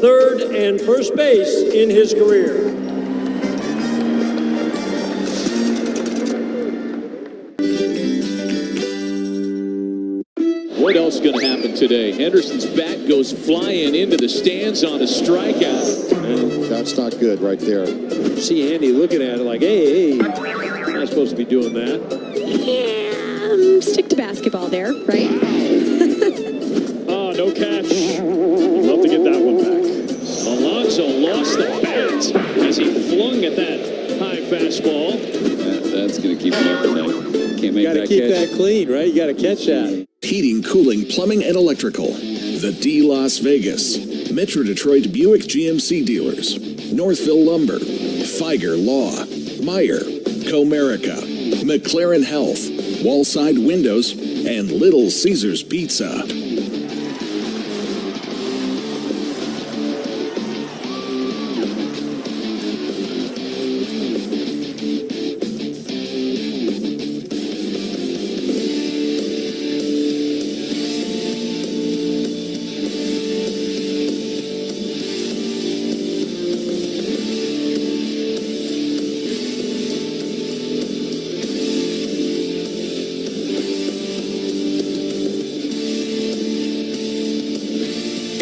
third and first base in his career. What else is going to happen today? Henderson's bat goes flying into the stands on a strikeout. And that's not good right there. See Andy looking at it like, hey, not supposed to be doing that. Yeah, stick to basketball there, right? Oh, no catch. Love to get that one back. Alonso lost the bat as he flung at that high fastball. That's going to keep him up tonight. Can't make that catch. You got to keep that clean, right? You got to catch that. Heating, cooling, plumbing, and electrical. The D Las Vegas. Metro Detroit Buick GMC dealers. Northville Lumber. Feiger Law. Meyer. Comerica. McLaren Health. Wallside Windows. And Little Caesars Pizza.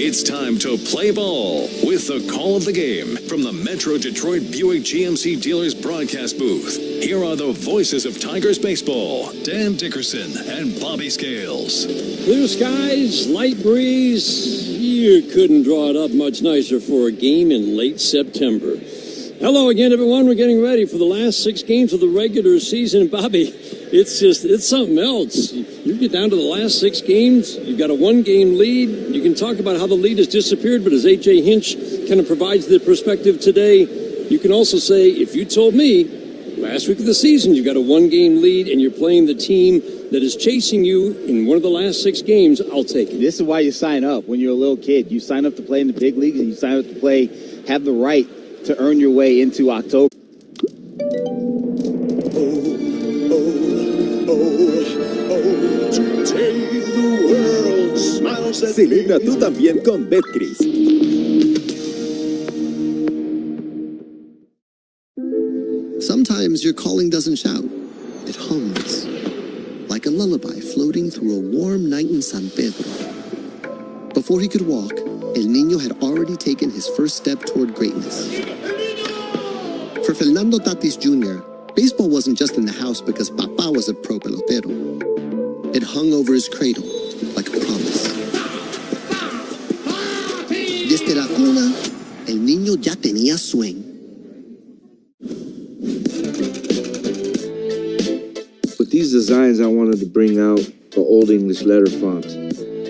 It's time to play ball with the call of the game from the Metro Detroit Buick GMC Dealers broadcast booth. Here are the voices of Tigers baseball, Dan Dickerson and Bobby Scales. Blue skies, light breeze. You couldn't draw it up much nicer for a game in late September. Hello again, everyone. We're getting ready for the last 6 games of the regular season. Bobby, it's something else. You get down to the last 6 games, you've got a 1-game lead. You can talk about how the lead has disappeared, but as A.J. Hinch kind of provides the perspective today, you can also say, if you told me last week of the season you've got a 1-game lead and you're playing the team that is chasing you in one of the last 6 games, I'll take it. This is why you sign up when you're a little kid. You sign up to play in the big leagues, and you sign up to play, have the right to earn your way into October. Celebra tú también con Betcris. Sometimes your calling doesn't shout. It hums. Like a lullaby floating through a warm night in San Pedro. Before he could walk, El Niño had already taken his first step toward greatness. For Fernando Tatis Jr., baseball wasn't just in the house because Papa was a pro pelotero. It hung over his cradle like a promise. Desde la cuna, El Niño ya tenía swing. With these designs, I wanted to bring out the Old English letter font,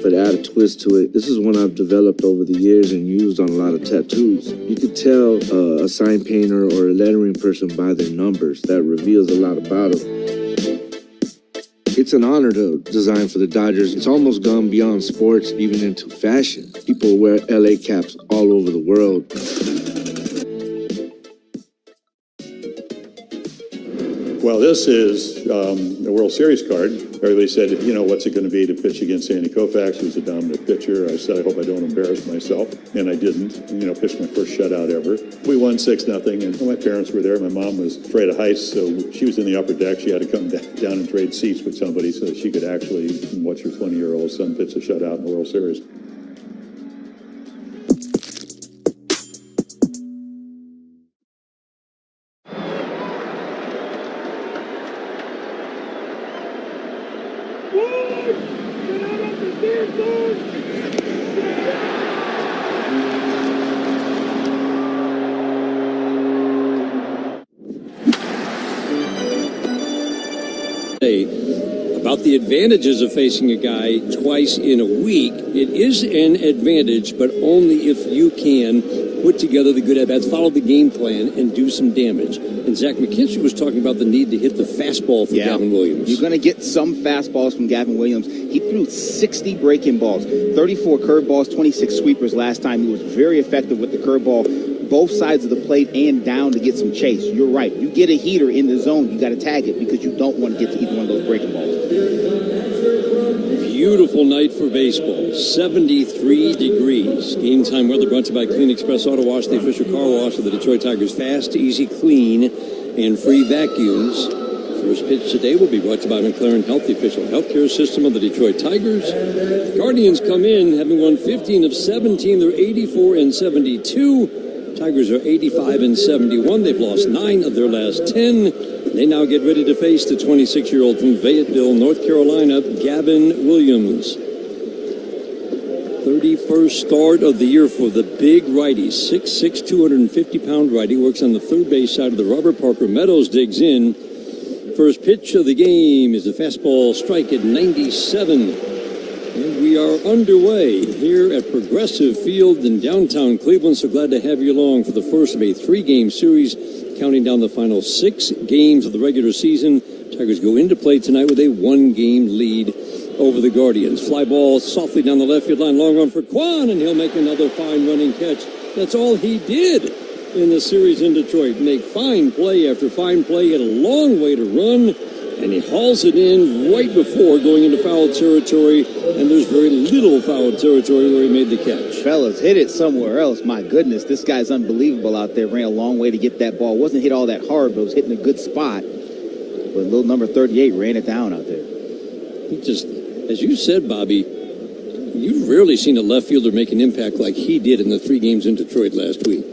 but add a twist to it. This is one I've developed over the years and used on a lot of tattoos. You could tell a sign painter or a lettering person by their numbers. That reveals a lot about them. It's an honor to design for the Dodgers. It's almost gone beyond sports, even into fashion. People wear LA caps all over the world. Well, this is the World Series card. Everybody said, you know, what's it going to be to pitch against Sandy Koufax, who's a dominant pitcher? I said, I hope I don't embarrass myself. And I didn't. You know, pitched my first shutout ever. We won 6-0, and my parents were there. My mom was afraid of heights, so she was in the upper deck. She had to come down and trade seats with somebody so she could actually watch her 20-year-old son pitch a shutout in the World Series. About the advantages of facing a guy twice in a week. It is an advantage, but only if you can put together the good at-bats, follow the game plan, and do some damage. And Zach McKinstry was talking about the need to hit the fastball for Gavin Williams. You're going to get some fastballs from Gavin Williams. He threw 60 breaking balls, 34 curveballs, 26 sweepers last time. He was very effective with the curveball, both sides of the plate and down to get some chase. You're right. You get a heater in the zone, you got to tag it because you don't want to get to either one of those breaking balls. beautiful night for baseball. 73 degrees. Game time weather brought to you by Clean Express Auto Wash, the official car wash of the Detroit Tigers. Fast, easy, clean, and free vacuums. First pitch today will be brought to you by McLaren Health, the official healthcare system of the Detroit Tigers. Guardians come in having won 15 of 17. They're 84 and 72. Tigers are 85 and 71. They've lost 9 of their last 10. They now get ready to face the 26-year-old from Fayetteville, North Carolina, Gavin Williams. 31st start of the year for the big righty. 6'6", 250-pound righty. Works on the third base side of the rubber. Parker Meadows digs in. First pitch of the game is a fastball strike at 97. And we are underway here at Progressive Field in downtown Cleveland. So glad to have you along for the first of a 3-game series, counting down the final 6 games of the regular season. Tigers go into play tonight with a 1-game lead over the Guardians. Fly ball softly down the left field line. Long run for Kwan, and he'll make another fine running catch. That's all he did in the series in Detroit. Make fine play after fine play. He had a long way to run, and he hauls it in right before going into foul territory, and there's very little foul territory where he made the catch. Fellas, hit it somewhere else. My goodness, this guy's unbelievable out there. Ran a long way to get that ball. Wasn't hit all that hard, but it was hitting a good spot. But little number 38 ran it down out there. He just, as you said, Bobby, you've rarely seen a left fielder make an impact like he did in the 3 games in Detroit last week.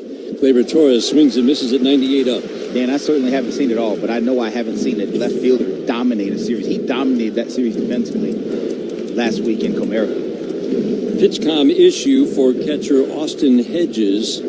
Gleyber Torres swings and misses at 98 up. Dan, I certainly haven't seen it all, but I know I haven't seen a left fielder dominate a series. He dominated that series defensively last week in Comerica. PitchCom issue for catcher Austin Hedges.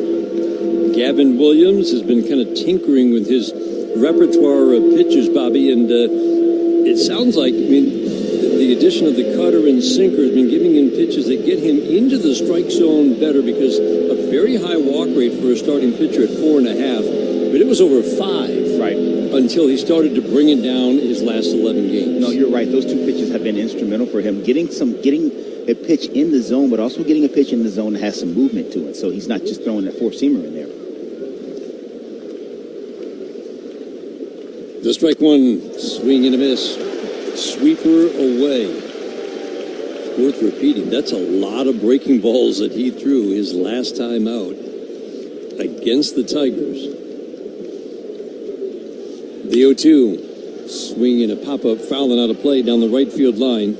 Gavin Williams has been kind of tinkering with his repertoire of pitches, Bobby, and it sounds like, the addition of the cutter and sinker has been giving him pitches that get him into the strike zone better, because a very high walk rate for a starting pitcher at 4.5, but it was over 5 right until he started to bring it down his last 11 games. No, you're right. Those 2 pitches have been instrumental for him, getting a pitch in the zone, but also getting a pitch in the zone that has some movement to it, so he's not just throwing that 4-seamer in there. The strike one, swing and a miss. Sweeper away. Worth repeating, that's a lot of breaking balls that he threw his last time out against the Tigers. The 0-2, swinging a pop-up, fouling out of play down the right field line.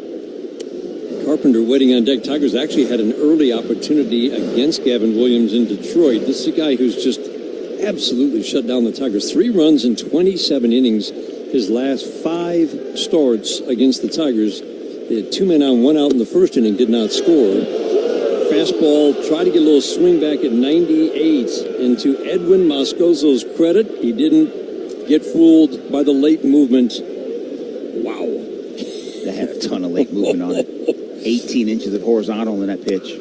Carpenter waiting on deck. Tigers actually had an early opportunity against Gavin Williams in Detroit. This is a guy who's just absolutely shut down the Tigers. 3 runs in 27 innings. His last 5 starts against the Tigers. They had 2 men on, 1 out in the first inning, did not score. Fastball, tried to get a little swing back at 98. And to Edwin Moscoso's credit, he didn't get fooled by the late movement. Wow. They had a ton of late movement on it. 18 inches of horizontal in that pitch.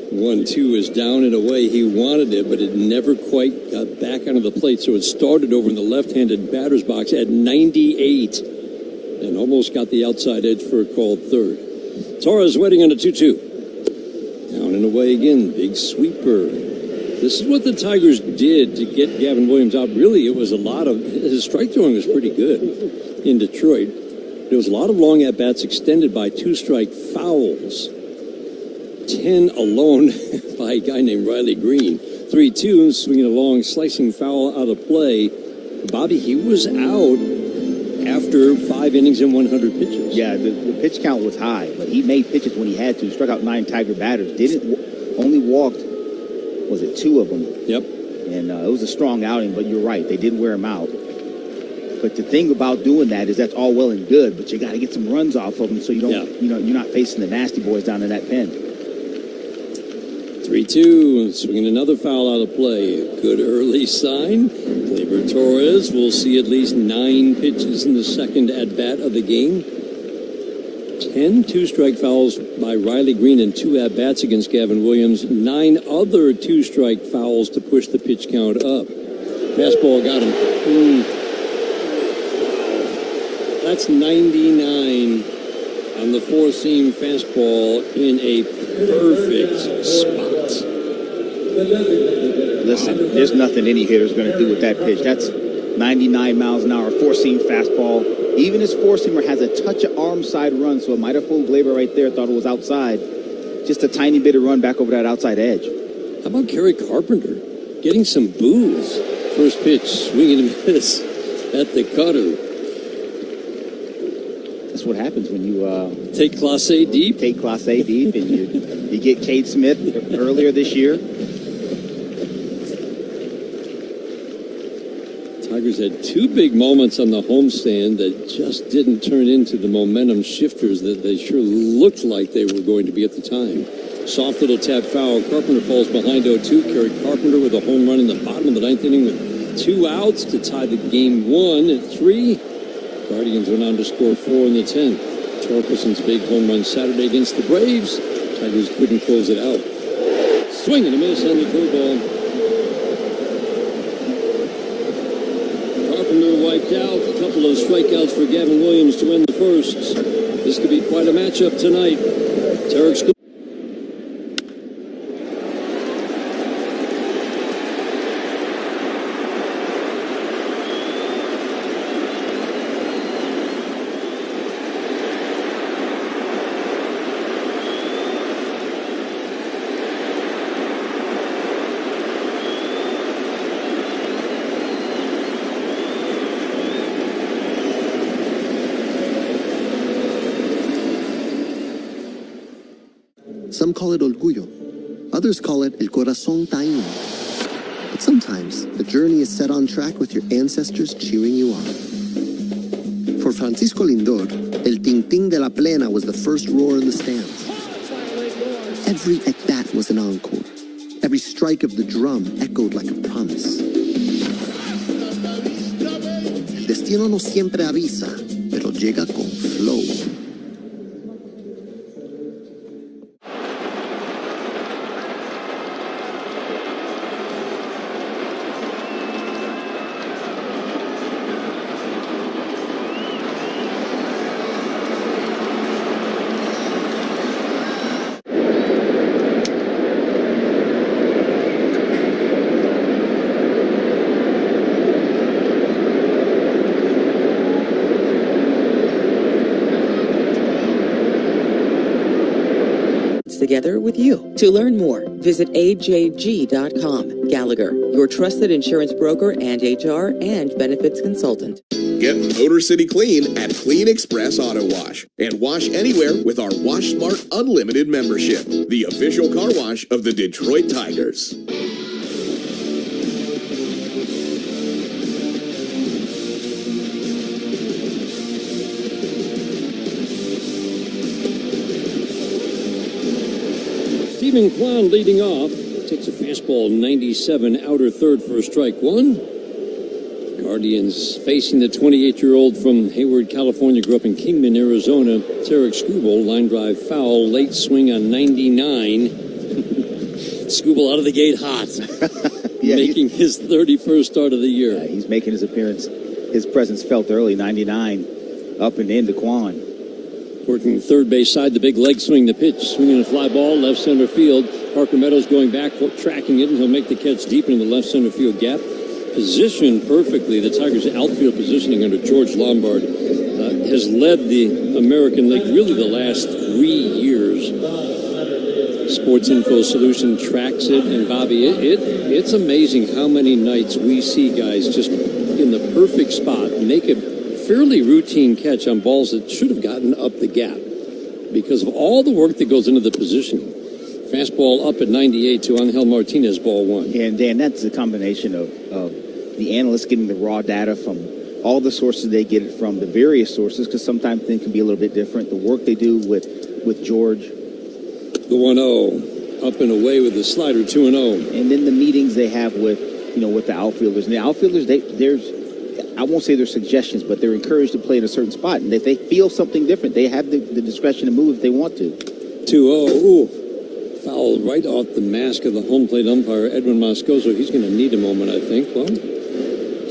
1-2 is down and away. He wanted it, but it never quite got back onto the plate, so it started over in the left-handed batter's box at 98 and almost got the outside edge for a called third. Torres waiting on a 2-2. Down and away again. Big sweeper. This is what the Tigers did to get Gavin Williams out. Really, it was a lot of... His strike throwing was pretty good in Detroit. There was a lot of long at-bats extended by 2-strike fouls. 10 alone by a guy named Riley Green. 3-2, swinging a long, slicing foul out of play. Bobby, he was out after 5 innings and 100 pitches. Yeah, the pitch count was high, but he made pitches when he had to. Struck out 9 Tiger batters. Only walked, was it 2 of them? Yep. And it was a strong outing, but you're right. They did wear him out. But the thing about doing that is that's all well and good, but you got to get some runs off of them so you don't, you're not facing the nasty boys down in that pen. 3-2, swinging another foul out of play. A good early sign. Gleyber Torres will see at least 9 pitches in the second at-bat of the game. 10 2-strike fouls by Riley Green and 2 at-bats against Gavin Williams. 9 other 2-strike fouls to push the pitch count up. Fastball got him. That's 99 on the 4-seam fastball in a perfect spot. Listen, there's nothing any hitter's going to do with that pitch. That's 99 miles an hour, 4-seam fastball. Even his four-seamer has a touch of arm side run, so it might have fooled Glaber right there, thought it was outside. Just a tiny bit of run back over that outside edge. How about Kerry Carpenter getting some boos? First pitch, swing and a miss at the cutter. That's what happens when you take Class A deep. Take Class A deep, and you get Cade Smith earlier this year. Tigers had two big moments on the homestand that just didn't turn into the momentum shifters that they sure looked like they were going to be at the time. Soft little tap foul. Carpenter falls behind 0-2. Kerry Carpenter with a home run in the bottom of the ninth inning with 2 outs to tie the game 1 at 3. Guardians went on to score 4 in the 10th. Torkelson's big home run Saturday against the Braves. Tigers couldn't close it out. Swing and a miss on the curveball. Carpenter wiped out. A couple of strikeouts for Gavin Williams to end the first. This could be quite a matchup tonight. Tarek Some call it orgullo. Others call it el corazón taíno. But sometimes the journey is set on track with your ancestors cheering you on. For Francisco Lindor, el ting-ting de la plena was the first roar in the stands. Every at-bat was an encore. Every strike of the drum echoed like a promise. El destino no siempre avisa, pero llega con flow. Together with you. To learn more, visit ajg.com. Gallagher, your trusted insurance broker and HR and benefits consultant. Get Motor City Clean at Clean Express Auto Wash and wash anywhere with our Wash Smart Unlimited membership, the official car wash of the Detroit Tigers. Stephen Kwan leading off. Takes a fastball 97, outer third for strike 1. Guardians facing the 28-year-old from Hayward, California, grew up in Kingman, Arizona. Tarek Skubal, line drive foul, late swing on 99. Skubal out of the gate hot, making his 31st start of the year. Yeah, he's making his appearance, his presence felt early, 99, up and into Kwan. Working third base side, the big leg swing, the pitch, swinging a fly ball, left center field. Parker Meadows going back, tracking it, and he'll make the catch deep into the left center field gap. Positioned perfectly. The Tigers' outfield positioning under George Lombard has led the American League really the last 3 years. Sports Info Solution tracks it, and Bobby, it's amazing how many nights we see guys just in the perfect spot make a fairly routine catch on balls that should have gotten up the gap because of all the work that goes into the positioning. Fastball up at 98 to Angel Martinez, ball 1. Yeah, and Dan, that's a combination of the analysts getting the raw data from all the sources they get it from, the various sources, because sometimes things can be a little bit different. The work they do with George. The 1-0, up and away with the slider, 2-0. And then the meetings they have with the outfielders. And the outfielders, I won't say they're suggestions, but they're encouraged to play in a certain spot. And if they feel something different, they have the discretion to move if they want to. 2-0. Ooh. Foul right off the mask of the home plate umpire, Edwin Moscoso. He's going to need a moment, I think. Well,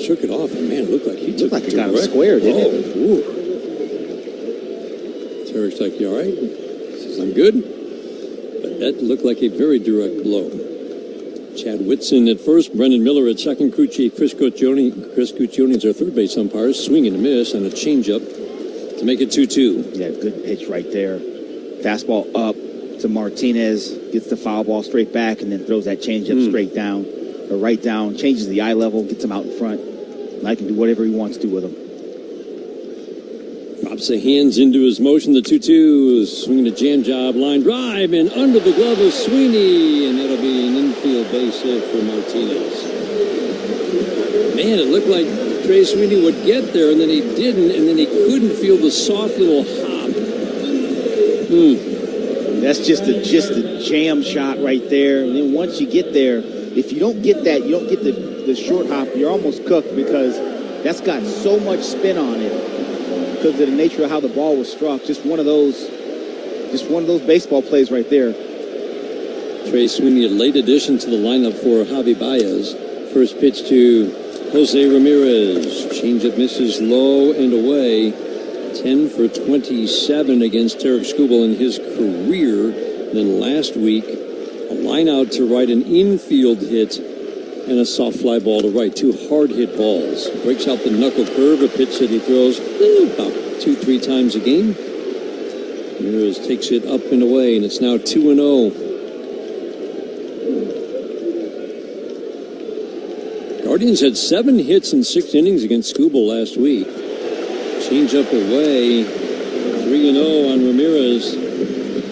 shook it off. And man, it looked like he took it got him square, didn't it? Ooh. Tarek's like, you all right? He says, I'm good. But that looked like a very direct blow. Chad Whitson at first, Brendan Miller at second, crew chief Chris Cuccione is our third base umpire, swing and a miss on a changeup to make it 2-2. Yeah, good pitch right there. Fastball up to Martinez, gets the foul ball straight back, and then throws that changeup straight down, or right down, changes the eye level, gets him out in front. And I can do whatever he wants to with him. Drops the hands into his motion, the 2-2, swinging a jam job, line drive, and under the glove of Sweeney, and that'll be an infield base hit for Martinez. Man, it looked like Trey Sweeney would get there, and then he didn't, and then he couldn't feel the soft little hop. That's just a jam shot right there. And then once you get there, if you don't get that, you don't get the short hop, you're almost cooked because that's got so much spin on it because of the nature of how the ball was struck. Just one of those baseball plays right there. Trey Sweeney, a late addition to the lineup for Javi Baez. First pitch to Jose Ramirez. Changeup misses low and away. 10 for 27 against Tarek Skubal in his career. Then last week, a line out to right, an infield hit, and a soft fly ball to right. Two hard hit balls. Breaks out the knuckle curve, a pitch that he throws about 2-3 times a game. Ramirez takes it up and away, and it's now 2-0. Guardians had 7 hits in 6 innings against Skubal last week. Change up away, 3-0 on Ramirez.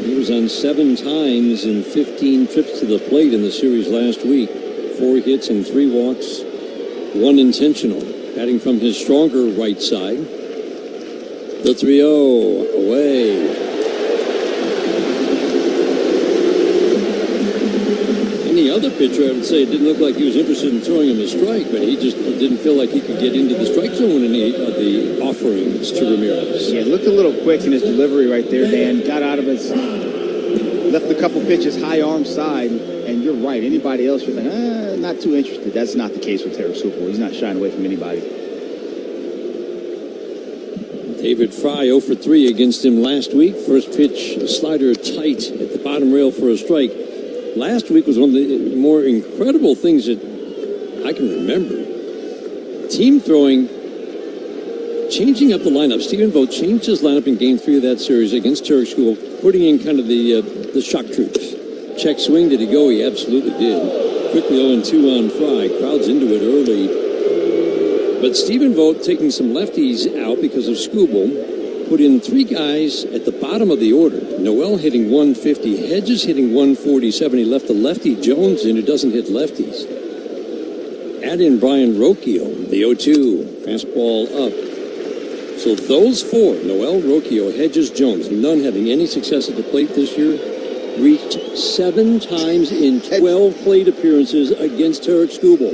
He was on 7 times in 15 trips to the plate in the series last week. 4 hits and 3 walks, 1 intentional. Batting from his stronger right side. The 3-0 away. Any other pitcher, I would say, it didn't look like he was interested in throwing him a strike, but he just didn't feel like he could get into the strike zone in any of the offerings to Ramirez. Yeah, looked a little quick in his delivery right there, Dan. Got out of his, left a couple pitches high arm side, and you're right. Anybody else, you're like, not too interested. That's not the case with Tarek Skubal. He's not shying away from anybody. David Fry 0 for 3 against him last week. First pitch, a slider tight at the bottom rail for a strike. Last week was one of the more incredible things that I can remember. Team throwing, changing up the lineup. Stephen Vogt changed his lineup in Game 3 of that series against Tarek Skubal, putting in kind of the shock troops. Check swing, did he go? He absolutely did. Quickly 0-2 on Fry. Crowds into it early. But Stephen Vogt taking some lefties out because of Skubal, put in 3 guys at the bottom of the order. Noel hitting 150, Hedges hitting 147. He left the lefty Jones in, who doesn't hit lefties. Add in Brian Rocchio, the 0-2, fastball up. So those 4, Noel, Rocchio, Hedges, Jones, none having any success at the plate this year, reached 7 times in 12 plate appearances against Tarek Skubal.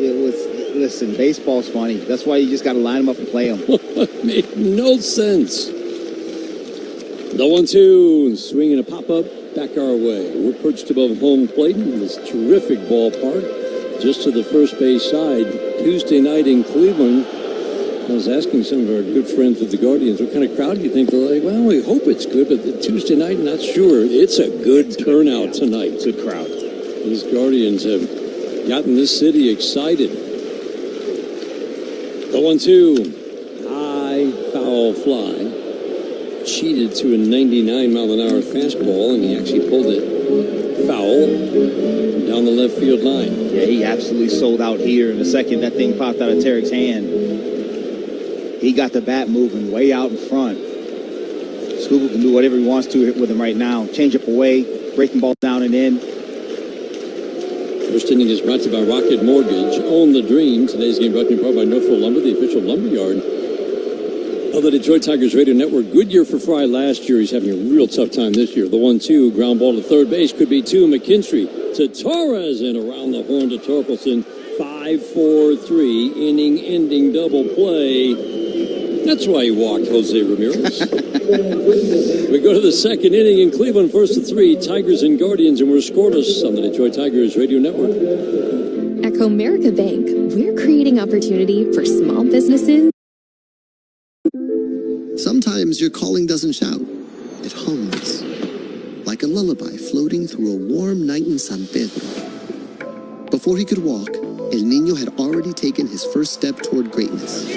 Listen, baseball's funny. That's why you just got to line them up and play them. It made no sense. The 1-2, swinging a pop-up back our way. We're perched above home plate in this terrific ballpark, just to the first base side. Tuesday night in Cleveland. I was asking some of our good friends with the Guardians, what kind of crowd do you think? They're like, well, we hope it's good, but the Tuesday night, not sure. It's a good turnout tonight. Good crowd. These Guardians have gotten this city excited. The 1-2, high foul fly. Cheated to a 99-mile-an-hour fastball, and he actually pulled it foul down the left field line. Yeah, he absolutely sold out here. In the second that thing popped out of Tarek's hand, he got the bat moving way out in front. Skubal can do whatever he wants to with him right now. Change up away, breaking ball down and in. First inning is brought to you by Rocket Mortgage. Own the dream. Today's game brought to you by Northville Lumber, the official lumberyard of the Detroit Tigers Radio Network. Good year for Fry last year. He's having a real tough time this year. The 1-2, ground ball to third base. Could be 2. McKinstry to Torres, and around the horn to Torkelson. 5-4-3, inning-ending double play. That's why he walked Jose Ramirez. We go to the second inning in Cleveland, 1-3, Tigers and Guardians, and we're scoreless on the Detroit Tigers Radio Network. At Comerica Bank, we're creating opportunity for small businesses. Sometimes your calling doesn't shout. It hums. Like a lullaby floating through a warm night in San Pedro. Before he could walk, El Niño had already taken his first step toward greatness.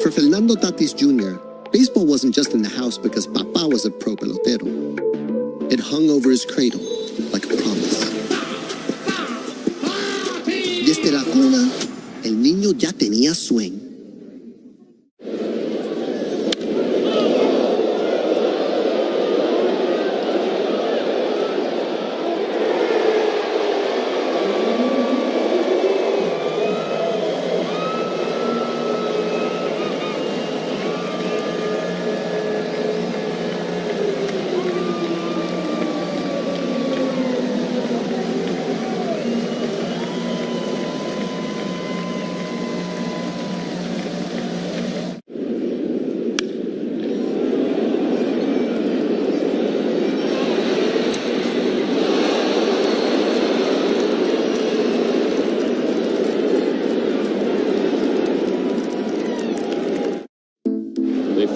For Fernando Tatis Jr., baseball wasn't just in the house because Papa was a pro pelotero. It hung over his cradle like a promise. Desde la cuna, El Niño ya tenía swing.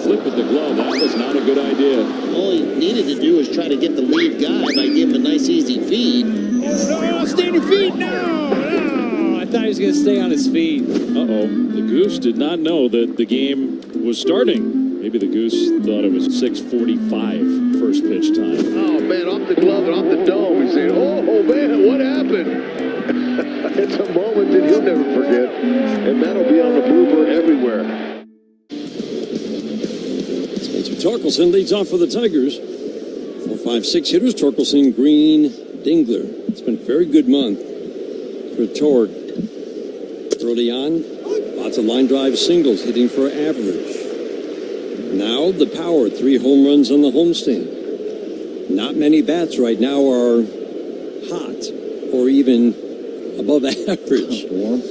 Flip with the glove. That was not a good idea. All he needed to do was try to get the lead guy by giving him a nice easy feed. No, stay on your feet. No. I thought he was going to stay on his feet. Uh-oh. The Goose did not know that the game was starting. Maybe the Goose thought it was 6:45 first pitch time. Oh, man, off the glove and off the dome. He said, oh, man, what happened? It's a moment that he'll never forget, and that'll be on the blooper everywhere. Torkelson leads off for the Tigers. 4, 5, 6 hitters. Torkelson, Green, Dingler. It's been a very good month for Tork. Early on, lots of line drive singles, hitting for average. Now the power, 3 home runs on the homestand. Not many bats right now are hot or even above average. Warm.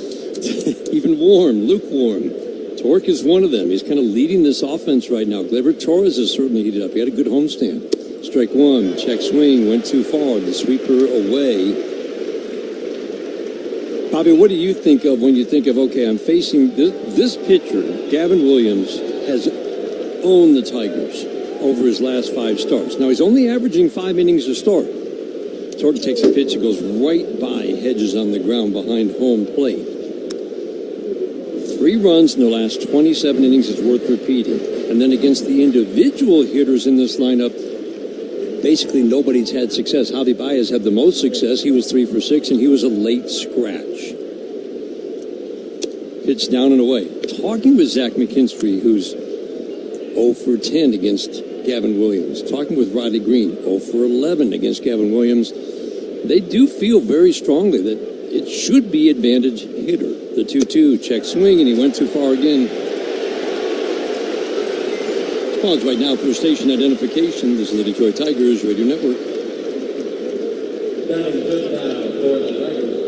Even warm, lukewarm. Torque is one of them. He's kind of leading this offense right now. Gleyber Torres is certainly heated up. He had a good homestand. Strike one, check swing, went too far. The sweeper away. Bobby, what do you think of when you think of, okay, I'm facing this pitcher, Gavin Williams, has owned the Tigers over his last 5 starts. Now, he's only averaging 5 innings a start. Torque takes a pitch that goes right by Hedges on the ground behind home plate. 3 runs in the last 27 innings is worth repeating. And then against the individual hitters in this lineup, basically nobody's had success. Javi Baez had the most success. He was 3 for 6, and he was a late scratch. Pitch down and away. Talking with Zach McKinstry, who's 0 for 10 against Gavin Williams. Talking with Riley Green, 0 for 11 against Gavin Williams. They do feel very strongly that it should be advantage hitter. The 2-2, check swing, and he went too far again. Pause right now for station identification. This is the Detroit Tigers Radio Network. Batting fifth now for the Tigers.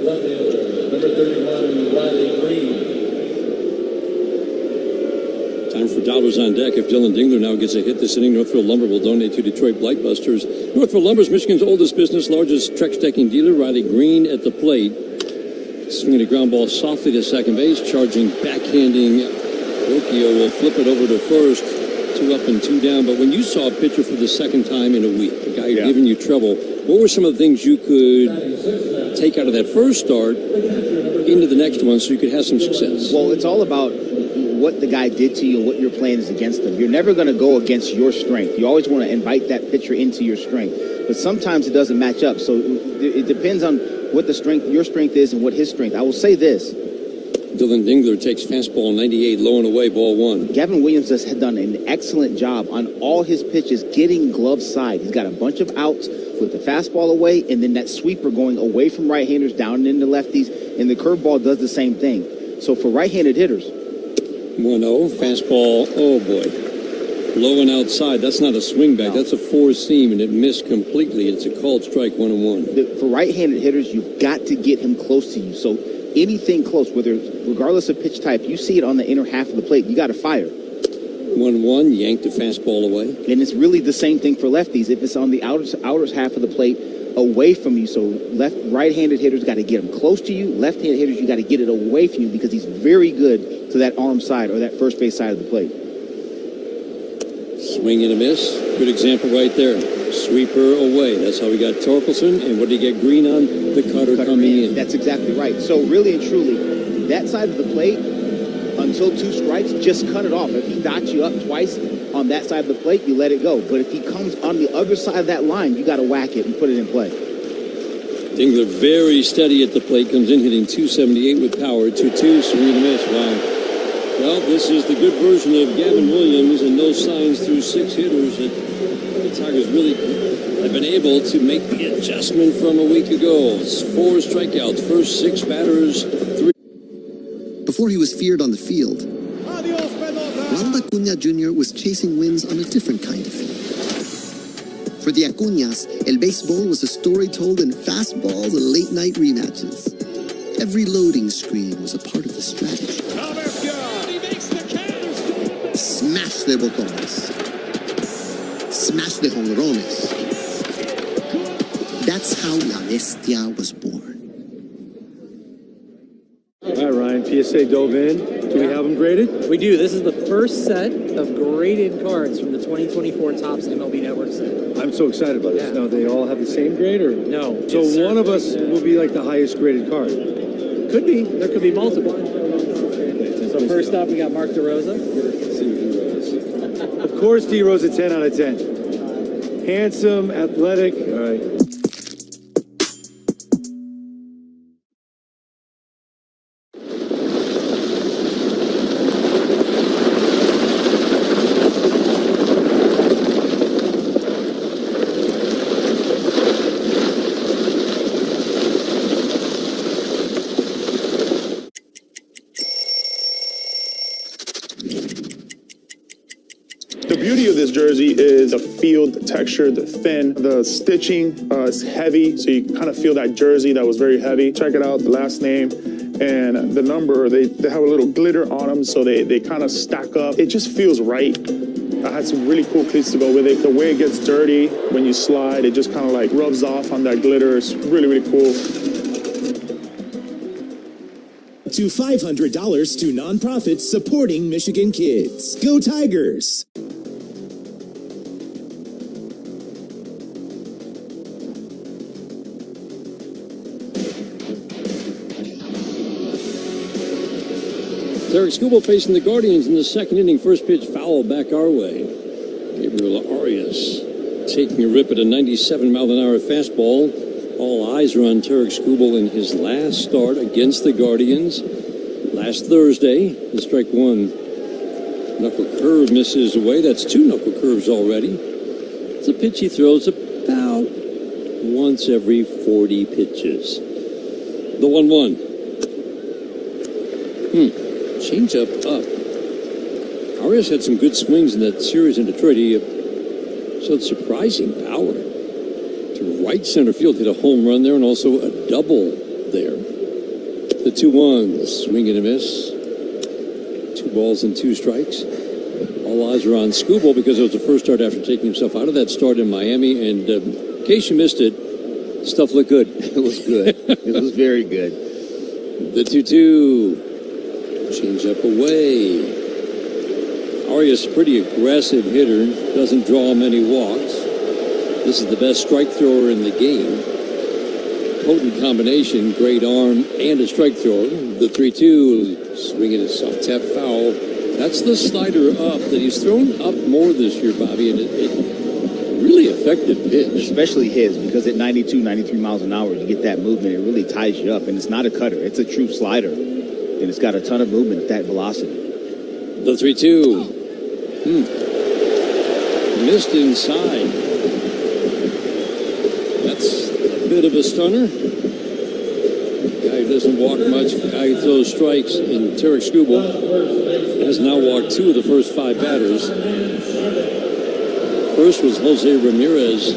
Left fielder, number 31, Riley Green. Time for dollars on deck. If Dylan Dingler now gets a hit this inning, Northfield Lumber will donate to Detroit Blightbusters. Northfield Lumber is Michigan's oldest business, largest Trex decking dealer. Riley Green at the plate. Swinging a ground ball softly to second base, charging, backhanding. Rocchio will flip it over to first. 2 up and 2 down. But when you saw a pitcher for the second time in a week, a guy giving you trouble, what were some of the things you could take out of that first start into the next one so you could have some success? Well, it's all about what the guy did to you and what your plan is against him. You're never going to go against your strength. You always want to invite that pitcher into your strength. But sometimes it doesn't match up. So it depends on what your strength is and what his strength. I will say this. Dylan Dingler takes fastball 98, low and away, ball 1. Gavin Williams has done an excellent job on all his pitches getting glove side. He's got a bunch of outs with the fastball away and then that sweeper going away from right-handers down into lefties, and the curveball does the same thing. So for right-handed hitters. 1-0, fastball, oh boy. Low and outside. That's not a swing back. That's a 4-seam, and it missed completely. It's a called strike, 1-1. For right-handed hitters, you've got to get him close to you. So anything close, regardless of pitch type, you see it on the inner half of the plate, you got to fire. 1-1, yanked the fastball away. And it's really the same thing for lefties. If it's on the outer half of the plate, away from you. So right-handed hitters got to get him close to you. Left-handed hitters, you got to get it away from you because he's very good to that arm side or that first base side of the plate. Swing and a miss. Good example right there. Sweeper away. That's how we got Torkelson. And what did he get? Green on the cutter coming in. That's exactly right. So really and truly, that side of the plate, until 2 strikes, just cut it off. If he dots you up twice on that side of the plate, you let it go. But if he comes on the other side of that line, you got to whack it and put it in play. Dingler very steady at the plate. Comes in hitting 278 with power. 2-2, swing and a miss. Wow. Well, this is the good version of Gavin Williams, and no signs through 6 hitters that the Tigers really have been able to make the adjustment from a week ago. 4 strikeouts, first 6 batters, 3. Before he was feared on the field, Ronald Acuña Jr. was chasing wins on a different kind of field. For the Acuñas, el béisbol was a story told in fastballs and late-night rematches. Every loading screen was a part of the strategy. Smash de botones. Smash de jonrones. That's how La Bestia was born. All right, Ryan, PSA dove in. Do we have them graded? We do. This is the first set of graded cards from the 2024 Topps MLB Network set. I'm so excited about this. Now, they all have the same grade, or? No. So one of us will be like the highest graded card. Could be. There could be multiple. So first up, we got Mark DeRosa. Of course, D-Rose a 10 out of 10. Handsome, athletic. All right. The beauty of this jersey is the field, the texture, the thin, the stitching is heavy, so you kind of feel that jersey that was very heavy. Check it out, the last name and the number, they have a little glitter on them, so they kind of stack up. It just feels right. I had some really cool cleats to go with it. The way it gets dirty when you slide, it just kind of like rubs off on that glitter. It's really, really cool. To $500 to nonprofits supporting Michigan kids. Go Tigers! Derek Skubal facing the Guardians in the second inning. First pitch foul back our way. Gabriel Arias taking a rip at a 97-mile-an-hour fastball. All eyes are on Tarek Skubal in his last start against the Guardians. Last Thursday, the strike 1 knuckle curve misses away. That's 2 knuckle curves already. It's a pitch he throws about once every 40 pitches. The 1-1. Change up. Arias had some good swings in that series in Detroit. He showed surprising power to right center field. Hit a home run there and also a double there. The 2-1, swing and a miss. 2 balls and 2 strikes. All eyes are on Skubal because it was the first start after taking himself out of that start in Miami. And in case you missed it, stuff looked good. It was good. It was very good. The 2-2. Change up away. Arias, pretty aggressive hitter, doesn't draw many walks. This is the best strike thrower in the game. Potent combination, great arm and a strike thrower. The 3-2, swinging a soft tap foul. That's the slider up that he's thrown up more this year, Bobby, and it really effective pitch. Especially his, because at 92, 93 miles an hour, you get that movement, it really ties you up, and it's not a cutter, it's a true slider. And it's got a ton of movement at that velocity. The 3-2. Missed inside. That's a bit of a stunner. Guy who doesn't walk much, guy who throws strikes, and Tarek Skubal has now walked 2 of the first 5 batters. First was Jose Ramirez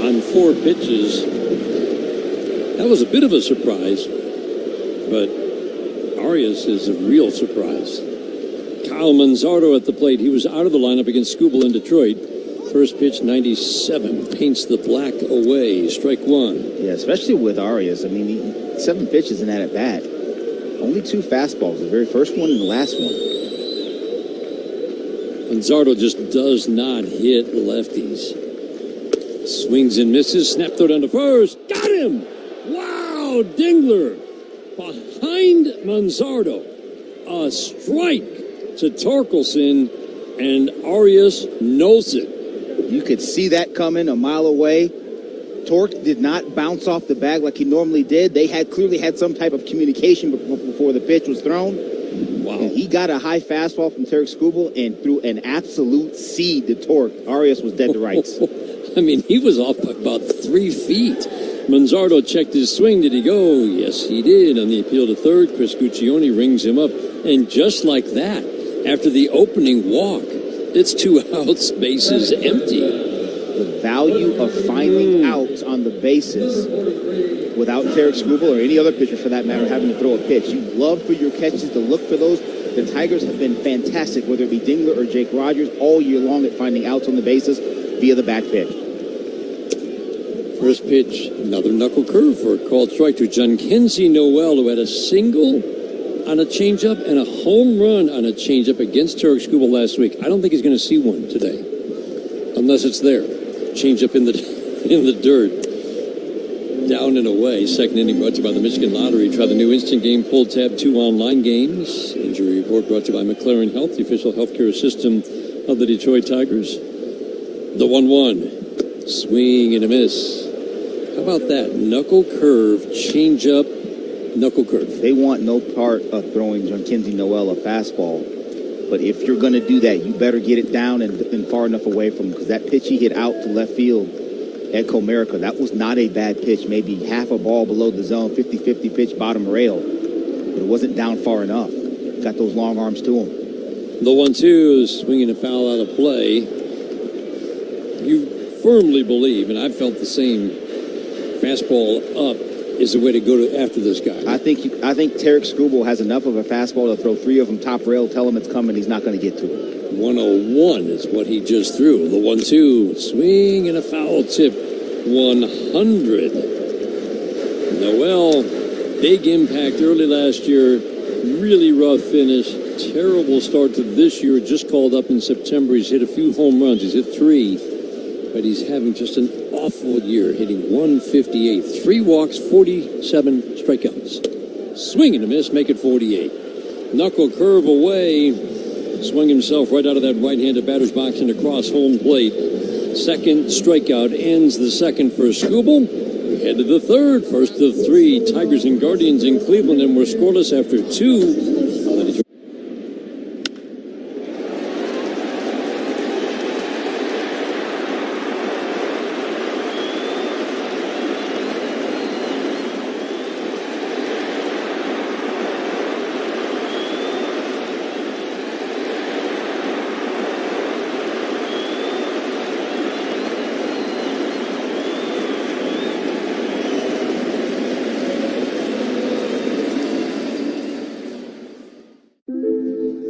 on 4 pitches. That was a bit of a surprise, but Arias is a real surprise. Kyle Manzardo at the plate. He was out of the lineup against Skubal in Detroit. First pitch, 97. Paints the black away. Strike 1. Yeah, especially with Arias. I mean, 7 pitches in that at bat. Only 2 fastballs. The very first one and the last one. Manzardo just does not hit lefties. Swings and misses. Snap throw down to first. Got him! Wow! Dingler behind Manzardo. A strike to Torkelson, and Arias knows it. You could see that coming a mile away. Torque did not bounce off the bag like he normally did. They had clearly had some type of communication before the pitch was thrown. Wow. And he got a high fastball from Tarek Skubal and threw an absolute seed to Torque. Arias was dead to rights. I mean, he was off by about 3 feet. Manzardo checked his swing. Did he go? Yes, he did. On the appeal to third, Chris Guccione rings him up. And just like that, after the opening walk, it's 2 outs, bases empty. The value of finding outs on the bases without Tarek Skubal or any other pitcher for that matter having to throw a pitch. You love for your catches to look for those. The Tigers have been fantastic, whether it be Dingler or Jake Rogers, all year long at finding outs on the bases via the back pitch. First pitch, another knuckle curve for a called strike to Jhonkensy Noel, who had a single on a changeup and a home run on a changeup against Tarek Skubal last week. I don't think he's going to see one today, unless it's there. Changeup in the dirt. Down and away. Second inning brought to you by the Michigan Lottery. Try the new Instant Game Pull Tab 2 online games. Injury report brought to you by McLaren Health, the official healthcare system of the Detroit Tigers. The 1-1. Swing and a miss. How about that? Knuckle curve, changeup, knuckle curve. They want no part of throwing Jhonkensy Noel a fastball. But if you're going to do that, you better get it down and far enough away from him, because that pitch he hit out to left field at Comerica, that was not a bad pitch. Maybe half a ball below the zone, 50-50 pitch, bottom rail. But it wasn't down far enough. Got those long arms to him. The 1-2 is swinging a foul out of play. You firmly believe, and I've felt the same, fastball up is the way to go after this guy. I think Tarek Skubal has enough of a fastball to throw 3 of them top rail, tell him it's coming, he's not going to get to it. 101 is what he just threw. The 1-2, swing and a foul tip, 100. Noel, big impact early last year, really rough finish, terrible start to this year, just called up in September. He's hit a few home runs, he's hit 3, but he's having just an awful year, hitting 158. 3 walks, 47 strikeouts. Swing and a miss, make it 48. Knuckle curve away. Swung himself right out of that right-handed batter's box and across home plate. Second strikeout ends the second for Skubal. We head to the third. First of 3, Tigers and Guardians in Cleveland, and we're scoreless after 2.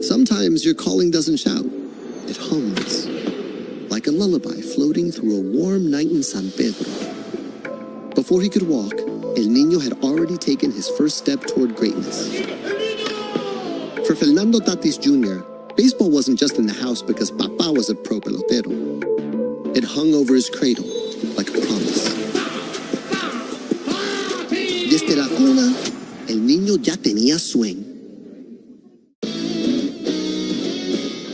Sometimes your calling doesn't shout. It hums. Like a lullaby floating through a warm night in San Pedro. Before he could walk, El Niño had already taken his first step toward greatness. For Fernando Tatis Jr., baseball wasn't just in the house because Papa was a pro pelotero. It hung over his cradle like a promise. Desde la cuna, El Niño ya tenía swing.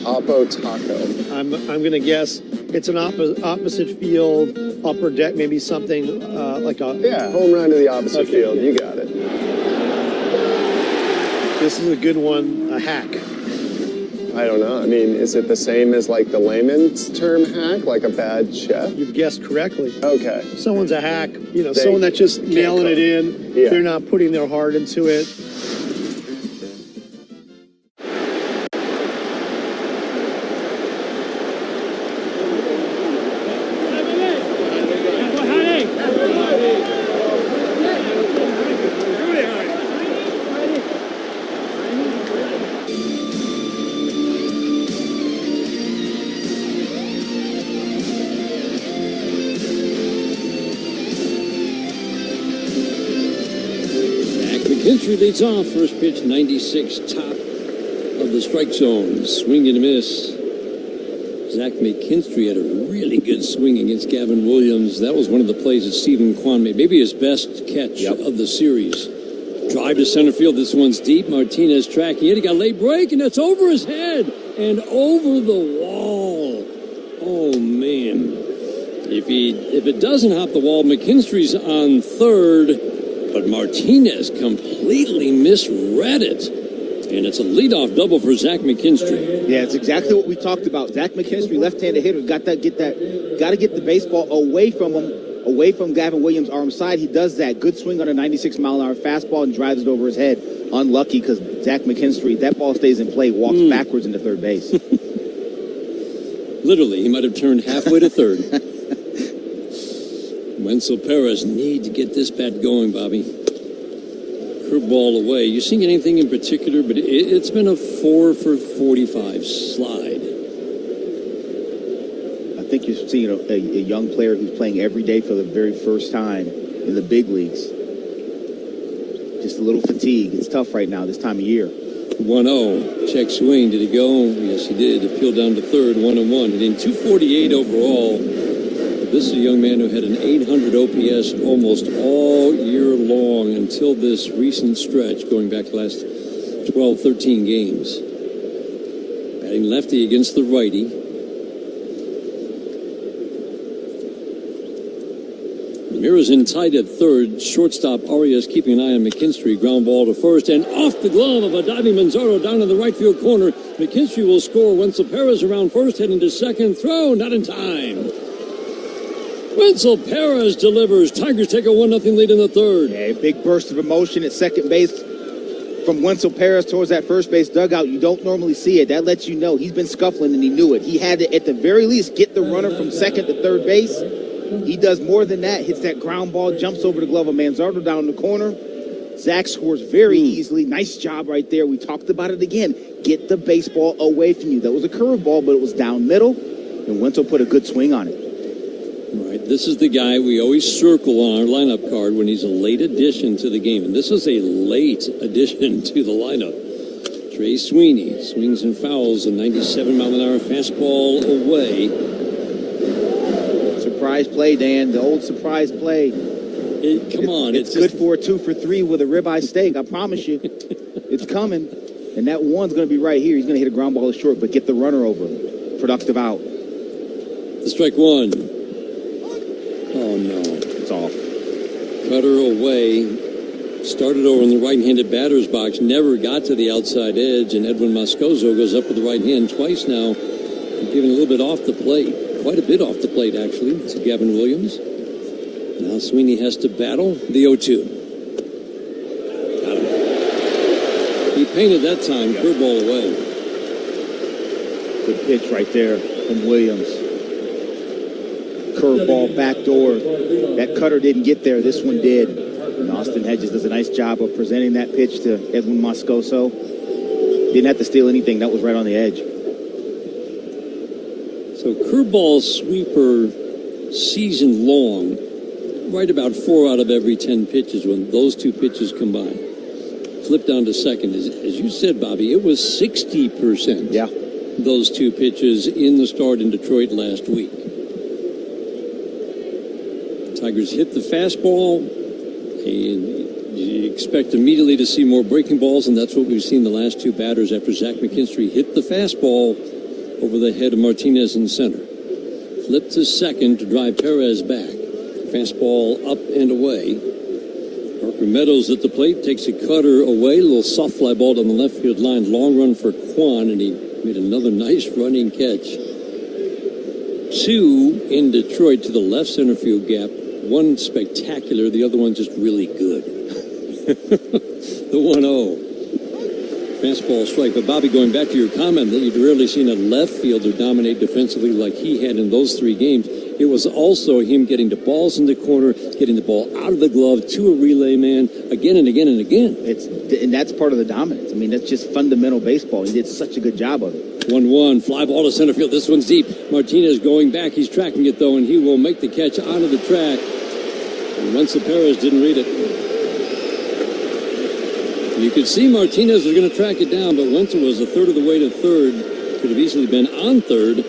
Oppo Taco. I'm going to guess it's an opposite field, upper deck, maybe something like a... Yeah, home run to the opposite field. You got it. This is a good one, a hack. I don't know. I mean, is it the same as like the layman's term hack, like a bad chef? You've guessed correctly. Okay. Someone's a hack, someone that's just nailing it in. Yeah. They're not putting their heart into it. McKinstry leads off. First pitch, 96, top of the strike zone. Swing and a miss. Zach McKinstry had a really good swing against Gavin Williams. That was one of the plays that Stephen Kwan made, maybe his best catch of the series. Drive to center field. This one's deep. Martinez tracking it. He got a late break, and it's over his head and over the wall. Oh, man. If it doesn't hop the wall, McKinstry's on third, but Martinez completely misread it. And it's a leadoff double for Zach McKinstry. Yeah, it's exactly what we talked about. Zach McKinstry, left-handed hitter, got to get the baseball away from him, away from Gavin Williams' arm side. He does that. Good swing on a 96-mile-an-hour fastball and drives it over his head. Unlucky because Zach McKinstry, that ball stays in play, walks backwards into third base. Literally, he might have turned halfway to third. Wenzel Perez need to get this bat going, Bobby. Curveball away. You seeing anything in particular? But it's been a 4 for 45 slide. I think you're seeing a young player who's playing every day for the very first time in the big leagues. Just a little fatigue. It's tough right now this time of year. 1-0. Check swing. Did he go? Yes, he did. Appeal down to third. 1-1. Hitting 248 overall. This is a young man who had an 800 OPS almost all year long until this recent stretch, going back the last 12, 13 games. Batting lefty against the righty. Ramirez in tight at third. Shortstop Arias keeping an eye on McKinstry. Ground ball to first and off the glove of a diving Manzardo down in the right field corner. McKinstry will score. Wenzel Perez around first, heading to second. Throw, not in time. Wenzel Perez delivers. Tigers take a 1-0 lead in the third. Yeah, big burst of emotion at second base from Wenzel Perez towards that first base dugout. You don't normally see it. That lets you know he's been scuffling and he knew it. He had to, at the very least, get the runner from second to third base. He does more than that. Hits that ground ball, jumps over the glove of Manzardo down in the corner. Zach scores very easily. Nice job right there. We talked about it again. Get the baseball away from you. That was a curveball, but it was down middle, and Wenzel put a good swing on it. Right, this is the guy we always circle on our lineup card when he's a late addition to the game. And this is a late addition to the lineup. Trey Sweeney swings and fouls a 97-mile-an-hour fastball away. Surprise play, Dan. The old surprise play. Come on. It's good for a 2 for 3 with a ribeye steak. I promise you. It's coming. And that one's going to be right here. He's going to hit a ground ball to short, but get the runner over. Productive out. The strike one. Oh, no. It's off. Cutter away. Started over in the right-handed batter's box. Never got to the outside edge. And Edwin Moscoso goes up with the right hand twice now. Giving a little bit off the plate. Quite a bit off the plate, actually, to Gavin Williams. Now Sweeney has to battle the 0-2. Got him. He painted that time. Curveball away. Good pitch right there from Williams. Curveball backdoor. That cutter didn't get there. This one did. And Austin Hedges does a nice job of presenting that pitch to Edwin Moscoso. Didn't have to steal anything. That was right on the edge. So curveball sweeper season long, right about 4 out of every 10 pitches when those two pitches combine. Flip down to second. As you said, Bobby, it was 60%. Yeah. Those two pitches in the start in Detroit last week. Tigers hit the fastball, and you expect immediately to see more breaking balls, and that's what we've seen the last two batters after Zach McKinstry hit the fastball over the head of Martinez in center. Flip to second to drive Perez back. Fastball up and away. Parker Meadows at the plate takes a cutter away. A little soft fly ball down the left field line. Long run for Kwan, and he made another nice running catch. 2 in Detroit to the left center field gap. One spectacular, the other one just really good. The 1-0. Fastball strike. But Bobby, going back to your comment that you'd rarely seen a left fielder dominate defensively like he had in those 3 games, it was also him getting the balls in the corner, getting the ball out of the glove to a relay man again and again and again. And that's part of the dominance. I mean, that's just fundamental baseball. He did such a good job of it. 1-1, fly ball to center field. This one's deep. Martinez going back. He's tracking it, though, and he will make the catch onto the track. And Wenzel Perez didn't read it. You could see Martinez was going to track it down, but Wenzel was a third of the way to third. Could have easily been on third.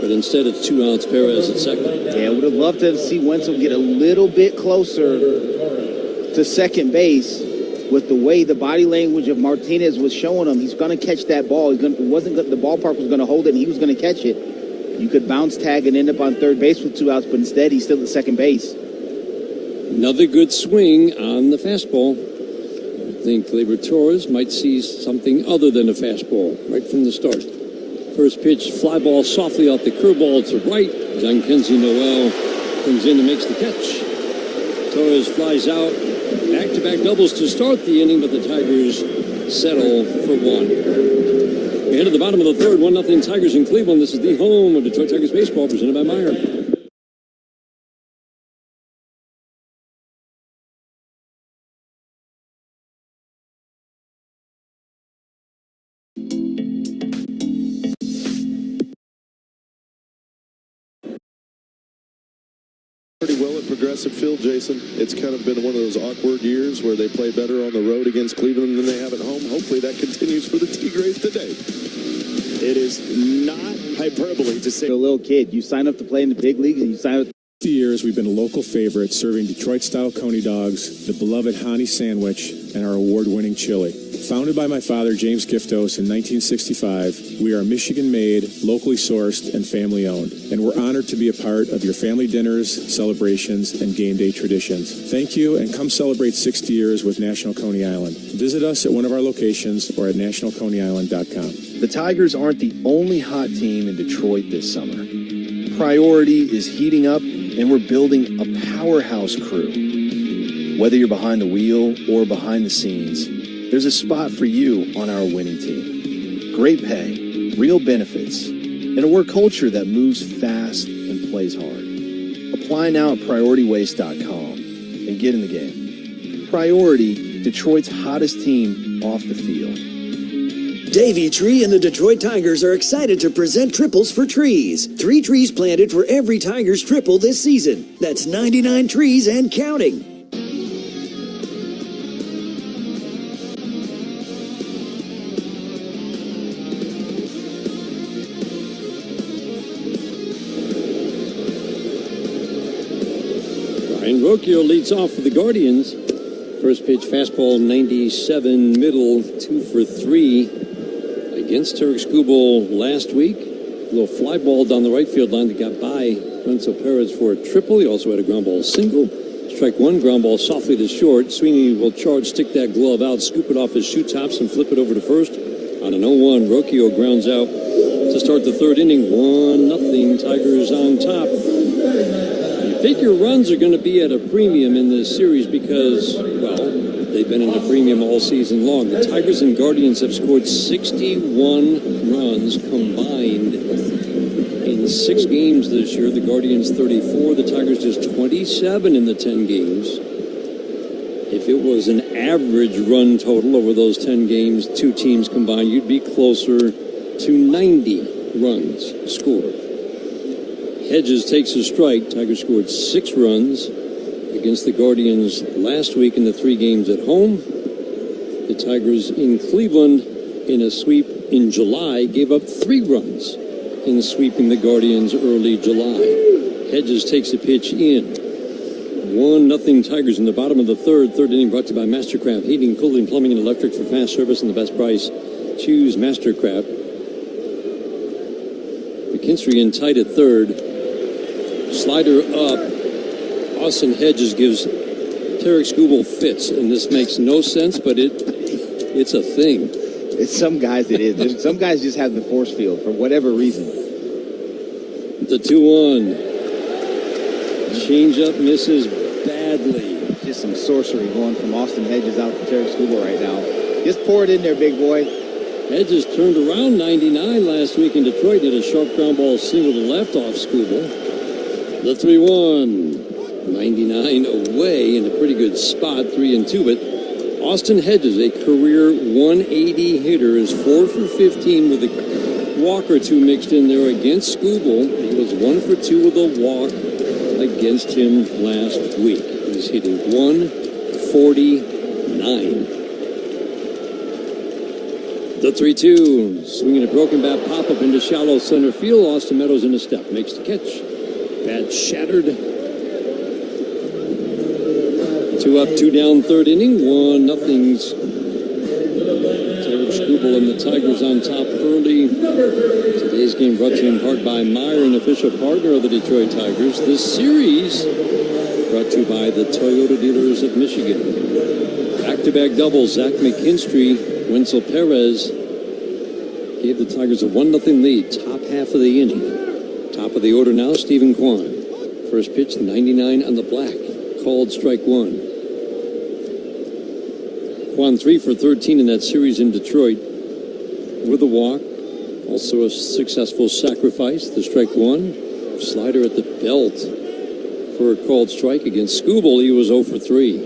But instead it's 2 outs, Perez at second. Yeah, would have loved to see Wenzel get a little bit closer to second base with the way the body language of Martinez was showing him. He's going to catch that ball. The ballpark was going to hold it, and he was going to catch it. You could bounce tag and end up on third base with 2 outs, but instead he's still at second base. Another good swing on the fastball. I think Gleyber Torres might see something other than a fastball right from the start. First pitch, fly ball softly off the curveball to right. Jean-Kenzie Noel comes in and makes the catch. Torres flies out. Back-to-back doubles to start the inning, but the Tigers settle for 1. We head to the bottom of the third, 1-0 Tigers in Cleveland. This is the home of Detroit Tigers baseball, presented by Meyer. Pretty well at Progressive Field, Jason. It's kind of been one of those awkward years where they play better on the road against Cleveland than they have at home. Hopefully that continues for the Tigres today. It is not hyperbole to say. You're a little kid. You sign up to play in the big leagues, and you sign up. For years, we've been a local favorite, serving Detroit-style Coney dogs, the beloved Hani sandwich, and our award-winning chili. Founded by my father, James Giftos, in 1965, we are Michigan-made, locally sourced, and family-owned. And we're honored to be a part of your family dinners, celebrations, and game day traditions. Thank you, and come celebrate 60 years with National Coney Island. Visit us at one of our locations or at nationalconeyisland.com. The Tigers aren't the only hot team in Detroit this summer. Priority is heating up, and we're building a powerhouse crew. Whether you're behind the wheel or behind the scenes, there's a spot for you on our winning team. Great pay, real benefits, and a work culture that moves fast and plays hard. Apply now at PriorityWaste.com and get in the game. Priority, Detroit's hottest team off the field. Davey Tree and the Detroit Tigers are excited to present triples for trees. 3 trees planted for every Tigers triple this season. That's 99 trees and counting. Ryan Rocchio leads off for the Guardians. First pitch fastball 97 middle, 2 for 3 against Tarek Skubal last week. A little fly ball down the right field line that got by Renzo Perez for a triple. He also had a ground ball single. Strike 1, ground ball softly to short. Sweeney will charge, stick that glove out, scoop it off his shoe tops, and flip it over to first. On an 0-1, Rocchio grounds out to start the third inning. 1-0, Tigers on top. You figure runs are going to be at a premium in this series because, well, they've been in a premium all season long. The Tigers and Guardians have scored 61 runs combined in 6 games this year. The Guardians 34, the Tigers just 27 in the 10 games. If it was an average run total over those 10 games, 2 teams combined, you'd be closer to 90 runs scored. Hedges takes a strike. Tigers scored 6 runs against the Guardians last week in the 3 games at home. The Tigers in Cleveland in a sweep in July gave up 3 runs in sweeping the Guardians early July. Hedges takes a pitch in. 1-0 Tigers in the bottom of the third. Third inning brought to you by Mastercraft Heating, Cooling, Plumbing, and Electric. For fast service and the best price, choose Mastercraft. McKinstry in tight at third. Slider up. Austin Hedges gives Tarek Skubal fits, and this makes no sense, but it's a thing. It's some guys it is. Some guys just have the force field for whatever reason. The 2-1. Changeup misses badly. Just some sorcery going from Austin Hedges out to Tarek Skubal right now. Just pour it in there, big boy. Hedges turned around 99 last week in Detroit and hit a sharp ground ball single to left off Skubal. The 3-1. 99 away in a pretty good spot, 3-2. But Austin Hedges, a career 180 hitter, is 4 for 15 with a walk or 2 mixed in there against Skubal. He was 1 for 2 with a walk against him last week. He's hitting 149. The 3-2. Swinging a broken bat pop-up into shallow center field. Austin Meadows in a step. Makes the catch. Bat shattered. 2 up, 2 down, third inning. 1-0. Taylor Skubal and the Tigers on top early. Today's game brought to you in part by Meyer, an official partner of the Detroit Tigers. This series brought to you by the Toyota dealers of Michigan. Back-to-back doubles. Zach McKinstry, Wenzel Perez gave the Tigers a 1-0 lead. Top half of the inning. Top of the order now, Stephen Kwan. First pitch, 99 on the black. Called strike one. Kwan 3 for 13 in that series in Detroit with a walk. Also a successful sacrifice. The strike one. Slider at the belt for a called strike against Skubal. He was 0 for 3.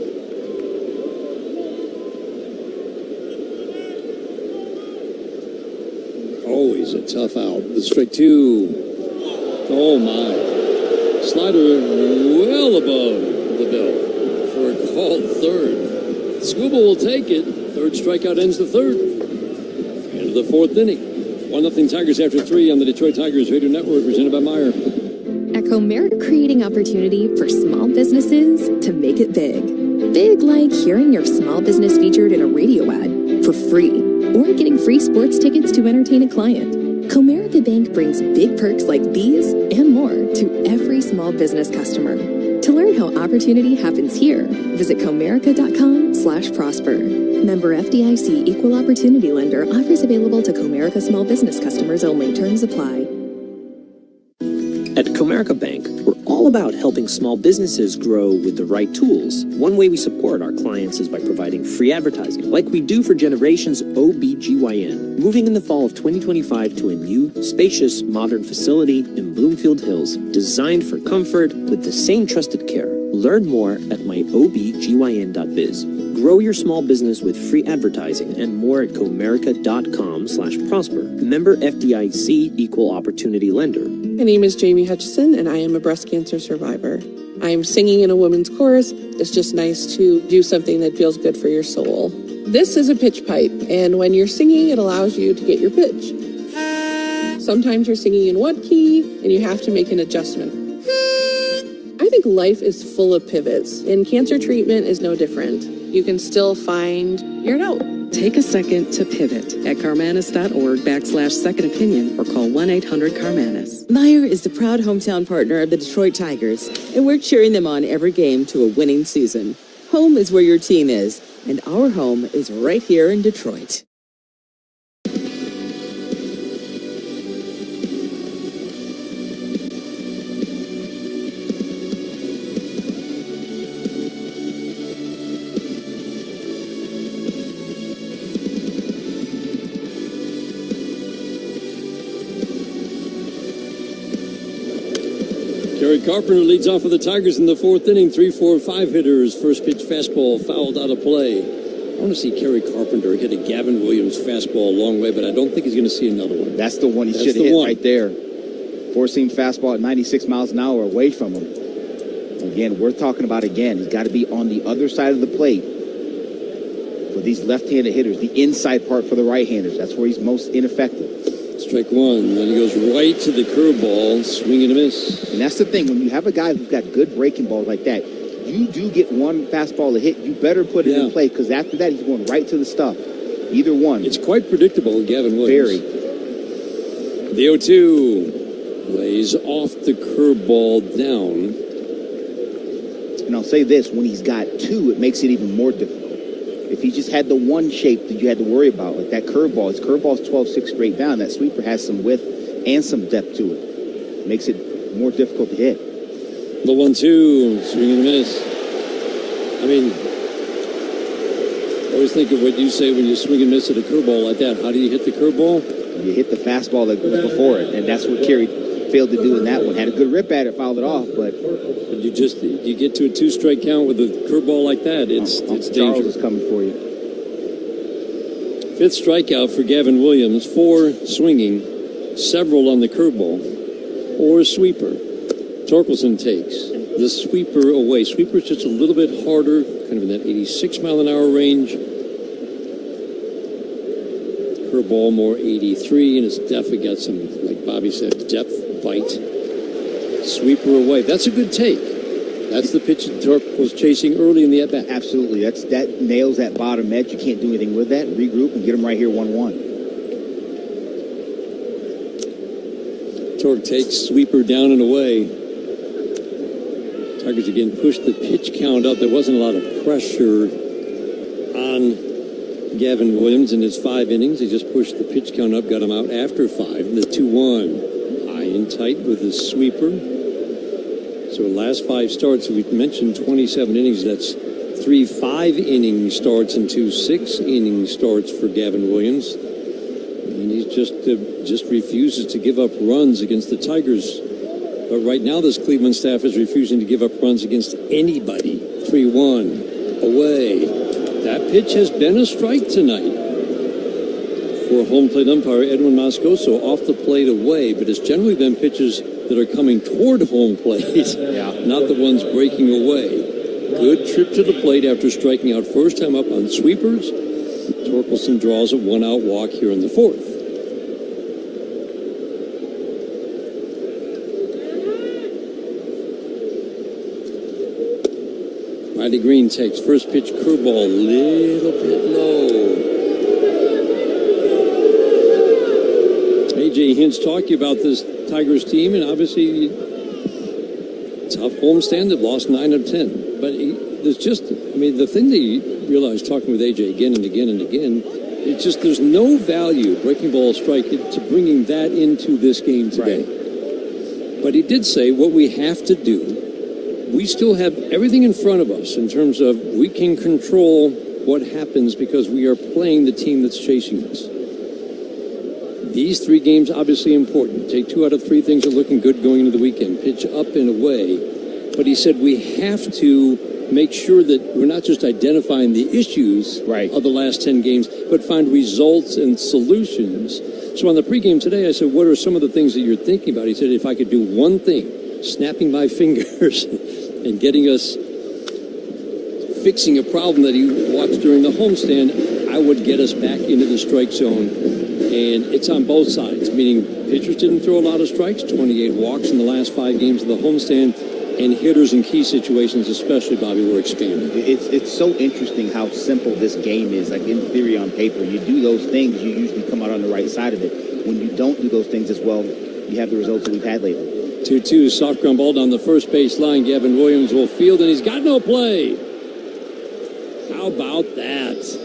Always a tough out. The strike two. Oh my. Slider well above the belt for a called third. Skubal will take it. Third strikeout ends the third. End of the fourth inning. 1-0 Tigers after 3 on the Detroit Tigers Radio Network, presented by Meyer. At Comerica, creating opportunity for small businesses to make it big. Big like hearing your small business featured in a radio ad for free, or getting free sports tickets to entertain a client. Comerica Bank brings big perks like these and more to every small business customer. To learn how opportunity happens here, visit comerica.com/prosper. Member FDIC Equal Opportunity Lender. Offers available to Comerica small business customers only. Terms apply. At Comerica Bank, we're all about helping small businesses grow with the right tools. One way we support our clients is by providing free advertising, like we do for Generations OBGYN, moving in the fall of 2025 to a new, spacious, modern facility in Bloomfield Hills, designed for comfort with the same trusted care. Learn more at myobgyn.biz. Grow your small business with free advertising and more at comerica.com/prosper. Member FDIC Equal Opportunity Lender. My name is Jamie Hutchison, and I am a breast cancer survivor. I am singing in a women's chorus. It's just nice to do something that feels good for your soul. This is a pitch pipe, and when you're singing, it allows you to get your pitch. Sometimes you're singing in one key, and you have to make an adjustment. I think life is full of pivots, and cancer treatment is no different. You can still find your note. Take a second to pivot at carmanis.org/second opinion or call 1-800-CARMANIS. Meyer is the proud hometown partner of the Detroit Tigers, and we're cheering them on every game to a winning season. Home is where your team is, and our home is right here in Detroit. Kerry Carpenter leads off for the Tigers in the fourth inning. 3-4-5 hitters. First pitch fastball fouled out of play. I want to see Kerry Carpenter hit a Gavin Williams fastball a long way, but I don't think he's going to see another one. That's the one he should have hit right there. Four-seam fastball at 96 miles an hour away from him. Again, we're talking about he's got to be on the other side of the plate for these left-handed hitters, the inside part for the right-handers. That's where he's most ineffective. Strike one. Then he goes right to the curveball, swing and a miss. And that's the thing. When you have a guy who's got good breaking balls like that, you do get one fastball to hit. You better put it in play, because after that, he's going right to the stuff. Either one. It's quite predictable with Gavin Williams. Very. The 0-2 lays off the curveball down. And I'll say this, when he's got two, it makes it even more difficult. If he just had the one shape that you had to worry about, like that curveball, his curveball's 12-6 straight down. That sweeper has some width and some depth to it. Makes it more difficult to hit. The 1-2, swing and a miss. I mean, always think of what you say when you swing and miss at a curveball like that. How do you hit the curveball? You hit the fastball that goes before it, and that's what Kerry failed to do in that one. Had a good rip at it, fouled it off, but you get to a 2-strike count with a curveball like that. It's Charles dangerous. is coming for you. Fifth strikeout for Gavin Williams. 4 swinging, several on the curveball or a sweeper. Torkelson takes the sweeper away. Sweeper's just a little bit harder, kind of in that 86 mile an hour range. Curveball more 83, and it's definitely got some, like Bobby said, depth, bite. Sweeper away. That's a good take. That's the pitch that Tork was chasing early in the at-bat. Absolutely. That nails that bottom edge. You can't do anything with that. Regroup and get him right here 1-1. Tork takes sweeper down and away. Tigers again pushed the pitch count up. There wasn't a lot of pressure on Gavin Williams in his 5 innings. He just pushed the pitch count up, got him out after 5. The 2-1. High and tight with the sweeper. So last 5 starts, we mentioned 27 innings. That's 3 5-inning starts and 2 6-inning starts for Gavin Williams. And he just refuses to give up runs against the Tigers. But right now, this Cleveland staff is refusing to give up runs against anybody. 3-1 away. That pitch has been a strike tonight for home plate umpire Edwin Moscoso, off the plate away, but it's generally been pitches that are coming toward home plate, not the ones breaking away. Good trip to the plate after striking out first time up on sweepers. Torkelson draws a 1-out walk here in the 4th. Riley Green takes first pitch curveball, little bit low. A.J. Hinch talking about this Tigers team, and obviously tough homestand. They've lost 9 of 10. But there's just, the thing that you realize talking with A.J. again and again and again, it's just there's no value, breaking ball strike, to bringing that into this game today. Right. But he did say what we have to do, we still have everything in front of us in terms of we can control what happens because we are playing the team that's chasing us. These 3 games obviously important. Take 2 out of 3 things are looking good going into the weekend. Pitch up and away. But he said we have to make sure that we're not just identifying the issues of the last 10 games, but find results and solutions. So on the pregame today, I said, what are some of the things that you're thinking about? He said, if I could do one thing, snapping my fingers and getting us fixing a problem that he watched during the homestand, I would get us back into the strike zone. And it's on both sides, meaning pitchers didn't throw a lot of strikes, 28 walks in the last 5 games of the homestand, and hitters in key situations, especially, Bobby, were expanding. It's so interesting how simple this game is. Like in theory on paper, you do those things, you usually come out on the right side of it. When you don't do those things as well, you have the results that we've had lately. 2-2, soft ground ball down the first base line. Gavin Williams will field, and he's got no play. How about that?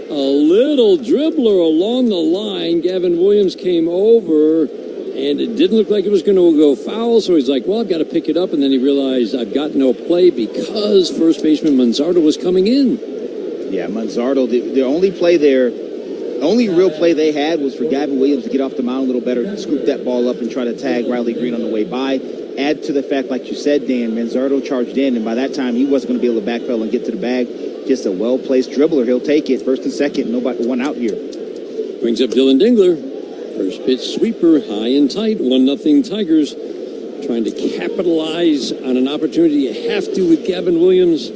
A little dribbler along the line. Gavin Williams came over, and it didn't look like it was going to go foul, so he's like, well, I've got to pick it up, and then he realized I've got no play because first baseman Manzardo was coming in. Yeah, Manzardo, the only play there, only real play they had was for Gavin Williams to get off the mound a little better, scoop that ball up and try to tag Riley Green on the way by. Add to the fact, like you said, Dan, Manzardo charged in, and by that time he wasn't going to be able to backpedal and get to the bag. Just a well-placed dribbler. He'll take it. First and second, nobody, 1 out here. Brings up Dylan Dingler. First pitch sweeper, high and tight, 1-0 Tigers. Trying to capitalize on an opportunity you have to with Gavin Williams.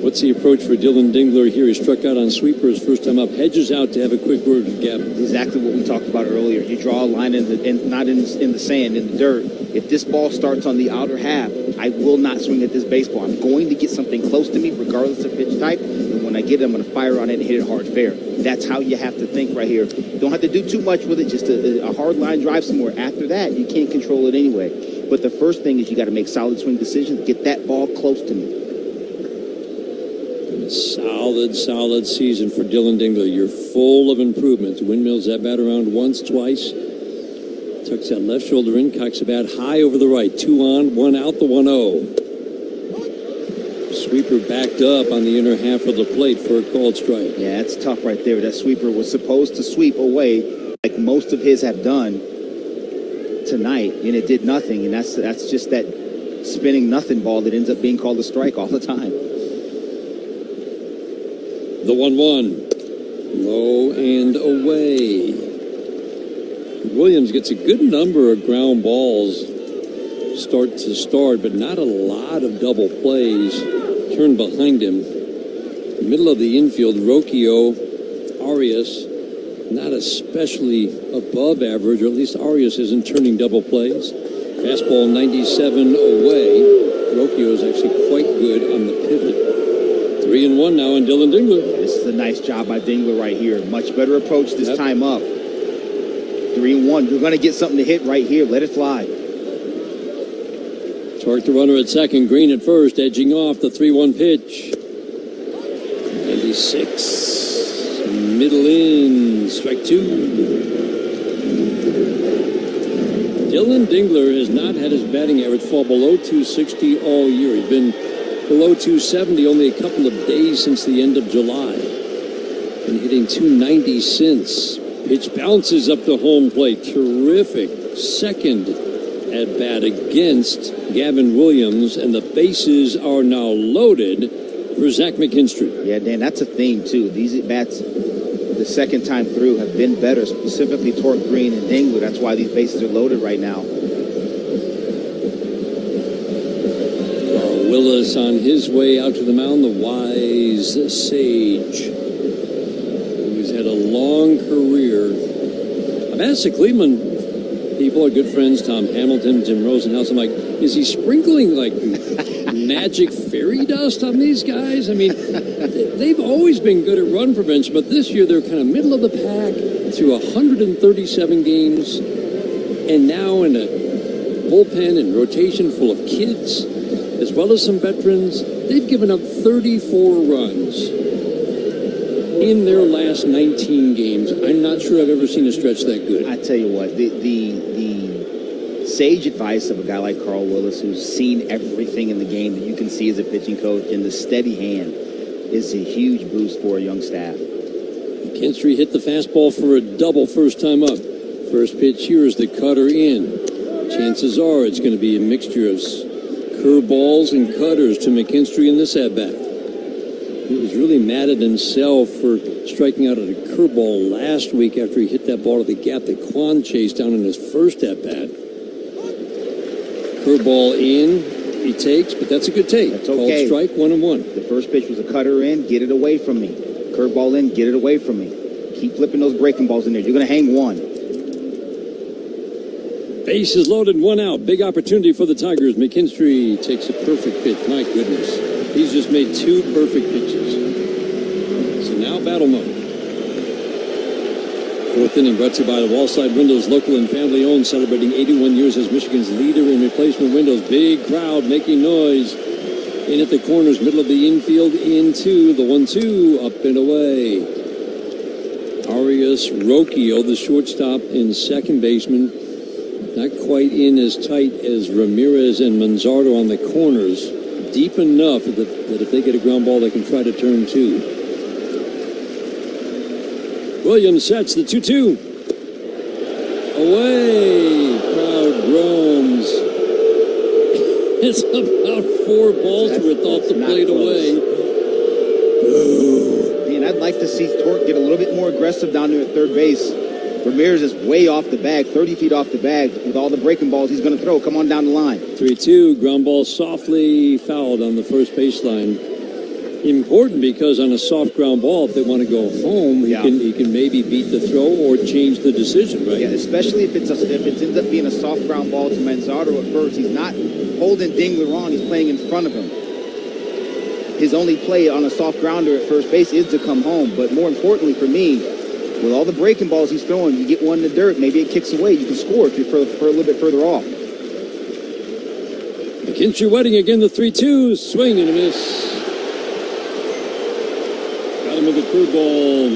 What's the approach for Dylan Dingler here? He struck out on sweeper his first time up. Hedges out to have a quick word with Gavin. Exactly what we talked about earlier. You draw a line not in the sand, in the dirt. If this ball starts on the outer half, I will not swing at this baseball. I'm going to get something close to me, regardless of pitch type. And when I get it, I'm going to fire on it and hit it hard fair. That's how you have to think right here. Don't have to do too much with it. Just a hard line drive somewhere. After that, you can't control it anyway. But the first thing is you got to make solid swing decisions. Get that ball close to me. Solid season for Dylan Dingler. You're full of improvements. Windmills that bat around once, twice. Tucks that left shoulder in, cocks the bat high over the right. 2 on, 1 out, the 1-0. Sweeper backed up on the inner half of the plate for a called strike. Yeah, that's tough right there. That sweeper was supposed to sweep away like most of his have done tonight, and it did nothing. And that's just that spinning nothing ball that ends up being called a strike all the time. The 1-1. Low and away. Williams gets a good number of ground balls start to start, but not a lot of double plays. Turn behind him. Middle of the infield, Rocchio, Arias, not especially above average, or at least Arias isn't turning double plays. Fastball 97 away. Rocchio is actually quite good on the pivot. 3-1 now on Dylan Dingler. This is a nice job by Dingler right here. Much better approach this time up. 3-1. You're going to get something to hit right here. Let it fly. Torque the runner at second. Green at first. Edging off the 3-1 pitch. 96. Middle in. Strike two. Dylan Dingler has not had his batting average fall below 260 all year. He's been below 270 only a couple of days since the end of July. And hitting 290 since. Pitch bounces up the home plate. Terrific second at bat against Gavin Williams. And the bases are now loaded for Zach McKinstry. Yeah, Dan, that's a theme, too. These at bats the second time through have been better, specifically Torque, Green, and Dingler. That's why these bases are loaded right now. Willis on his way out to the mound, the wise sage, who's had a long career. I've asked the Cleveland people, our good friends, Tom Hamilton, Jim Rosenhaus, I'm like, is he sprinkling like magic fairy dust on these guys? I mean, they've always been good at run prevention, but this year they're kind of middle of the pack through 137 games, and now in a bullpen and rotation full of kids, as well as some veterans. They've given up 34 runs in their last 19 games. I'm not sure I've ever seen a stretch that good. I tell you what, the sage advice of a guy like Carl Willis, who's seen everything in the game that you can see as a pitching coach, and the steady hand is a huge boost for a young staff. McKinstry hit the fastball for a double first time up. First pitch here is the cutter in. Chances are it's going to be a mixture of curveballs and cutters to McKinstry in this at-bat. He was really mad at himself for striking out at a curveball last week after he hit that ball to the gap that Quan chased down in his first at-bat. Curveball in, he takes, but that's a good take. That's okay. Called strike, 1-1. The first pitch was a cutter in, get it away from me. Curveball in, get it away from me. Keep flipping those breaking balls in there. You're going to hang one. Base is loaded, one out. Big opportunity for the Tigers. McKinstry takes a perfect pitch. My goodness. He's just made two perfect pitches. So now battle mode. Fourth inning brought to you by the Wallside Windows, local and family owned, celebrating 81 years as Michigan's leader in replacement windows. Big crowd making noise. In at the corners, middle of the infield, into the 1-2, up and away. Arias Rocchio, the shortstop and second baseman. Not quite in as tight as Ramirez and Manzardo on the corners. Deep enough that if they get a ground ball, they can try to turn two. Williams sets the 2-2. Away. Crowd groans. It's about 4 balls worth off the plate away. Boo. Man, I'd like to see Torque get a little bit more aggressive down there at third base. Ramirez is way off the bag, 30 feet off the bag. With all the breaking balls he's going to throw, come on down the line. 3-2, ground ball softly fouled on the first baseline. Important because on a soft ground ball, if they want to go home, he can maybe beat the throw or change the decision, right? Yeah, especially if it ends up being a soft ground ball to Manzardo at first. He's not holding Dingler on, he's playing in front of him. His only play on a soft grounder at first base is to come home. But more importantly for me, with all the breaking balls he's throwing, you get one in the dirt, maybe it kicks away. You can score if you're a little bit further off. McKinstry wetting again, the 3-2, swing and a miss. Got him with the curveball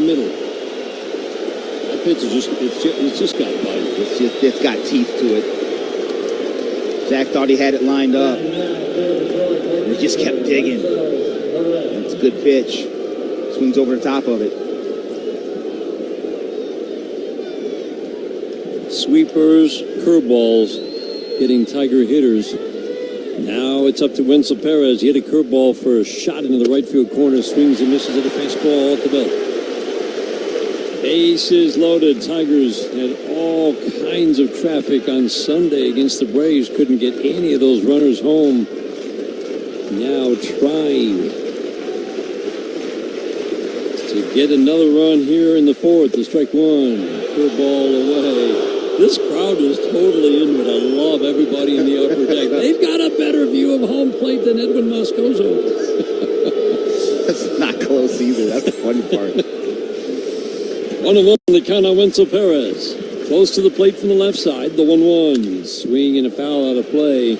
middle. That pitch is it's just got bite. It's got teeth to it. Zach thought he had it lined up. He just kept digging. It's a good pitch. Swings over the top of it. Sweepers, curveballs, getting Tiger hitters. Now it's up to Wenzel Perez. He hit a curveball for a shot into the right field corner. Swings and misses at a fastball off the belt. Bases loaded. Tigers had all kinds of traffic on Sunday against the Braves. Couldn't get any of those runners home. Now trying to get another run here in the fourth. The strike one. Curveball away. This crowd is totally into it. I love everybody in the upper deck. They've got a better view of home plate than Edwin Moscoso. That's not close either. That's the funny part. 1-1, the count on Wenzel Perez. Close to the plate from the left side. The 1-1. Swing and a foul out of play.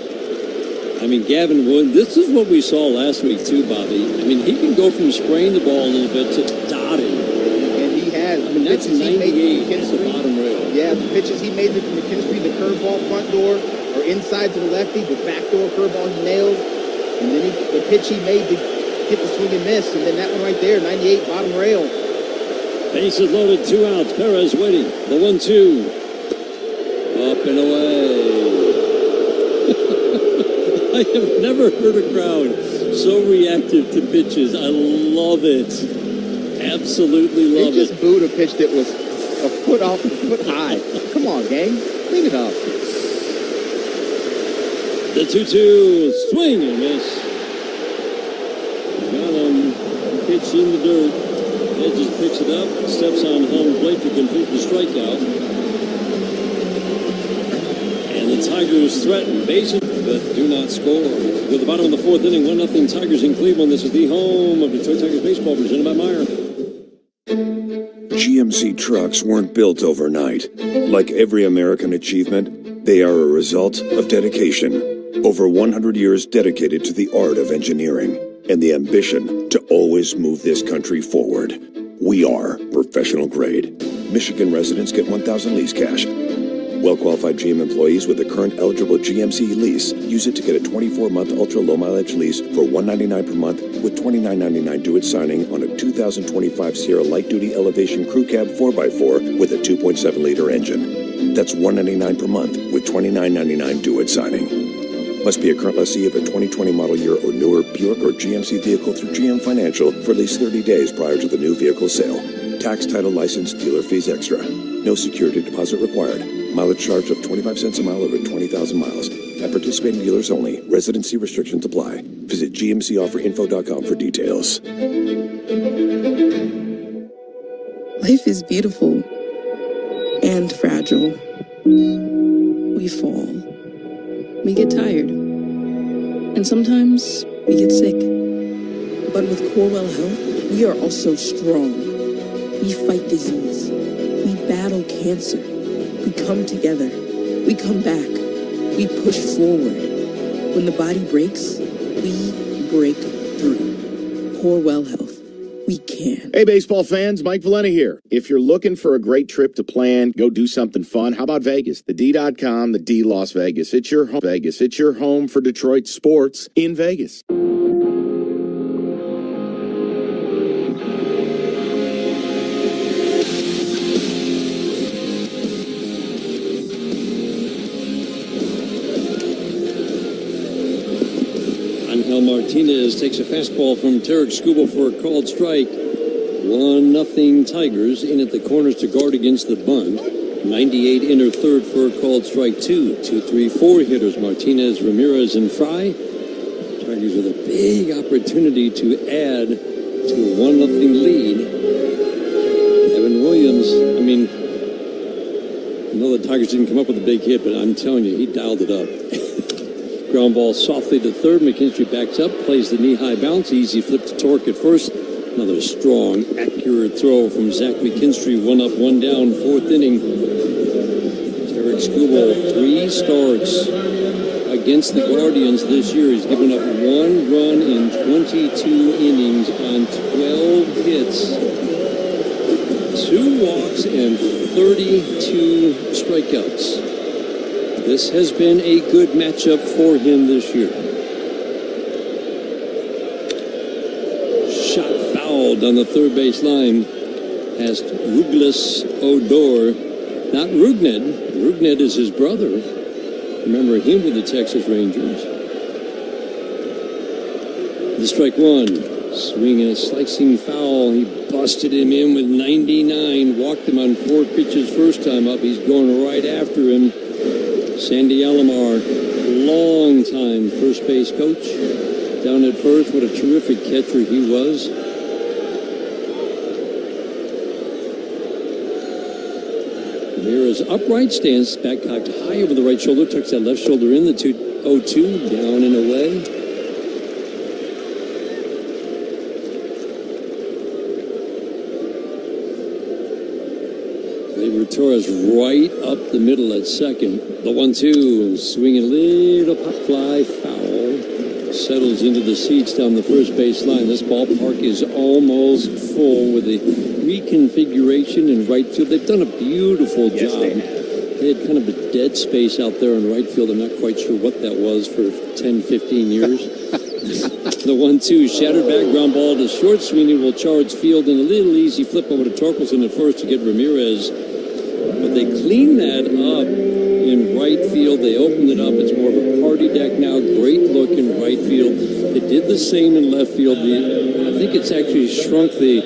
I mean, Gavin Wood, this is what we saw last week too, Bobby. I mean, he can go from spraying the ball a little bit to dotting. And he has. I mean, that's 98 at the bottom rail. Yeah, the pitches he made to McKinstry, the curveball front door, or inside to the lefty, the backdoor curveball he nailed. And then the pitch he made to hit the swing and miss. And then that one right there, 98 bottom rail. Bases loaded, 2 outs. Perez waiting. The 1-2. Up and away. I have never heard a crowd so reactive to pitches. I love it. Absolutely love it. They just booed a pitch that was a foot high. Come on, gang. Clean it up. The 2-2. Swing and miss. Got him. Pitch in the dirt. Hedges picks it up. Steps on home plate to complete the strikeout. And the Tigers threaten bases, but do not score. To the bottom of the fourth inning, 1-0 Tigers in Cleveland. This is the home of Detroit Tigers baseball, presented by Meyer. GMC trucks weren't built overnight. Like every American achievement, they are a result of dedication. Over 100 years dedicated to the art of engineering and the ambition to always move this country forward. We are professional grade. Michigan residents get $1,000 lease cash. Well-qualified GM employees with a current eligible GMC lease use it to get a 24-month ultra-low-mileage lease for $199 per month with $29.99 due at signing on a 2025 Sierra Light-Duty Elevation Crew Cab 4x4 with a 2.7-liter engine. That's $199 per month with $29.99 due at signing. Must be a current lessee of a 2020 model year or newer Buick or GMC vehicle through GM Financial for at least 30 days prior to the new vehicle sale. Tax, title, license, dealer fees extra. No security deposit required. Mileage charge of 25 cents a mile over 20,000 miles. At participating dealers only. Residency restrictions apply. Visit GMCofferinfo.com for details. Life is beautiful and fragile. We fall. We get tired. And sometimes we get sick. But with Corewell Health, we are also strong. We fight disease. We battle cancer. We come together. We come back. We push forward. When the body breaks, we break through. Corewell Health. We can. Hey, baseball fans, Mike Valena here. If you're looking for a great trip to plan, go do something fun, how about Vegas? The D.com, the D Las Vegas. It's your home. Vegas. It's your home for Detroit sports in Vegas. Martinez takes a fastball from Tarek Skubal for a called strike. 1-0 Tigers in at the corners to guard against the bunt. 98 enter third for a called strike 2. 2-3-4 hitters Martinez, Ramirez, and Fry. Tigers with a big opportunity to add to a 1-0 lead. Evan Williams, I mean, I know the Tigers didn't come up with a big hit, but I'm telling you, he dialed it up. Ground ball softly to third. McKinstry backs up, plays the knee-high bounce. Easy flip to Torque at first. Another strong, accurate throw from Zach McKinstry. 1 up, 1 down, fourth inning. Tarek Skubal, 3 starts against the Guardians this year. He's given up 1 run in 22 innings on 12 hits, 2 walks, and 32 strikeouts. This has been a good matchup for him this year. Shot fouled on the third base line past Ruglis Odor. Not Rugned. Rugned is his brother. Remember him with the Texas Rangers. The strike 1. Swing and a slicing foul. He busted him in with 99. Walked him on 4 pitches first time up. He's going right after him. Sandy Alomar, long-time first base coach, down at first. What a terrific catcher he was. Ramirez upright stance, back cocked high over the right shoulder, tucks that left shoulder in, the 2-0-2, down and away. Torres right up the middle at second. The 1-2, swinging a little pop fly, foul. Settles into the seats down the first base line. This ballpark is almost full with a reconfiguration in right field. They've done a beautiful job. They had kind of a dead space out there in right field. I'm not quite sure what that was for 10, 15 years. The 1-2, shattered back ground ball to short. Sweeney will charge field in a little easy flip over to Torkelson at first to get Ramirez. But they cleaned that up in right field. They opened it up. It's more of a party deck now. Great look in right field. They did the same in left field. I think it's actually shrunk the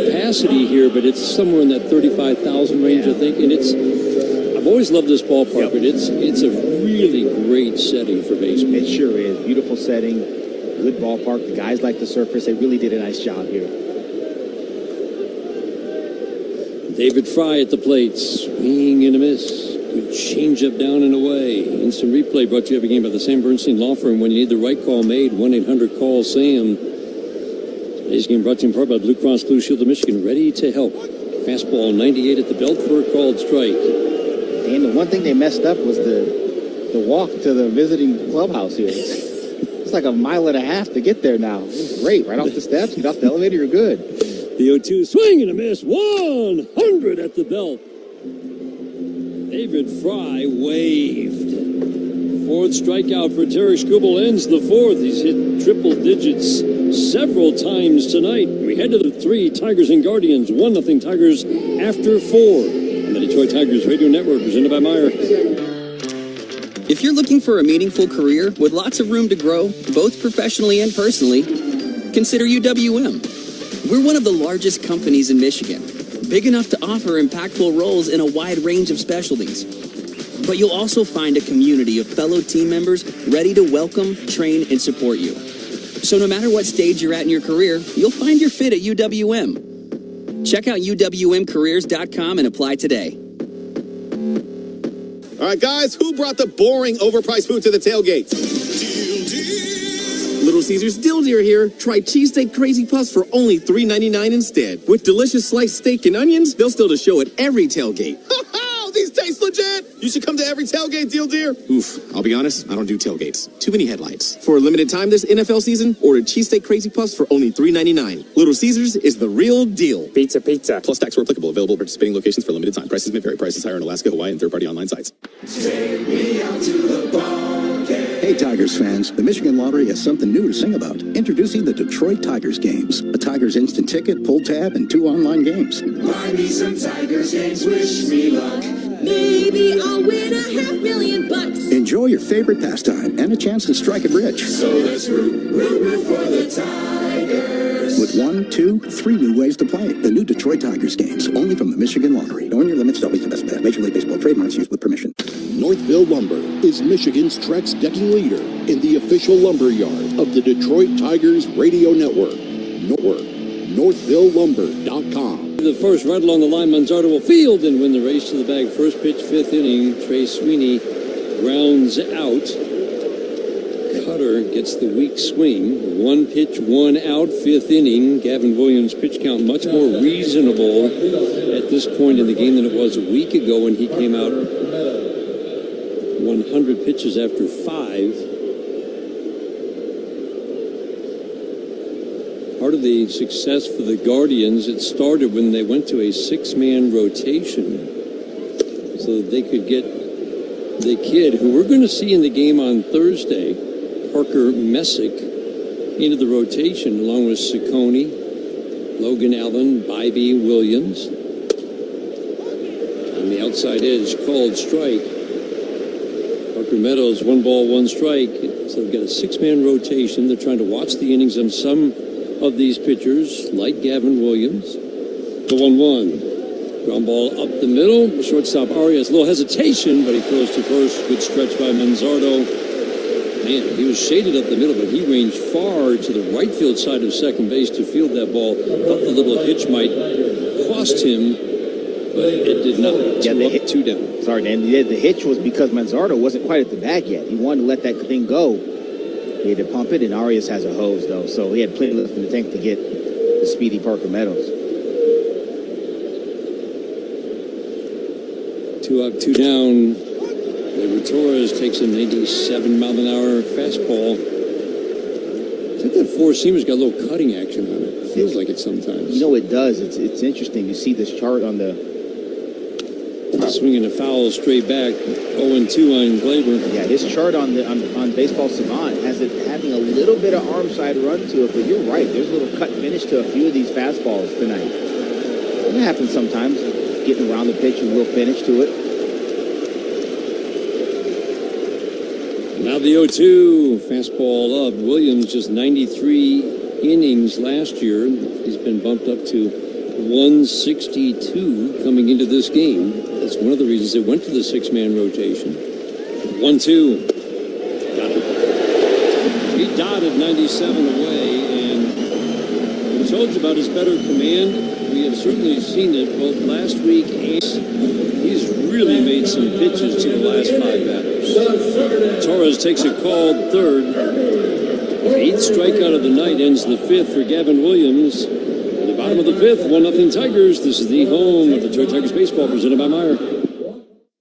capacity here, but it's somewhere in that 35,000 range, I think. And I've always loved this ballpark, but it's a really great setting for baseball. It sure is. Beautiful setting, good ballpark. The guys like the surface. They really did a nice job here. David Fry at the plate, swing and a miss. Good changeup down and away. Instant replay brought to you every game by the Sam Bernstein Law Firm. When you need the right call made, 1-800-CALL-SAM. Today's game brought to you in part by Blue Cross Blue Shield of Michigan, ready to help. Fastball 98 at the belt for a called strike. And the one thing they messed up was the walk to the visiting clubhouse here. It's like a mile and a half to get there now. It's great. Right off the steps, get off the elevator, you're good. The 0-2, swing and a miss, 100 at the belt. David Fry waved. Fourth strikeout for Terry Skubal ends the fourth. He's hit triple digits several times tonight. We head to the 3, Tigers and Guardians, 1-0 Tigers after 4. On the Detroit Tigers Radio Network, presented by Meyer. If you're looking for a meaningful career with lots of room to grow, both professionally and personally, consider UWM. We're one of the largest companies in Michigan, big enough to offer impactful roles in a wide range of specialties. But you'll also find a community of fellow team members ready to welcome, train, and support you. So no matter what stage you're at in your career, you'll find your fit at UWM. Check out UWMcareers.com and apply today. All right, guys, who brought the boring, overpriced food to the tailgate? Little Caesars Dill Deer here. Try cheesesteak crazy puffs for only $3.99 instead. With delicious sliced steak and onions, they'll steal the show at every tailgate. These taste legit! You should come to every tailgate, Deal Deer. Oof, I'll be honest, I don't do tailgates. Too many headlights. For a limited time this NFL season, order cheesesteak crazy puffs for only $3.99. Little Caesars is the real deal. Pizza. Plus tax where applicable. Available at participating locations for limited time. Prices may vary. Prices higher in Alaska, Hawaii, and third-party online sites. Take me out to the ball game. Hey, Tigers fans, the Michigan Lottery has something new to sing about. Introducing the Detroit Tigers games. A Tigers instant ticket, pull tab, and 2 online games. Buy me some Tigers games, wish me luck. Maybe I'll win $500,000. Enjoy your favorite pastime and a chance to strike it rich. So let's root for the Tigers. With 1, 2, 3 new ways to play. The new Detroit Tigers games, only from the Michigan Lottery. Knowing your limits, always the best bet. Major League Baseball trademarks used with permission. Northville Lumber is Michigan's Trex decking leader in the official lumber yard of the Detroit Tigers Radio Network. NorthvilleLumber.com. The first rattle on the line, Manzardo will field and win the race to the bag. First pitch, 5th inning. Trey Sweeney grounds out. Cutter gets the weak swing. 1 pitch, 1 out, 5th inning. Gavin Williams' pitch count much more reasonable at this point in the game than it was a week ago when he came out 100 pitches after 5. Part of the success for the Guardians, it started when they went to a 6-man rotation so that they could get the kid who we're going to see in the game on Thursday, Parker Messick, into the rotation along with Ciccone, Logan Allen, Bybee, Williams. On the outside edge, called strike. Parker Meadows, 1 ball, 1 strike. So they've got a 6-man rotation. They're trying to watch the innings on some of these pitchers, like Gavin Williams. The 1-1. Ground ball up the middle. Shortstop Arias, a little hesitation, but he throws to first. Good stretch by Manzardo. Man, he was shaded up the middle, but he ranged far to the right field side of second base to field that ball. Thought the little hitch might cost him but it did not. Yeah, Two up, two down. Sorry, Dan. The hitch was because Manzardo wasn't quite at the bag yet. He wanted to let that thing go. He had to pump it, and Arias has a hose, though, so he had plenty left in the tank to get the speedy Parker Meadows. 2 up, 2 down. Gleyber Torres takes a 97-mile-an-hour fastball. I think that four-seamer's got a little cutting action on it. Feels like it sometimes. You know, it does. It's interesting. You see this chart on the... Swinging a foul straight back, 0-2 on Gleyber. Yeah, his chart on Baseball Savant has it having a little bit of arm side run to it, but you're right. There's a little cut finish to a few of these fastballs tonight. It happens sometimes, getting around the pitch with a little finish to it. Now the 0-2, fastball up. Williams just 93 innings last year. He's been bumped up to 162 coming into this game. That's one of the reasons they went to the six-man rotation. 1-2. Got it. He dotted 97 away, and we told you about his better command. We have certainly seen it both last week and he's really made some pitches to the last 5 batters. Torres takes a called third. 8th strikeout of the night, ends the 5th for Gavin Williams. At the bottom of the 5th, 1-0 Tigers. This is the home of Detroit Tigers baseball, presented by Meyer.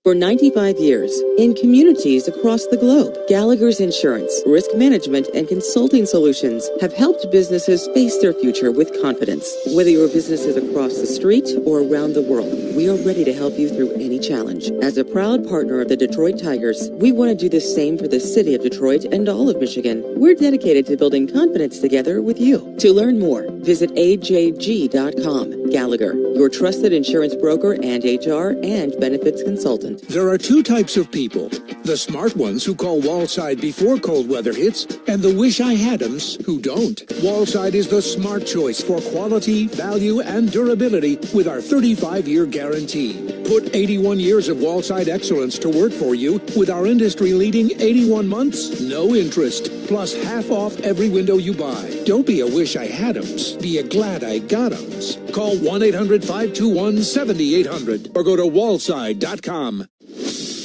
For 95 years, in communities across the globe, Gallagher's Insurance, risk management, and consulting solutions have helped businesses face their future with confidence. Whether your business is across the street or around the world, we are ready to help you through any challenge. As a proud partner of the Detroit Tigers, we want to do the same for the city of Detroit and all of Michigan. We're dedicated to building confidence together with you. To learn more, visit ajg.com. Gallagher, your trusted insurance broker and HR and benefits consultant. There are 2 types of people. The smart ones who call Wallside before cold weather hits, and the wish I had-ems who don't. Wallside is the smart choice for quality, value, and durability with our 35-year guarantee. Put 81 years of Wallside excellence to work for you with our industry-leading 81 months, no interest, plus half off every window you buy. Don't be a wish I had-ems. Be a glad I got-ems. Call 1-800-521-7800 or go to wallside.com.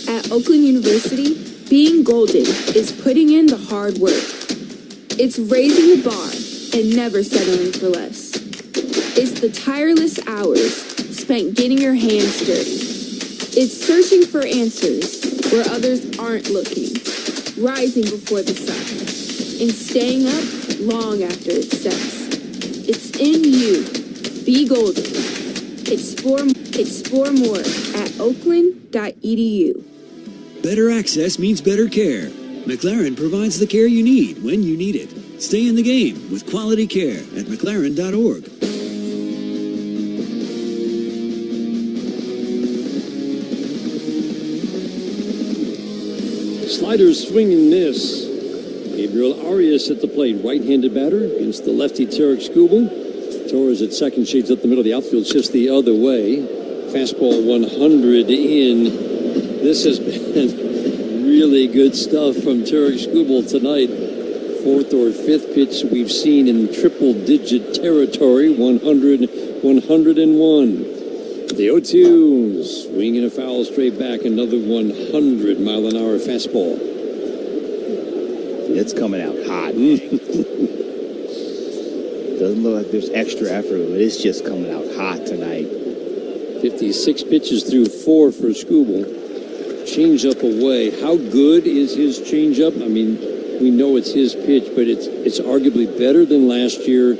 At Oakland University, being golden is putting in the hard work. It's raising the bar and never settling for less. It's the tireless hours spent getting your hands dirty. It's searching for answers where others aren't looking, rising before the sun, and staying up long after it sets. It's in you. Be golden. Explore more at oakland.edu. Better access means better care. McLaren provides the care you need when you need it. Stay in the game with quality care at mclaren.org. Sliders swing and miss. Gabriel Arias at the plate, right-handed batter against the lefty Tarek Skubal. Torres at second, shades up the middle. The outfield shifts the other way. Fastball 100 in. This has been really good stuff from Tarek Skubal tonight. 4th or 5th pitch we've seen in triple-digit territory. 100, 101. The 0-2, swinging a foul straight back. Another 100-mile-an-hour fastball. It's coming out hot. Doesn't look like there's extra effort, but it's just coming out hot tonight. 56 pitches through 4 for Skubal. Changeup away. How good is his changeup? I mean, we know it's his pitch, but it's arguably better than last year.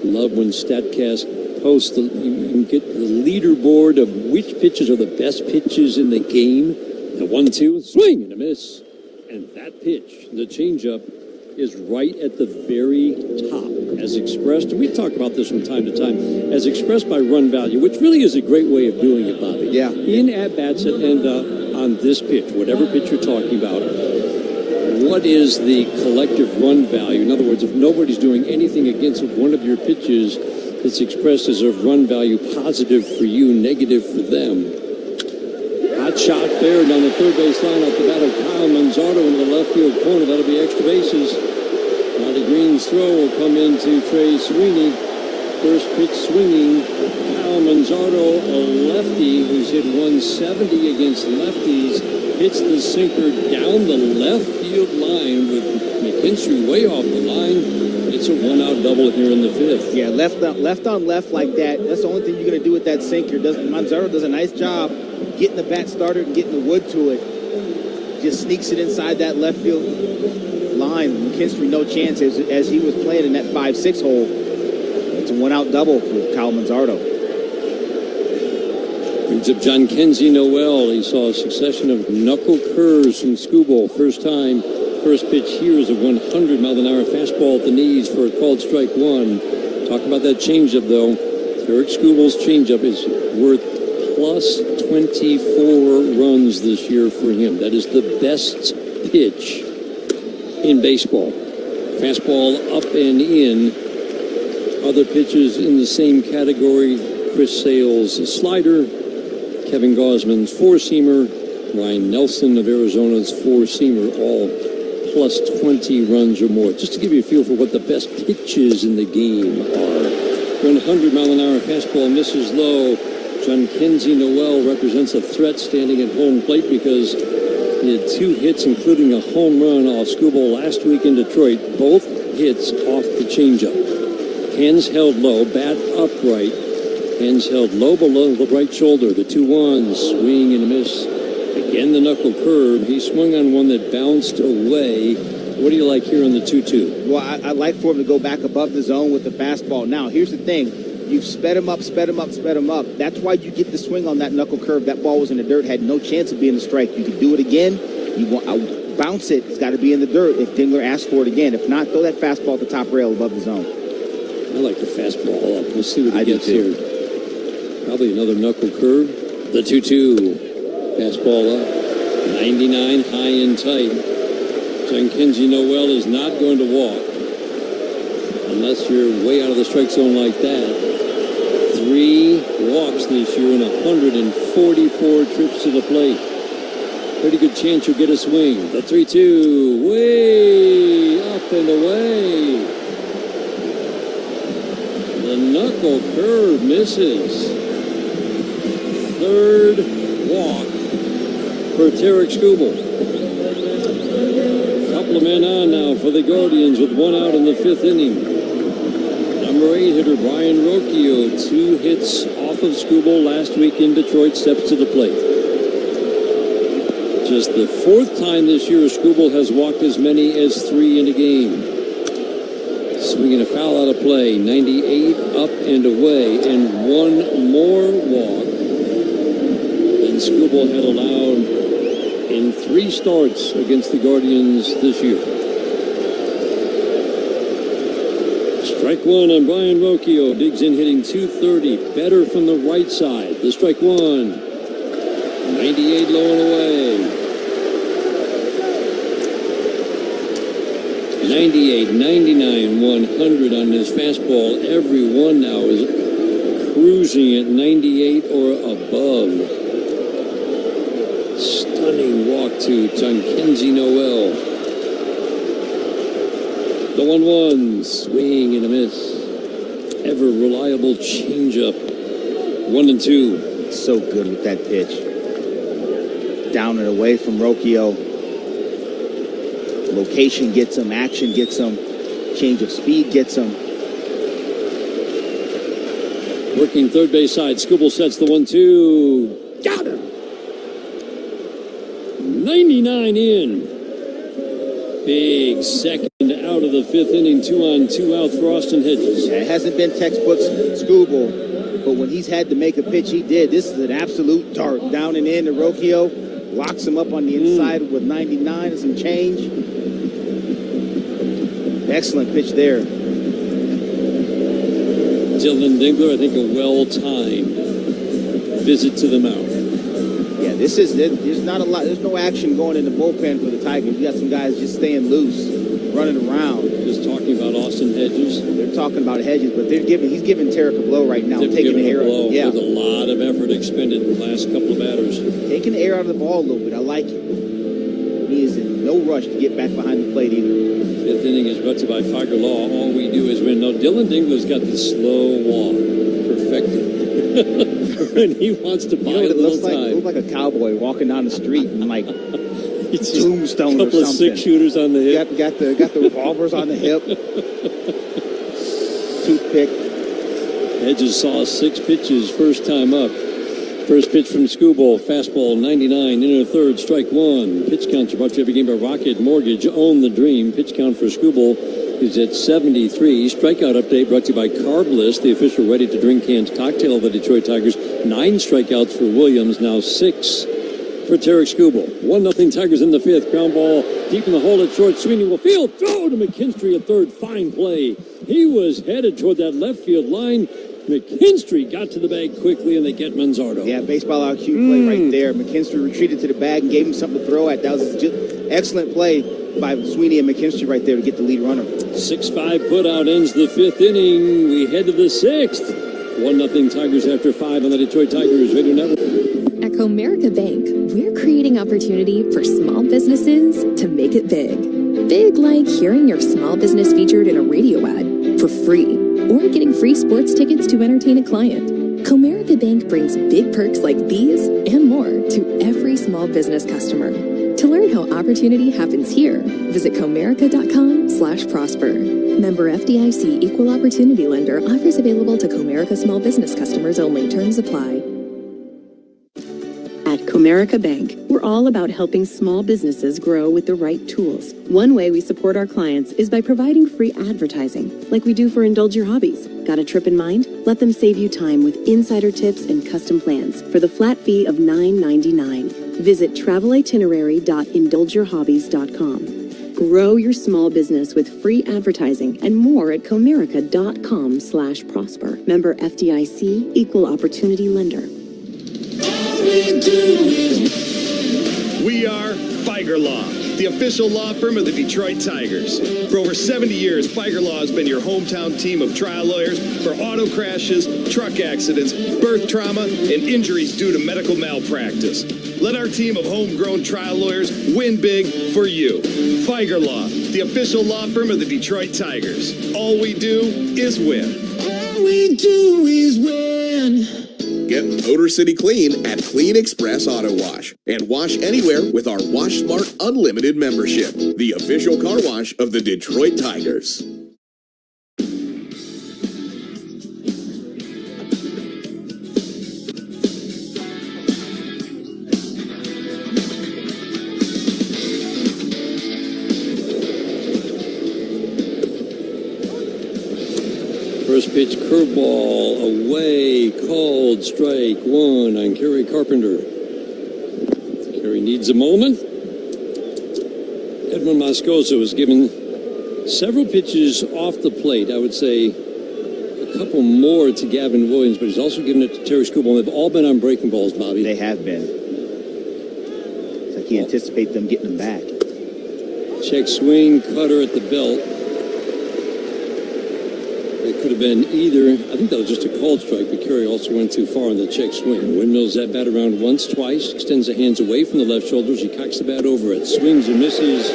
Love when StatCast posts you can get the leaderboard of which pitches are the best pitches in the game. The 1-2, swing and a miss. And that pitch, the changeup, is right at the very top, as expressed, and we talk about this from time to time, as expressed by run value, which really is a great way of doing it, Bobby. Yeah. In at-bats and on this pitch, whatever pitch you're talking about, what is the collective run value? In other words, if nobody's doing anything against one of your pitches, it's expressed as a run value positive for you, negative for them. Hot shot there down the third base line off the bat of Kyle Manzardo into the left field corner. That'll be extra bases. Riley Green's throw will come into Trey Sweeney. First pitch swinging. Kyle Manzardo, a lefty who's hit 170 against lefties, hits the sinker down the left field line with McKinstry way off the line. It's a one-out double here in the fifth. Yeah, left on left like that. That's the only thing you're going to do with that sinker. Manzardo does a nice job getting the bat started and getting the wood to it. Just sneaks it inside that left field line. McKinstry no chance as he was playing in that 5-6 hole. It's a one-out double for Kyle Manzardo. Brings up John Kenzie Noel. He saw a succession of knuckle curves from Skubal. First pitch here is a 100-mile-an-hour fastball at the knees for a called strike one. Talking about that changeup, though. Eric Skubal's changeup is worth plus 24 runs this year for him. That is the best pitch in baseball. Fastball up and in. Other pitches in the same category: Chris Sale's slider, Kevin Gausman's four-seamer, Ryan Nelson of Arizona's four-seamer, all plus 20 runs or more. Just to give you a feel for what the best pitches in the game are. 100-mile-an-hour fastball misses low. John Kenzie Noel represents a threat standing at home plate because he had 2 hits, including a home run off Skubal last week in Detroit. Both hits off the changeup. Hands held low, bat upright. Hands held low below the right shoulder. The 2-1, swing and a miss. Again, the knuckle curve. He swung on one that bounced away. What do you like here on the 2-2? Well, I like for him to go back above the zone with the fastball. Now, here's the thing. You've sped him up. That's why you get the swing on that knuckle curve. That ball was in the dirt, had no chance of being a strike. You can do it again. You want bounce it. It's got to be in the dirt if Dingler asks for it again. If not, throw that fastball at the top rail above the zone. I like the fastball up. We'll see what he gets here. Probably another knuckle curve. The 2-2. Fastball up. 99 high and tight. John Kenzie Noel is not going to walk unless you're way out of the strike zone like that. 3 walks this year and 144 trips to the plate. Pretty good chance you'll get a swing. The 3-2, way up and away. The knuckle curve misses. 3rd walk for Tarek Skubal. Couple of men on now for the Guardians with 1 out in the 5th inning. Number 8 hitter Brian Rocchio, 2 hits off of Skubal last week in Detroit, steps to the plate. Just the 4th time this year Skubal has walked as many as 3 in a game. Swinging a foul out of play, 98 up and away, and 1 more walk than Skubal had allowed in 3 starts against the Guardians this year. Strike 1 on Brian Rocchio. Digs in, hitting .230. Better from the right side. The strike 1. 98 low and away. 98, 99, 100 on his fastball. Every one now is cruising at 98 or above. Stunning walk to John Kenzie Noel. The 1-1, swing and a miss. Ever reliable changeup. 1-2. So good with that pitch. Down and away from Rocchio. Location gets him, action gets him, change of speed gets him. Working third base side, Skubal sets the 1-2. Got him! 99 in. Big second out of the 5th inning, 2 on, 2 out for Austin Hedges. Yeah, it hasn't been textbook Skubal, but when he's had to make a pitch, he did. This is an absolute dart. Down and in to Rocchio. Locks him up on the inside with 99 and some change. Excellent pitch there. Dylan Dingler, I think a well-timed visit to the mound. Yeah, there's not a lot. There's no action going in the bullpen for the Tigers. You got some guys just staying loose, running around. Just talking about Austin Hedges. They're talking about Hedges, but he's giving Tarek a blow right now, taking the air out. Yeah, with a lot of effort expended in the last couple of batters. Taking the air out of the ball a little bit. I like it. He is in no no rush to get back behind the plate either. Fifth inning is brought to you by Figer Law. All we do is win. Now, Dylan Dingler's got the slow walk perfected. And he wants to buy it a little time. It looks like a cowboy walking down the street and like it's tombstone or something. A couple of 6-shooters on the hip. Got the revolvers on the hip. Toothpick. Hedges saw 6 pitches first time up. First pitch from Scooble, fastball 99, inner third, strike 1. Pitch counts are brought to you every game by Rocket Mortgage. Own the dream. Pitch count for Scooble is at 73. Strikeout update brought to you by Carbliss, the official ready-to-drink canned cocktail of the Detroit Tigers. 9 strikeouts for Williams, now 6 for Tarek Scooble. 1-0 Tigers in the 5th. Ground ball deep in the hole at short. Sweeney will field. Throw to McKinstry at third. Fine play. He was headed toward that left field line. McKinstry got to the bag quickly, and they get Manzardo. Yeah, baseball IQ play right there. McKinstry retreated to the bag and gave him something to throw at. That was just excellent play by Sweeney and McKinstry right there to get the lead runner. 6-5 putout ends the 5th inning. We head to the 6th. 1-0 Tigers after 5 on the Detroit Tigers Radio Network. At Comerica Bank, we're creating opportunity for small businesses to make it big. Big like hearing your small business featured in a radio ad for free, or getting free sports tickets to entertain a client. Comerica Bank brings big perks like these and more to every small business customer. To learn how opportunity happens here, visit comerica.com/prosper. Member FDIC Equal Opportunity Lender. Offers available to Comerica small business customers only. Terms apply. At Comerica Bank, we're all about helping small businesses grow with the right tools. One way we support our clients is by providing free advertising, like we do for Indulge Your Hobbies. Got a trip in mind? Let them save you time with insider tips and custom plans for the flat fee of $9.99. Visit travelitinerary.indulgeyourhobbies.com. Grow your small business with free advertising and more at comerica.com/prosper. Member FDIC, Equal Opportunity Lender. We are Figer Law, the official law firm of the Detroit Tigers. For over 70 years, Figer Law has been your hometown team of trial lawyers for auto crashes, truck accidents, birth trauma, and injuries due to medical malpractice. Let our team of homegrown trial lawyers win big for you. Figer Law, the official law firm of the Detroit Tigers. All we do is win. All we do is win. Get Motor City Clean at Clean Express Auto Wash. And wash anywhere with our Wash Smart Unlimited membership, the official car wash of the Detroit Tigers. First pitch curveball away, called strike 1 on Kerry Carpenter. Kerry needs a moment. Edwin Moscoso was given several pitches off the plate. I would say a couple more to Gavin Williams, but he's also given it to Terry Scooble. They've all been on breaking balls, Bobby. They have been. It's like he anticipates them getting them back. Check swing, cutter at the belt. It could have been either. I think that was just a called strike, but Kerry also went too far on the check swing. Windmills that bat around once, twice, extends the hands away from the left shoulders. He cocks the bat over it, swings and misses.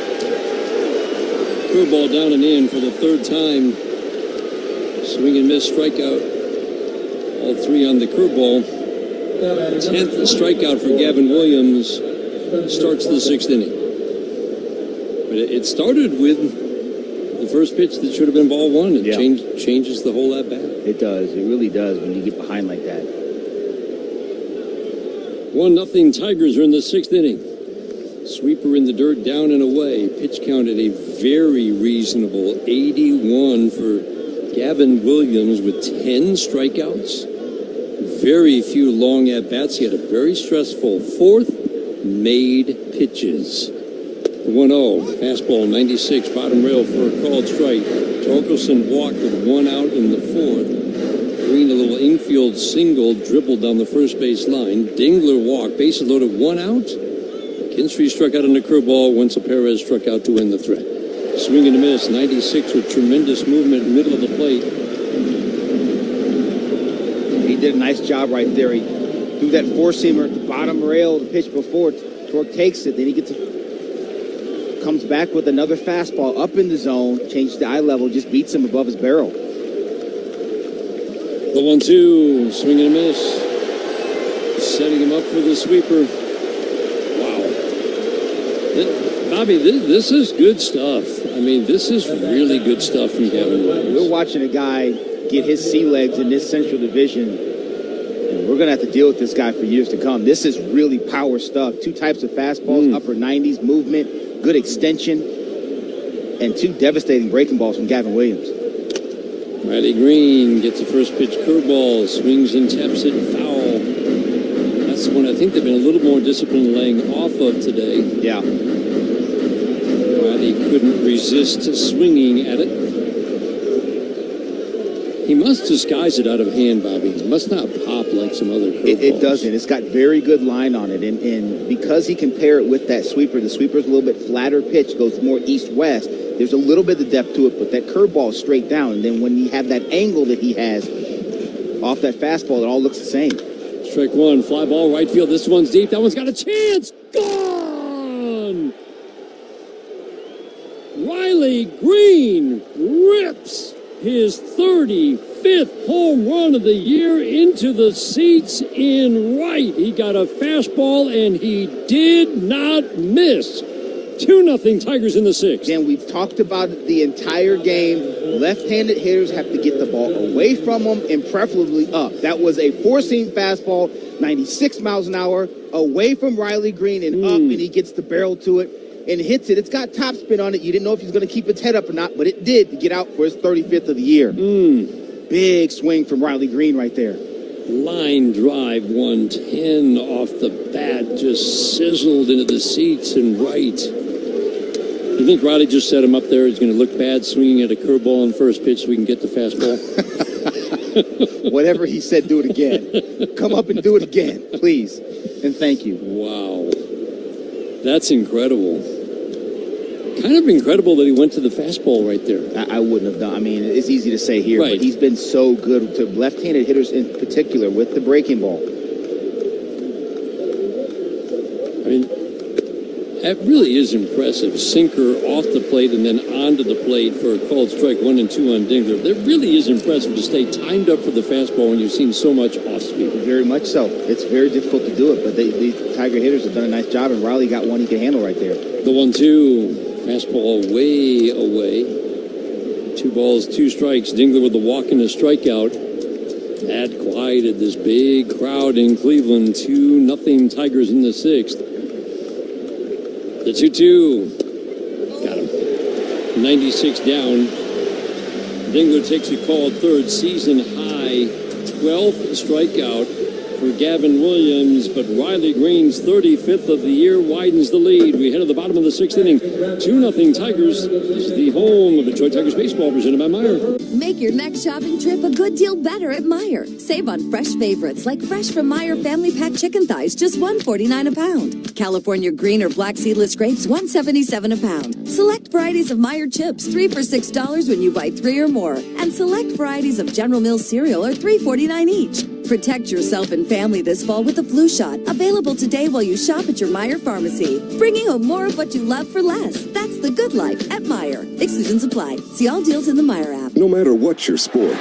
Curveball down and in for the 3rd time. Swing and miss, strikeout. All 3 on the curveball. 10th strikeout for Gavin Williams. Starts the 6th inning. But it started with the first pitch that should have been ball 1. It changes the whole at-bat. It does. It really does when you get behind like that. 1-0 Tigers are in the 6th inning. Sweeper in the dirt, down and away. Pitch count at a very reasonable 81 for Gavin Williams with 10 strikeouts. Very few long at-bats. He had a very stressful 4th made pitches. 1-0, fastball 96, bottom rail for a called strike. Torkelson walked with 1 out in the 4th. Green, a little infield single, dribbled down the first base line. Dingler walked, bases loaded, 1 out. McKinstry struck out on the curveball. Wenzel Perez struck out to win the threat. Swing and a miss, 96 with tremendous movement in the middle of the plate. He did a nice job right there. He threw that four-seamer at the bottom rail of the pitch before. Torque takes it, then he gets a Comes back with another fastball up in the zone, changes the eye level, just beats him above his barrel. The 1-2, swing and a miss. Setting him up for the sweeper. Wow. Bobby, this is good stuff. I mean, this is really good stuff from Gavin Williams. We're watching a guy get his sea legs in this Central Division, and we're going to have to deal with this guy for years to come. This is really power stuff. 2 types of fastballs, upper 90s, movement, good extension, and 2 devastating breaking balls from Gavin Williams. Riley Green gets the first pitch curveball, swings and taps it foul. That's the one I think they've been a little more disciplined laying off of today. Yeah. Riley couldn't resist swinging at it. He must disguise it out of hand, Bobby. It must not pop like some other curveballs. It doesn't. It's got very good line on it. And because he can pair it with that sweeper, the sweeper's a little bit flatter pitch, goes more east-west. There's a little bit of depth to it, but that curveball is straight down. And then when you have that angle that he has off that fastball, it all looks the same. Strike 1, fly ball, right field. This one's deep. That one's got a chance. Gone! Riley Green rips his 35th home run of the year into the seats in right. He got a fastball, and he did not miss. 2-0 Tigers in the 6th. And we've talked about it the entire game. Left-handed hitters have to get the ball away from them and preferably up. That was a 4-seam fastball, 96 miles an hour, away from Riley Green and up, and he gets the barrel to it and hits it. It's got topspin on it. You didn't know if he was going to keep its head up or not, but it did to get out for his 35th of the year. Big swing from Riley Green right there. Line drive, 110 off the bat, just sizzled into the seats and right. You think Riley just set him up there? He's going to look bad swinging at a curveball on first pitch so we can get the fastball? Whatever he said, do it again. Come up and do it again, please. And thank you. Wow. That's incredible. Kind of incredible that he went to the fastball right there. I wouldn't have done. I mean, it's easy to say here, but he's been so good to left-handed hitters in particular with the breaking ball. I mean, that really is impressive. Sinker off the plate and then onto the plate for a called strike 1 and 2 on Dingler. That really is impressive to stay timed up for the fastball when you've seen so much off speed. Very much so. It's very difficult to do it, but the Tiger hitters have done a nice job, and Riley got one he can handle right there. The 1-2. Fastball way away. 2 balls, 2 strikes. Dingler with the walk and a strikeout. That quieted this big crowd in Cleveland. 2-0 Tigers in the 6th. The 2-2. Got him. 96 down. Dingler takes a called third, season high 12th strikeout for Gavin Williams, but Riley Green's 35th of the year widens the lead. We head to the bottom of the 6th inning. 2-0 Tigers. This is the home of Detroit Tigers baseball, presented by Meijer. Make your next shopping trip a good deal better at Meijer. Save on fresh favorites like fresh from Meijer Family Pack chicken thighs, just $1.49 a pound. California green or black seedless grapes, $1.77 a pound. Select varieties of Meijer chips, 3 for $6 when you buy 3 or more. And select varieties of General Mills cereal are $3.49 each. Protect yourself and family this fall with the flu shot. Available today while you shop at your Meijer pharmacy. Bringing home more of what you love for less. That's the good life at Meijer. Exclusions apply. See all deals in the Meijer app. No matter what your sport,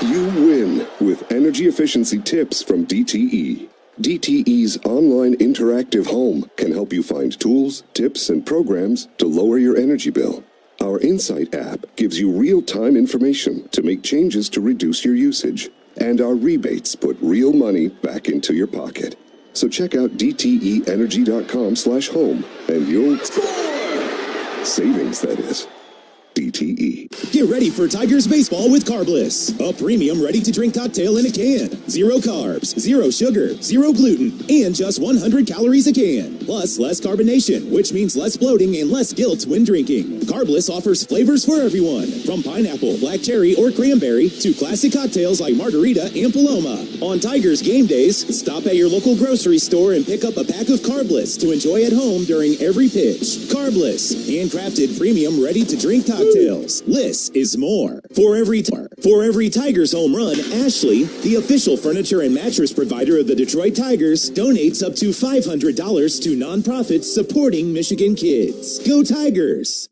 you win with energy efficiency tips from DTE. DTE's online interactive home can help you find tools, tips, and programs to lower your energy bill. Our Insight app gives you real-time information to make changes to reduce your usage. And our rebates put real money back into your pocket. So check out DTEenergy.com/home and you'll score! Savings, that is. DTE. Get ready for Tigers baseball with Carbliss, a premium ready-to-drink cocktail in a can. 0 carbs, 0 sugar, 0 gluten, and just 100 calories a can. Plus, less carbonation, which means less bloating and less guilt when drinking. Carbliss offers flavors for everyone, from pineapple, black cherry, or cranberry to classic cocktails like margarita and Paloma. On Tigers game days, stop at your local grocery store and pick up a pack of Carbliss to enjoy at home during every pitch. Carbliss, handcrafted premium ready-to-drink cocktails. Liss is more. For every For every Tigers home run, Ashley, the official furniture and mattress provider of the Detroit Tigers, donates up to $500 to nonprofits supporting Michigan kids. Go Tigers!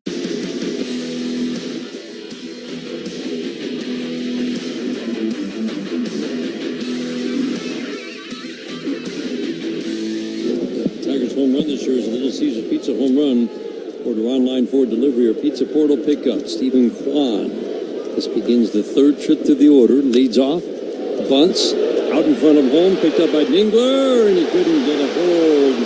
Tigers home run this year is a Little Caesars Pizza home run. Order online for delivery or Pizza Portal pickup. Stephen Kwan. This begins the third trip through the order. Leads off. Bunts. Out in front of home. Picked up by Dingler. And he couldn't get a hold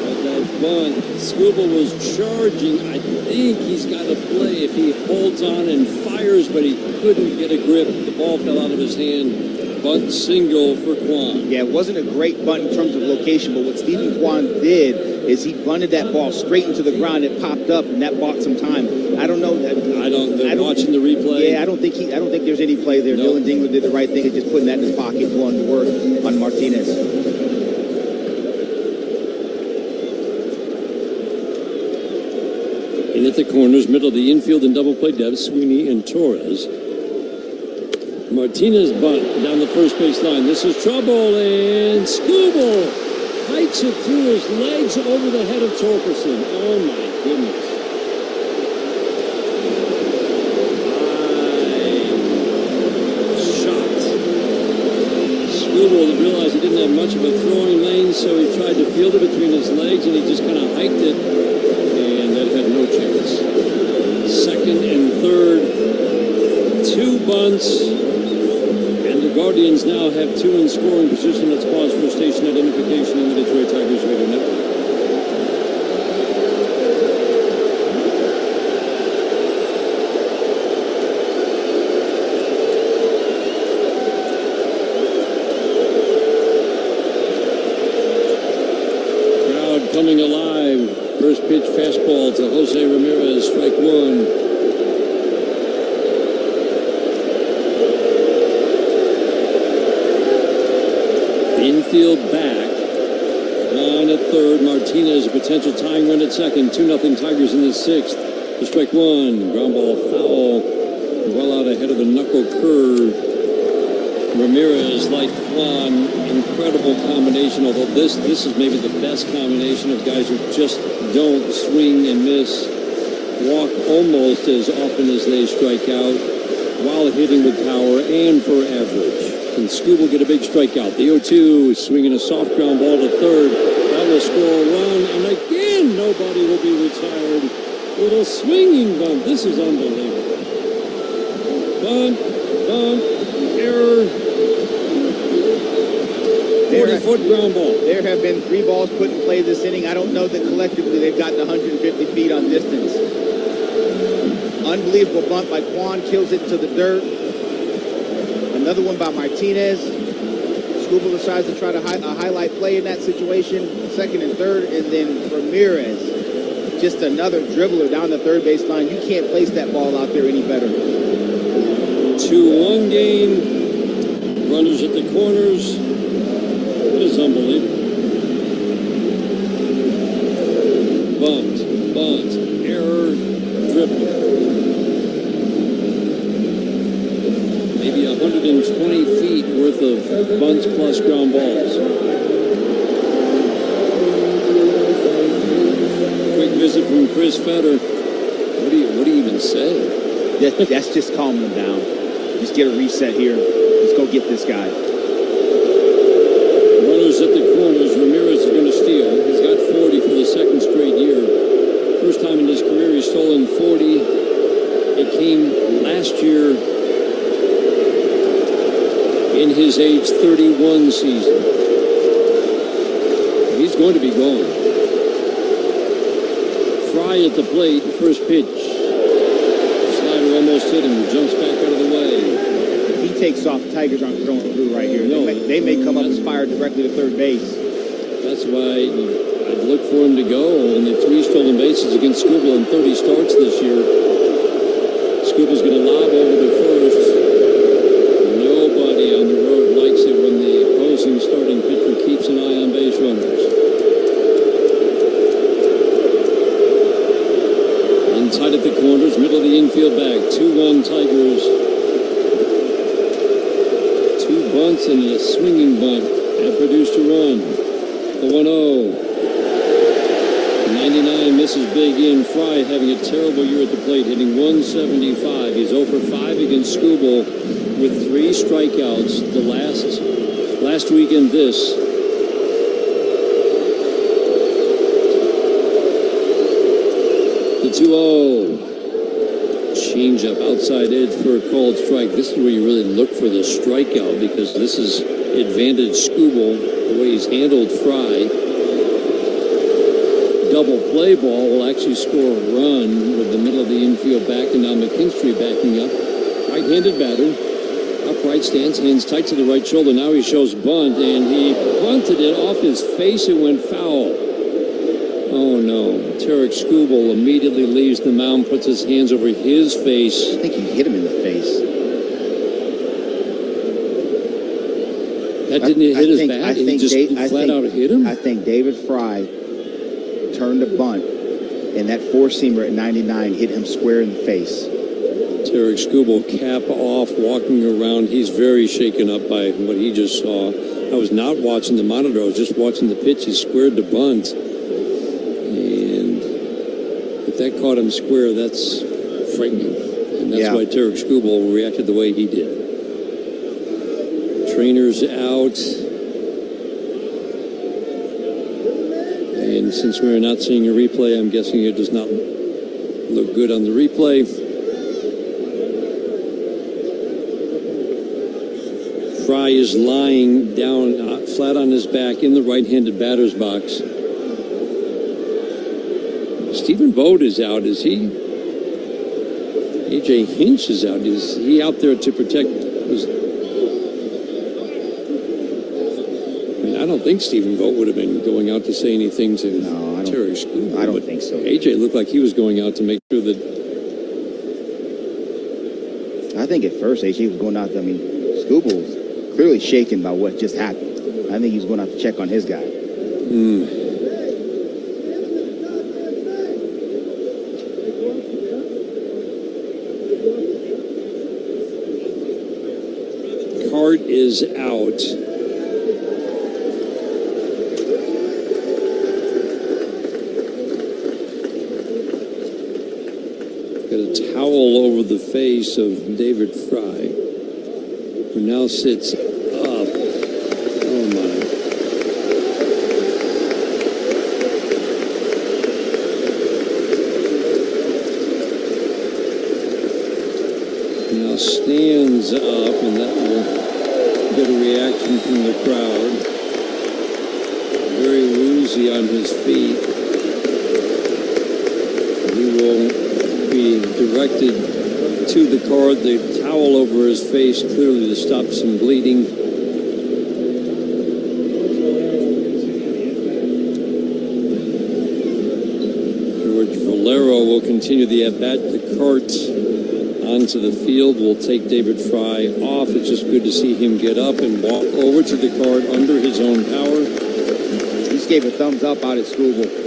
of that bunt. Scooble was charging. I think he's got a play if he holds on and fires, but he couldn't get a grip. The ball fell out of his hand. Bunt single for Kwan. Yeah, it wasn't a great bunt in terms of location, but what Stephen Kwan did is he bunted that ball straight into the ground. It popped up, and that bought some time. I don't know. I don't watching the replay. Yeah, I don't think there's any play there. Nope. Dylan Dingler did the right thing of just putting that in his pocket, going to work on Martinez. In at the corners, middle of the infield and double play depth, Sweeney and Torres. Martinez bunt down the first base line. This is trouble, and Scooble hikes it through his legs over the head of Torkelson. Oh my goodness. I'm shocked. Scooble realized he didn't have much of a throwing lane, so he tried to field it between his legs, and he just kind of hiked it, and that had no chance. Second and third, two bunts. The Guardians now have two in scoring position. Let's pause for station identification in the Detroit Tigers Radio Network. Crowd coming alive. First pitch fastball to Jose Ramirez, strike one. Infield back. On at third. Martinez, a potential tying run at second. 2-0 Tigers in the sixth. The strike one. Ground ball foul. Well out ahead of the knuckle curve. Ramirez, like Kwan, incredible combination. Although this is maybe the best combination of guys who just don't swing and miss. Walk almost as often as they strike out while hitting with power and for average. And Scoob will get a big strikeout. The 0-2 is swinging a soft ground ball to third. That will score a run, and again, nobody will be retired. Little swinging bunt. This is unbelievable. Bunt, error. 40-foot ground ball. There have been 3 balls put in play this inning. I don't know that collectively they've gotten 150 feet on distance. Unbelievable bunt by Kwan. Kills it to the dirt. Another one by Martinez. Scooble decides to try to highlight play in that situation. Second and third, and then Ramirez. Just another dribbler down the third base line. You can't place that ball out there any better. 2-1 game. Runners at the corners. It is unbelievable. Bunt, error, dribbler. Maybe 120 feet worth of bunts plus ground balls. Quick visit from Chris Fetter. What do you even say? That's just calming him down. Just get a reset here. Let's go get this guy. Runners at the corners. Ramirez is going to steal. He's got 40 for the second straight year. First time in his career he's stolen 40. It came last year in his age 31 season. He's going to be gone. Fry at the plate, first pitch. Slider almost hit him, jumps back out of the way. If he takes off, the Tigers aren't throwing through right here. No, they may come up and fire directly to third base. That's why I'd look for him to go. Only 3 stolen bases against Scooble in 30 starts this year. Scooble's going to lob over to first. Nobody on the road likes it when the opposing starting pitcher keeps an eye on base runners. Inside at the corners, middle of the infield bag. 2-1 Tigers. bunts and a swinging bunt that produced a run. The 1-0. 99 misses big in. Fry having a terrible year at the plate, hitting 175. He's 0 for 5 against Skubal with 3 strikeouts. The last weekend this. The 2-0. Change-up, outside edge for a called strike. This is where you really look for the strikeout because this is advantage Skubal, the way he's handled Fry. Double play ball will actually score a run with the middle of the infield back, and now McKinstry backing up. Right-handed batter. Upright stance, hands tight to the right shoulder. Now he shows bunt, and he bunted it off his face. It went foul. Oh, no. Tarek Skubal immediately leaves the mound, puts his hands over his face. I think he hit him in the face. That didn't hit his bat? He just flat out hit him? I think David Fry turned a bunt, and that four-seamer at 99 hit him square in the face. Tarek Skubal cap off, walking around. He's very shaken up by what he just saw. I was not watching the monitor. I was just watching the pitch. He squared the bunt. And if that caught him square, that's frightening. And that's why Tarek Skubal reacted the way he did. Trainer's out. And since we're not seeing a replay, I'm guessing it does not look good on the replay. Fry is lying down flat on his back in the right-handed batter's box. Stephen Vogt is out. Is he? A.J. Hinch is out. Is he out there to protect? I don't think Stephen Vogt would have been going out to say anything to Terry Skubal. I don't think so. A.J. looked like he was going out to make sure that. I think at first A.J. was going out. I mean, Skubal's clearly shaken by what just happened. I think he was going out to check on his guy. Cart is out. Got a towel over the face of David Fry, who now sits up. Oh, my. Now stands up, and that will get a reaction from the crowd. Very woozy on his feet. He will be directed to the card, the towel over his face, clearly to stop some bleeding. George Valero will continue the at-bat. The cart onto the field will take David Fry off. It's just good to see him get up and walk over to the cart under his own power. He just gave a thumbs up out at Skubal.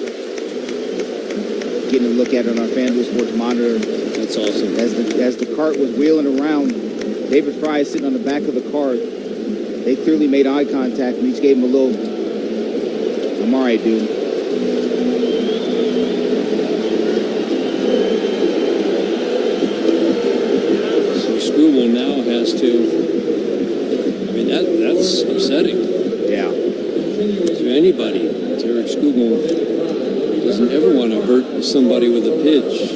Getting a look at it on our FanDuel Sports monitor. That's awesome. As the cart was wheeling around, David Fry is sitting on the back of the cart. They clearly made eye contact and each gave him a little, I'm all right, dude. So Skubal now has to, I mean, that's upsetting. Yeah. To anybody. Tarek Skubal doesn't ever want to hurt somebody with a pitch.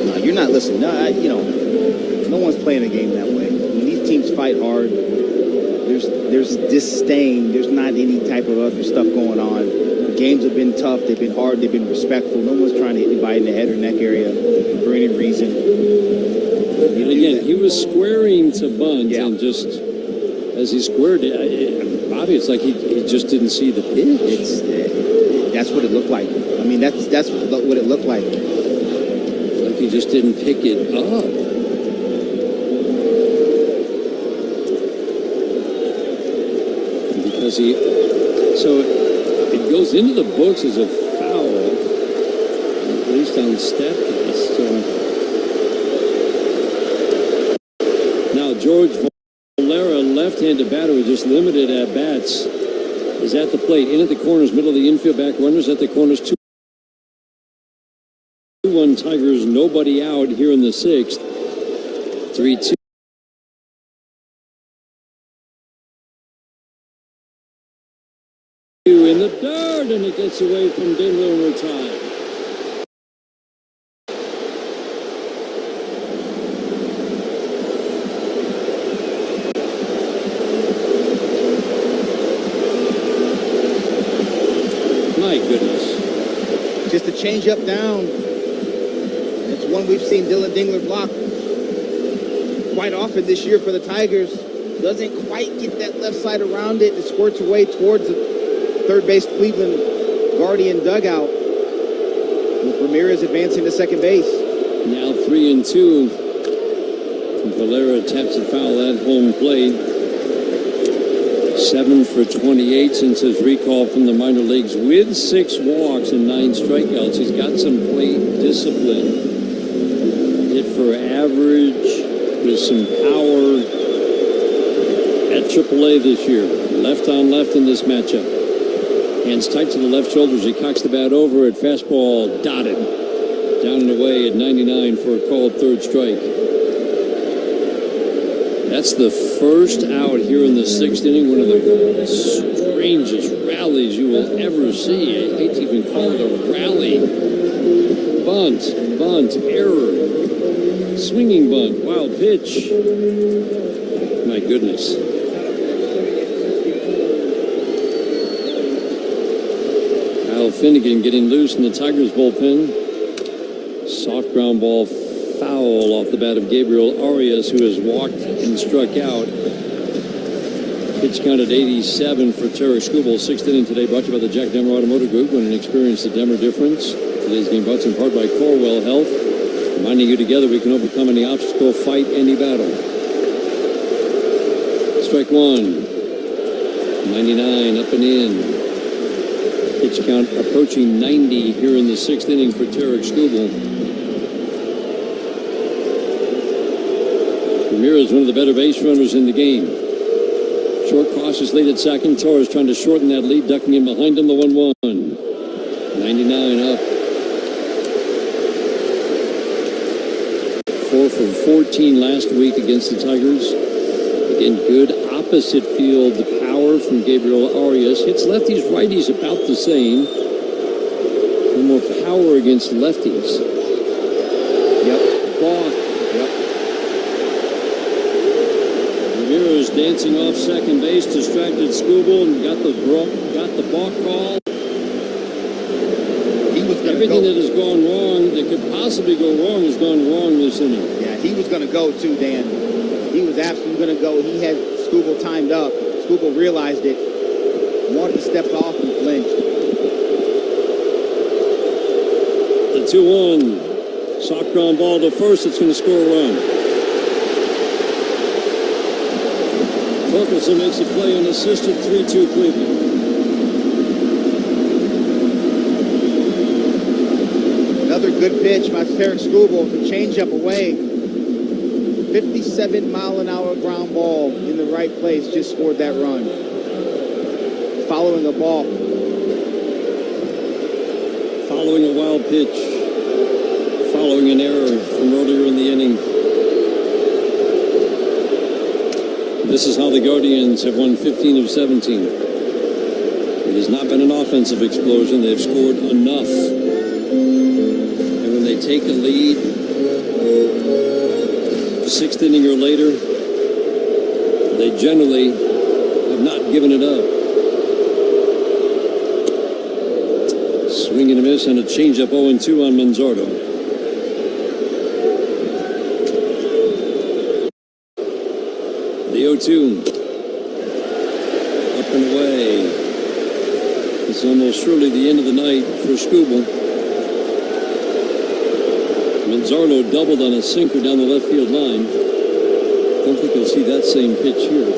No, you're not listening. No, no one's playing a game that way. When these teams fight hard, there's disdain. There's not any type of other stuff going on. The games have been tough. They've been hard. They've been respectful. No one's trying to hit anybody in the head or neck area for any reason. And again, he was squaring to bunt, and just as he squared it, Bobby, it's like he just didn't see the pitch. That's what it looked like. I mean, that's what it looked like. It's like he just didn't pick it up. Because so it goes into the books as a foul, at least on StatCast. So now George Valera, left-handed batter who just limited at bats, is at the plate. In at the corners, middle of the infield, back runners at the corners. 2-1 Tigers, nobody out here in the sixth. 3-2. In the dirt, and it gets away from Denver and we're tied. My goodness. Just a change up down. It's one we've seen Dylan Dingler block quite often this year for the Tigers. Doesn't quite get that left side around it. It squirts away towards the third base Cleveland Guardian dugout, with Ramirez advancing to second base. Now 3-2. Valera taps it foul at home plate. 7 for 28 since his recall from the minor leagues with 6 walks and 9 strikeouts. He's got some plate discipline. Hit for average with some power at AAA this year. Left on left in this matchup. Hands tight to the left shoulders. He cocks the bat over at fastball dotted. Down and away at 99 for a called third strike. That's the first out here in the sixth inning. One of the strangest rallies you will ever see. I hate to even call it a rally. Bunt, error. Swinging bunt, wild pitch. My goodness. Finnegan getting loose in the Tigers bullpen. Soft ground ball foul off the bat of Gabriel Arias, who has walked and struck out. Pitch count at 87 for Tarek Skubal. Sixth inning today, brought to you by the Jack Demmer Automotive Group. When and experience the Demmer difference. Today's game brought to you in part by Corewell Health. Reminding you together we can overcome any obstacle, fight any battle. Strike one. 99 up and in. Pitch count approaching 90 here in the sixth inning for Tarek Skubal. Ramirez, one of the better base runners in the game. Short, cautious lead at second. Torres trying to shorten that lead, ducking in behind him, the 1-1. 99 up. 4 for 14 last week against the Tigers. Again, good opposite field power from Gabriel Arias. Hits lefties, righties about the same. A little more power against lefties. Yep. Balk. Yep. Ramirez dancing off second base, distracted Skubal and got the balk call. Everything that has gone wrong, that could possibly go wrong, has gone wrong this inning. Yeah, he was going to go too, Dan. He was absolutely going to go. He had Skubal timed up. Skubal realized it, wanted to step off and flinched. The 2-1. Soft ground ball to first. It's going to score a run. Torkelson makes a play on assisted 3-2 Cleveland. Another good pitch by Tarek Skubal. The changeup away. 57-mile-an-hour ground ball in the right place. Just scored that run. Following a ball. Following a wild pitch. Following an error from earlier in the inning. This is how the Guardians have won 15 of 17. It has not been an offensive explosion. They've scored enough. And when they take a lead, sixth inning or later, they generally have not given it up. Swing and a miss and a changeup 0-2 on Manzardo. The 0-2. Up and away. It's almost surely the end of the night for Skubal. Manzardo doubled on a sinker down the left field line. Don't think you'll see that same pitch here.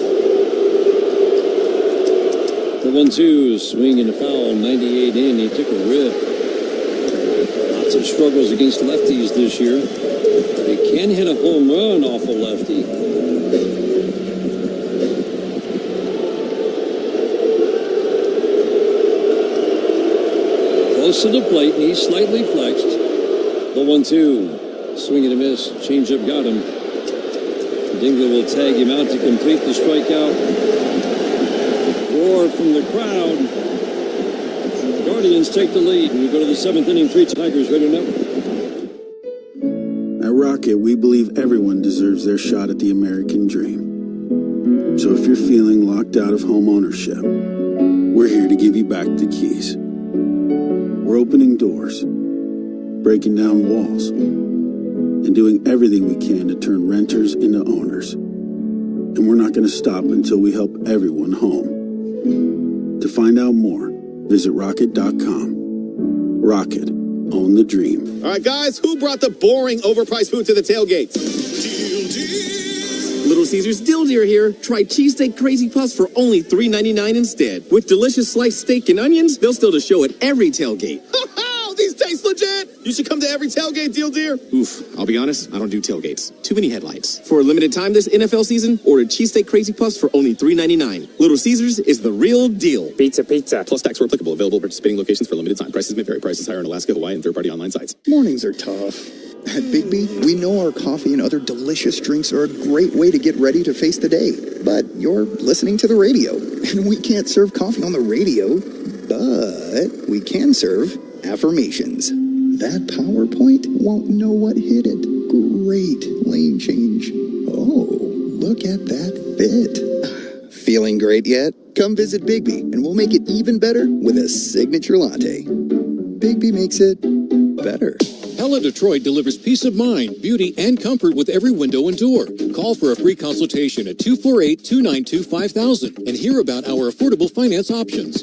The 1-2, swing and a foul, 98 in. He took a rip. Lots of struggles against lefties this year. He can hit a home run off a lefty. Gets to the plate, and he's slightly flexed. The 1-2. Swing and a miss. Changeup got him. Dingley will tag him out to complete the strikeout. Roar from the crowd. Guardians take the lead, and we go to the 7th inning. 3 Tigers Radio Network. At Rocket, we believe everyone deserves their shot at the American dream. So if you're feeling locked out of home ownership, we're here to give you back the keys. We're opening doors, breaking down walls, and doing everything we can to turn renters into owners. And we're not going to stop until we help everyone home. To find out more, visit rocket.com. Rocket. Own the dream. All right, guys, who brought the boring, overpriced food to the tailgate? Little Caesars Dill Deer here. Try cheesesteak crazy puffs for only $3.99 instead. With delicious sliced steak and onions, they'll still to show at every tailgate. These taste legit! You should come to every tailgate, Deal Deer. Oof, I'll be honest, I don't do tailgates. Too many headlights. For a limited time this NFL season, order cheesesteak crazy puffs for only $3.99. Little Caesars is the real deal. Pizza. Plus tax where applicable. Available at participating locations for limited time. Prices may vary. Prices higher in Alaska, Hawaii, and third-party online sites. Mornings are tough. At Bigby, we know our coffee and other delicious drinks are a great way to get ready to face the day. But you're listening to the radio, and we can't serve coffee on the radio, but we can serve affirmations. That PowerPoint won't know what hit it. Great lane change. Oh, look at that fit. Feeling great yet? Come visit Bigby, and we'll make it even better with a signature latte. Bigby makes it better. Hella Detroit delivers peace of mind, beauty, and comfort with every window and door. Call for a free consultation at 248-292-5000 and hear about our affordable finance options.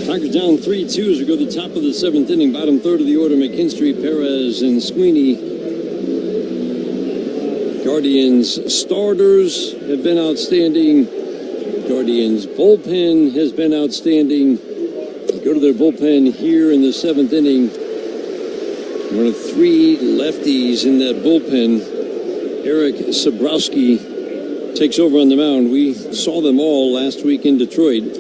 Tigers down 3-2 as we go to the top of the 7th inning. Bottom third of the order, McKinstry, Perez, and Sweeney. Guardians starters have been outstanding. Guardians bullpen has been outstanding. Go to their bullpen here in the 7th inning. One of 3 lefties in that bullpen. Eric Sabrowski takes over on the mound. We saw them all last week in Detroit.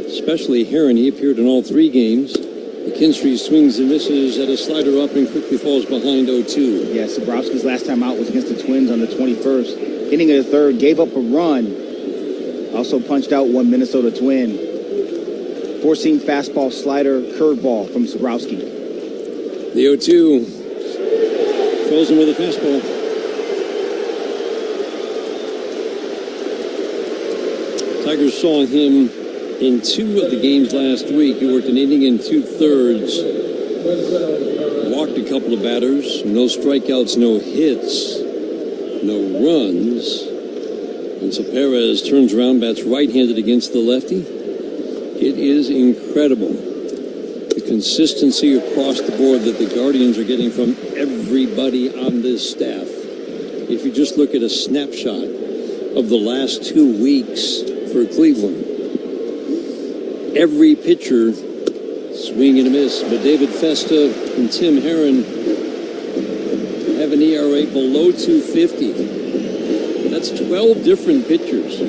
Especially Heron. He appeared in all 3 games. McKinstry swings and misses at a slider up and quickly falls behind 0-2. Yeah, Sabrowski's last time out was against the Twins on the 21st. Inning of the 3rd, gave up a run. Also punched out one Minnesota Twin. 4-seam fastball, slider, curveball from Sabrowski. The 0-2. Throws him with a fastball. Tigers saw him in 2 of the games last week. He worked an inning and 2/3. Walked a couple of batters. No strikeouts, no hits, no runs. And so Perez turns around, bats right-handed against the lefty. It is incredible. The consistency across the board that the Guardians are getting from everybody on this staff. If you just look at a snapshot of the last 2 weeks for Cleveland, every pitcher, swing and a miss. But David Festa and Tim Heron have an ERA below 250. That's 12 different pitchers.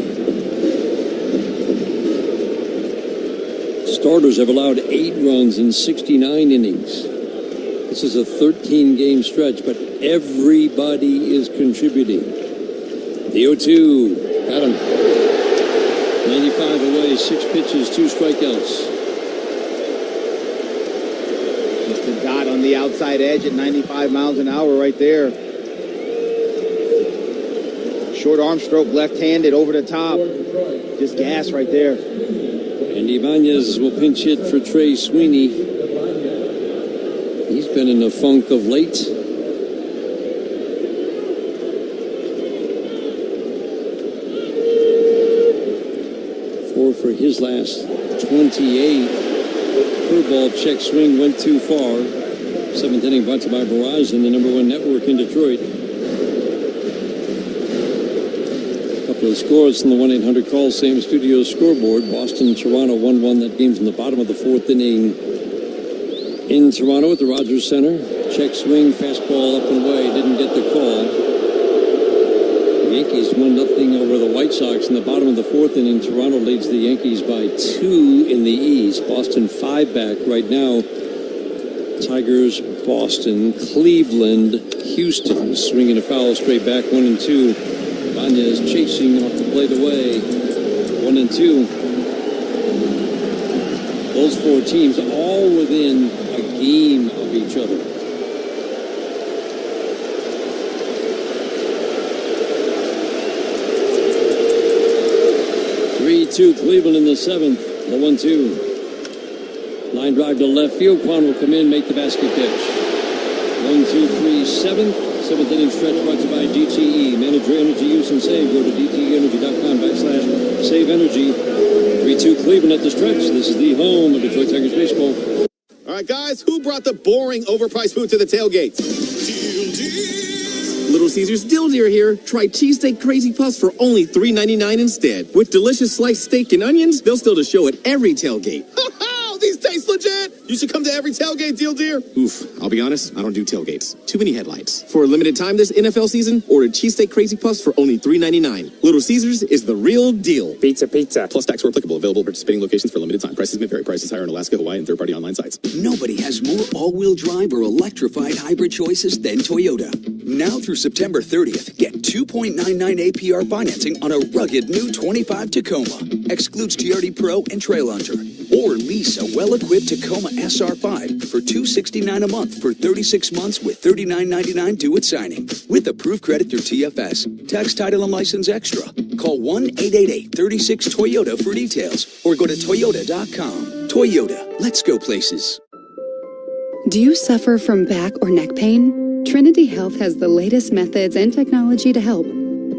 Starters have allowed 8 runs in 69 innings. This is a 13-game stretch, but everybody is contributing. The 0-2, got him. 95 away, 6 pitches, 2 strikeouts. Just a dot on the outside edge at 95 miles an hour right there. Short arm stroke, left-handed, over the top. Just gas right there. And Ibanez will pinch hit for Trey Sweeney. He's been in a funk of late. For his last 28. Curveball check swing went too far. 7th inning brought to you by Verizon, the #1 network in Detroit. A couple of scores from the 1-800 call, same studio scoreboard. Boston, Toronto 1-1. That game's in the bottom of the 4th inning. In Toronto at the Rogers Center. Check swing, fastball up and away. Didn't get the call. The Yankees 1-0 over the White Sox in the bottom of the fourth inning. Toronto leads the Yankees by 2 in the East. Boston 5 back right now. Tigers, Boston, Cleveland, Houston. Swinging a foul straight back 1-2. Ibanez chasing off the plate away. 1-2. Those 4 teams all within a game of each other. Cleveland in the 7th. The 1-2. Line drive to left field. Kwan will come in, make the basket catch. 1, 2, 3, 7th. 7th inning stretch brought to you by DTE. Manage your energy use and save. Go to DTEenergy.com/save energy. 3-2 Cleveland at the stretch. This is the home of Detroit Tigers baseball. All right, guys, who brought the boring, overpriced food to the tailgate? Little Caesars Dill Deer here. Try cheesesteak crazy puffs for only $3.99 instead. With delicious sliced steak and onions, they'll still to show at every tailgate. These taste legit! You should come to every tailgate, Deal Deer. Oof, I'll be honest, I don't do tailgates. Too many headlights. For a limited time this NFL season, order cheesesteak crazy puffs for only $3.99. Little Caesars is the real deal. Pizza. Plus tax where applicable. Available at participating locations for limited time. Prices may vary. Prices higher in Alaska, Hawaii, and third-party online sites. Nobody has more all-wheel drive or electrified hybrid choices than Toyota. Now through September 30th, get 2.99 APR financing on a rugged new 25 Tacoma. Excludes TRD Pro and Trail Hunter. Or lease a well-equipped Tacoma SR5 for $269 a month for 36 months with $39.99 due at signing. With approved credit through TFS. Tax, title, and license extra. Call 1-888-36-TOYOTA for details or go to Toyota.com. Toyota, let's go places. Do you suffer from back or neck pain? Trinity Health has the latest methods and technology to help.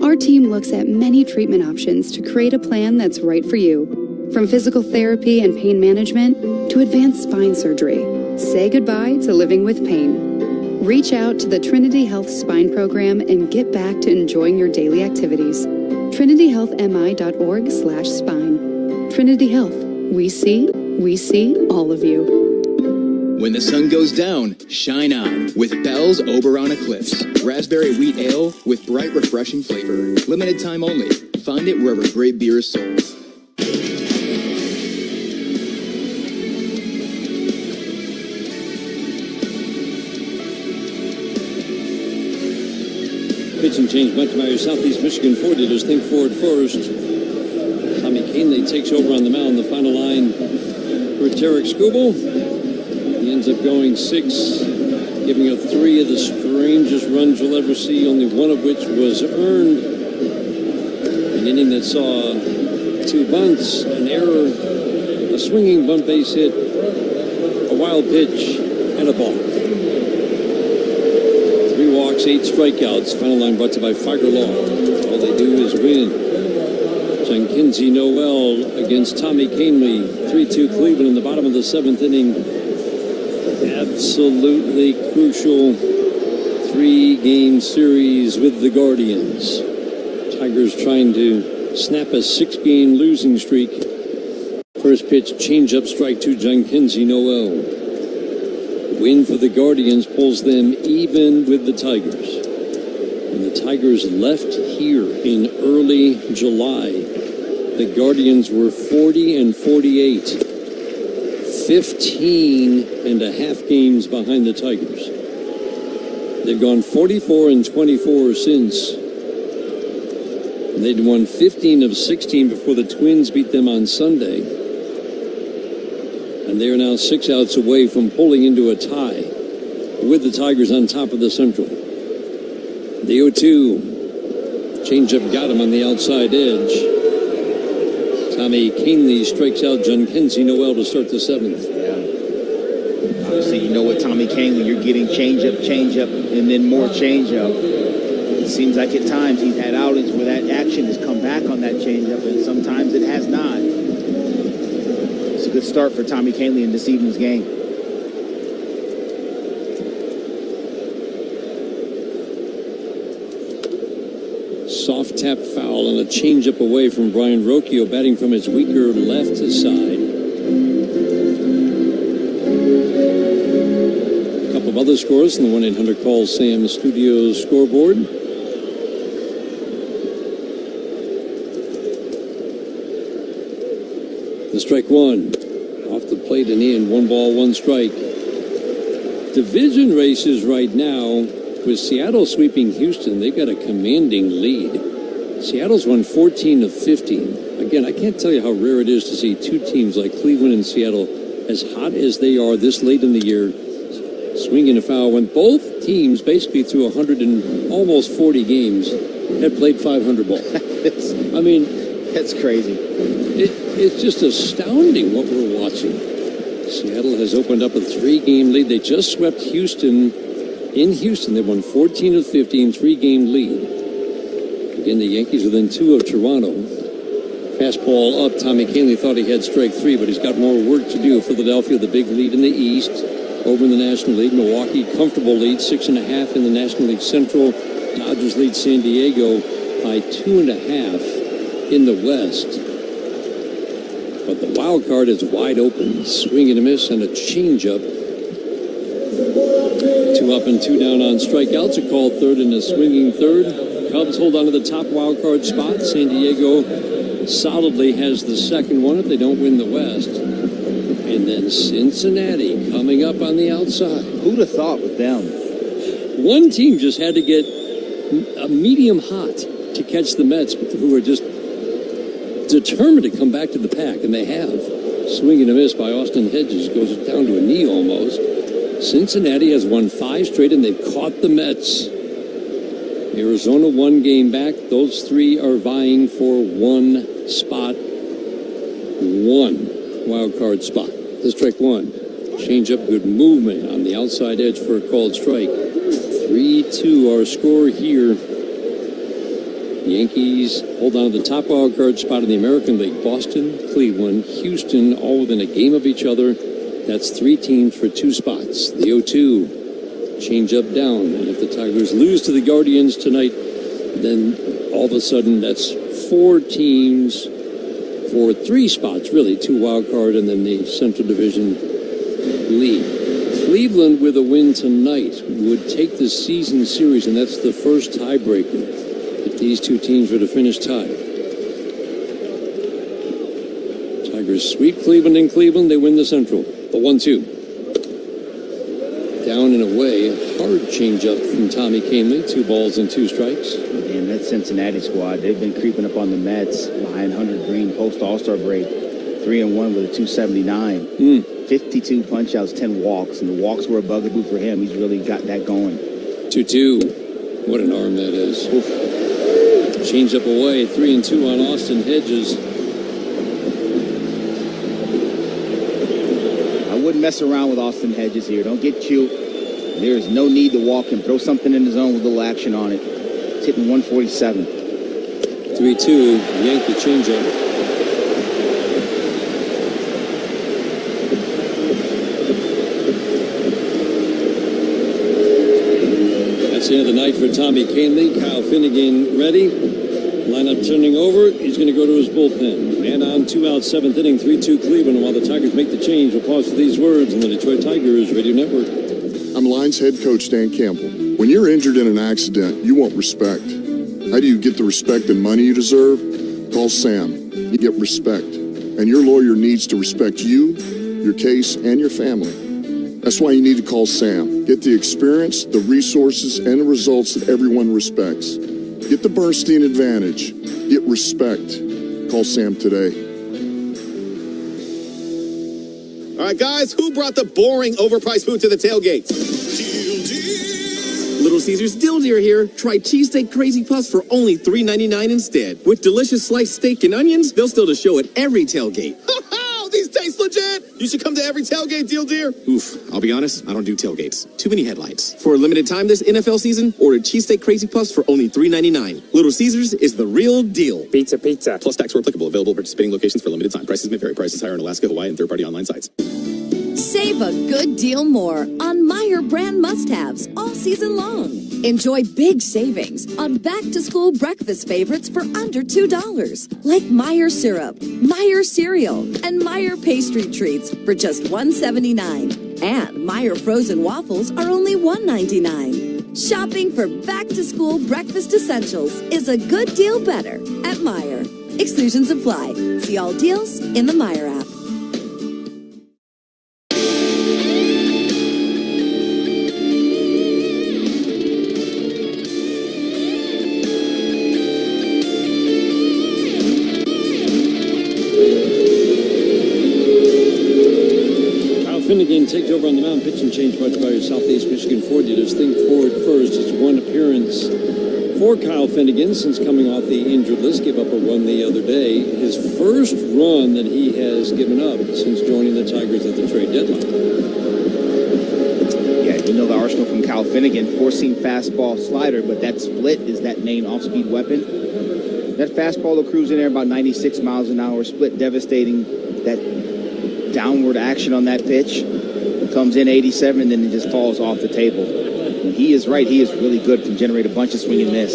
Our team looks at many treatment options to create a plan that's right for you. From physical therapy and pain management to advanced spine surgery. Say goodbye to living with pain. Reach out to the Trinity Health Spine Program and get back to enjoying your daily activities. TrinityHealthMI.org/spine. Trinity Health. We see all of you. When the sun goes down, shine on with Bell's Oberon Eclipse. Raspberry wheat ale with bright, refreshing flavor. Limited time only. Find it wherever great beer is sold. Pitching change brought to you by your Southeast Michigan Ford dealers. Think Ford first. Tommy Kahnle takes over on the mound. The final line for Tarek Skubal. He ends up going 6, giving up 3 of the strangest runs you'll ever see, only one of which was earned. An inning that saw 2 bunts, an error, a swinging bunt base hit, a wild pitch, and a balk. 3 walks, 8 strikeouts. Final line brought to you by Figer Law. All they do is win. Jankinsey Noel against Tommy Kahnle. 3-2 Cleveland in the bottom of the 7th inning. Absolutely crucial 3-game series with the Guardians. Tigers trying to snap a 6-game losing streak. First pitch, changeup, strike 2, Jankinsey Noel. Win for the Guardians pulls them even with the Tigers. When the Tigers left here in early July, the Guardians were 40-48. 15.5 games behind the Tigers. They've gone 44-24 since. They'd won 15 of 16 before the Twins beat them on Sunday. And they are now 6 outs away from pulling into a tie with the Tigers on top of the Central. The 0-2. Changeup got him on the outside edge. Tommy Kahnle strikes out Jankinsey Noel to start the 7th. Obviously, you know what Tommy Kahnle, you're getting changeup, and then more changeup. It seems like at times he's had outings where that action has come back on that changeup, and sometimes it has not. It's a good start for Tommy Kahnle in this evening's game. Soft tap foul and a changeup away from Brian Rocchio, batting from his weaker left side. of other scores in the 1-800-CALL-SAM Studio scoreboard. The strike one. Off the plate and in. 1 ball, 1 strike. Division races right now with Seattle sweeping Houston. They've got a commanding lead. Seattle's won 14 of 15. Again, I can't tell you how rare it is to see two teams like Cleveland and Seattle, as hot as they are this late in the year, swinging a foul when both teams, basically through 100 and almost 40 games, had played 500 ball. I mean, that's crazy. It's just astounding what we're watching. Seattle has opened up a 3-game lead. They just swept Houston in Houston. They won 14 of 15, 3-game lead. Again, the Yankees within 2 of Toronto. Fastball up. Tommy Kahnle thought he had strike 3, but he's got more work to do. Philadelphia, the big lead in the East, over in the National League. Milwaukee, comfortable lead, 6.5 in the National League Central. Dodgers lead San Diego by 2.5 in the West. But the wild card is wide open. Swing and a miss and a changeup. 2 up and 2 down on strikeouts. A called third and a swinging third. Cubs hold on to the top wild card spot. San Diego solidly has the second one if they don't win the West. And then Cincinnati coming up on the outside. Who'd have thought with them? One team just had to get a medium hot to catch the Mets, who are just determined to come back to the pack, and they have. Swing and a miss by Austin Hedges, goes down to a knee almost. Cincinnati has won 5 straight, and they've caught the Mets. Arizona 1 game back. Those 3 are vying for 1 spot. 1 wild card spot. The strike 1. Change up, good movement on the outside edge for a called strike. 3-2 our score here. Yankees hold on to the top wild card spot in the American League. Boston, Cleveland, Houston, all within a game of each other. That's 3 teams for 2 spots. The 0-2. Change up down. And if the Tigers lose to the Guardians tonight, then all of a sudden that's 4 teams for 3 spots, really. 2 wild card and then the Central Division lead. Cleveland with a win tonight would take the season series, and that's the first tiebreaker if these 2 teams were to finish tied. Tigers sweep Cleveland in Cleveland. They win the Central. The 1-2. Down and away. Hard changeup from Tommy Kahnle. 2 balls and 2 strikes. And that Cincinnati squad, they've been creeping up on the Mets behind Hunter Green post All-Star break. 3-1 with a 279. 52 punch-outs, 10 walks. And the walks were a bugaboo for him. He's really got that going. 2-2. What an arm that is. Change up away. 3-2 on Austin Hedges. I wouldn't mess around with Austin Hedges here. Don't get cute. There is no need to walk him. Throw something in the zone with a little action on it. It's hitting 147. 3-2. Yankee changeup. That's the end of the night for Tommy Kahnle. Kyle Finnegan ready. Lineup turning over. He's going to go to his bullpen. Man on, 2 out, 7th inning, 3-2 Cleveland. And while the Tigers make the change, we'll pause for these words on the Detroit Tigers Radio Network. I'm Lions head coach Dan Campbell. When you're injured in an accident, you want respect. How do you get the respect and money you deserve? Call Sam. You get respect. And your lawyer needs to respect you, your case, and your family. That's why you need to call Sam. Get the experience, the resources, and the results that everyone respects. Get the Bernstein advantage. Get respect. Call Sam today. All right, guys, who brought the boring, overpriced food to the tailgate? Little Caesars Dill Deer here. Try cheesesteak Crazy Puffs for only $3.99 instead. With delicious sliced steak and onions, they'll still to show at every tailgate. These taste legit! You should come to every tailgate, Deal Deer. Oof, I'll be honest, I don't do tailgates. Too many headlights. For a limited time this NFL season, order cheesesteak Crazy Puffs for only $3.99. Little Caesars is the real deal. Pizza. Plus tax where applicable. Available at participating locations for limited time. Prices may vary. Prices higher in Alaska, Hawaii, and third-party online sites. Save a good deal more on Meijer brand must-haves all season long. Enjoy big savings on back-to-school breakfast favorites for under $2, like Meijer syrup, Meijer cereal, and Meijer pastry treats for just $1.79. And Meyer frozen waffles are only $1.99. Shopping for back-to-school breakfast essentials is a good deal better at Meyer. Exclusions apply. See all deals in the Meyer app. Finnegan takes over on the mound. Pitching change brought to you by your Southeast Michigan Ford dealers. Think Ford first. It's one appearance for Kyle Finnegan since coming off the injured list. Gave up a run the other day. His first run that he has given up since joining the Tigers at the trade deadline. Yeah, you know the arsenal from Kyle Finnegan. Four-seam fastball slider, but that split is that main off-speed weapon. That fastball will cruise in there about 96 miles an hour. Split devastating. That downward action on that pitch comes in 87 and then it just falls off the table. And he is right. He is really good. Can generate a bunch of swing and miss.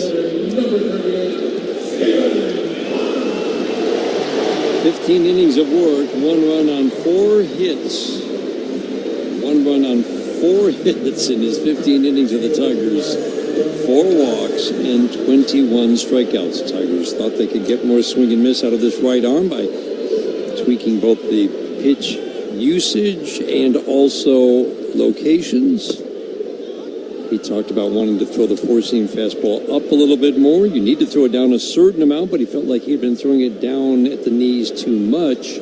15 innings of work, 1 run on 4 hits. 1 run on 4 hits in his 15 innings of the Tigers. 4 walks and 21 strikeouts. The Tigers thought they could get more swing and miss out of this right arm by tweaking both the pitch usage and also locations. He talked about wanting to throw the four-seam fastball up a little bit more. You need to throw it down a certain amount, but he felt like he'd been throwing it down at the knees too much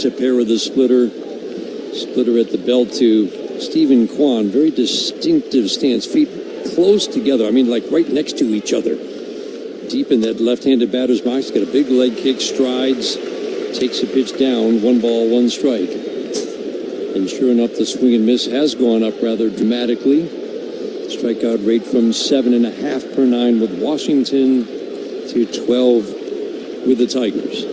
to pair with the splitter. Splitter at the belt to Stephen Kwan. Very distinctive stance. Feet close together. I mean, like right next to each other. Deep in that left-handed batter's box. Got a big leg kick, strides. Takes a pitch down, 1 ball, 1 strike. And sure enough, the swing and miss has gone up rather dramatically. Strikeout rate from 7.5 per 9 with Washington to 12 with the Tigers.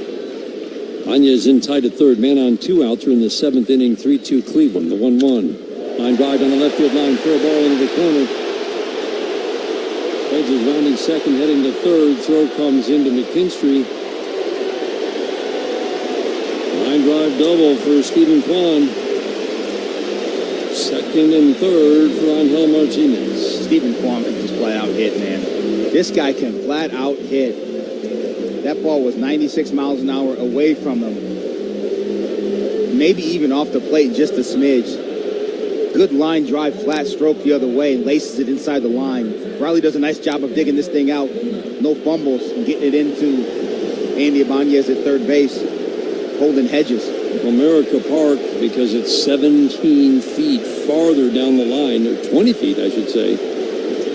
Anya is in tight at third, man on 2 out through in the 7th inning, 3-2 Cleveland, the 1-1. Line drive down the left field line, fair ball into the corner. Reds is rounding second, heading to third. Throw comes into McKinstry. Line drive double for Stephen Kwan. Second and third for Angel Martinez. Stephen Kwan can just flat out hit, man. This guy can flat out hit. That ball was 96 miles an hour away from him. Maybe even off the plate just a smidge. Good line drive, flat stroke the other way, laces it inside the line. Riley does a nice job of digging this thing out. No fumbles and getting it into Andy Ibanez at third base. Holding hedges. Comerica Park, because it's 17 feet farther down the line, or 20 feet, I should say.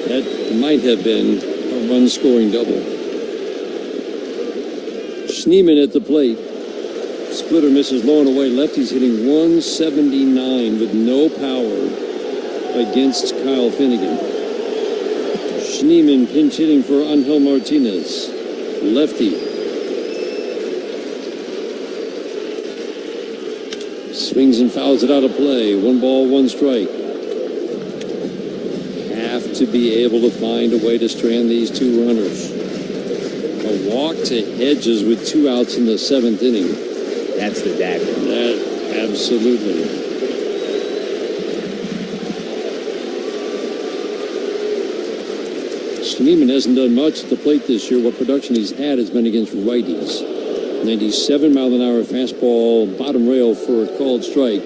That might have been a run-scoring double. Schneemann at the plate. Splitter misses low and away. Lefty's hitting 179 with no power against Kyle Finnegan. Schneemann pinch hitting for Angel Martinez. Lefty. Swings and fouls it out of play. 1 ball, 1 strike. Have to be able to find a way to strand these 2 runners. A walk to Hedges with 2 outs in the 7th inning. That's the dagger. That, absolutely. Schneemann hasn't done much at the plate this year. What production he's had has been against righties. 97 mile an hour fastball, bottom rail for a called strike.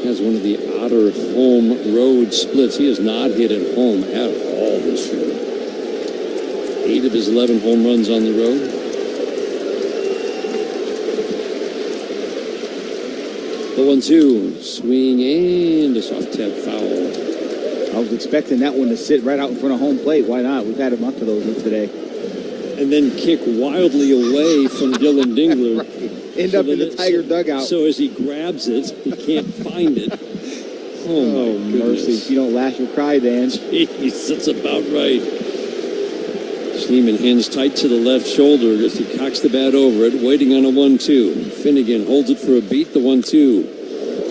Has one of the odder home road splits. He has not hit at home at all this year. 8 of his 11 home runs on the road. The 1-2, swing and a soft tap foul. I was expecting that one to sit right out in front of home plate. Why not? We've had a month of those today. And then kick wildly away from Dylan Dingler. Right. End up in the Tiger dugout. So as he grabs it, he can't find it. Oh, my mercy. If you don't laugh, you'll cry, Dan. Jeez, that's about right. Schneemann hands tight to the left shoulder as he cocks the bat over it, waiting on a 1-2. Finnegan holds it for a beat, the 1-2.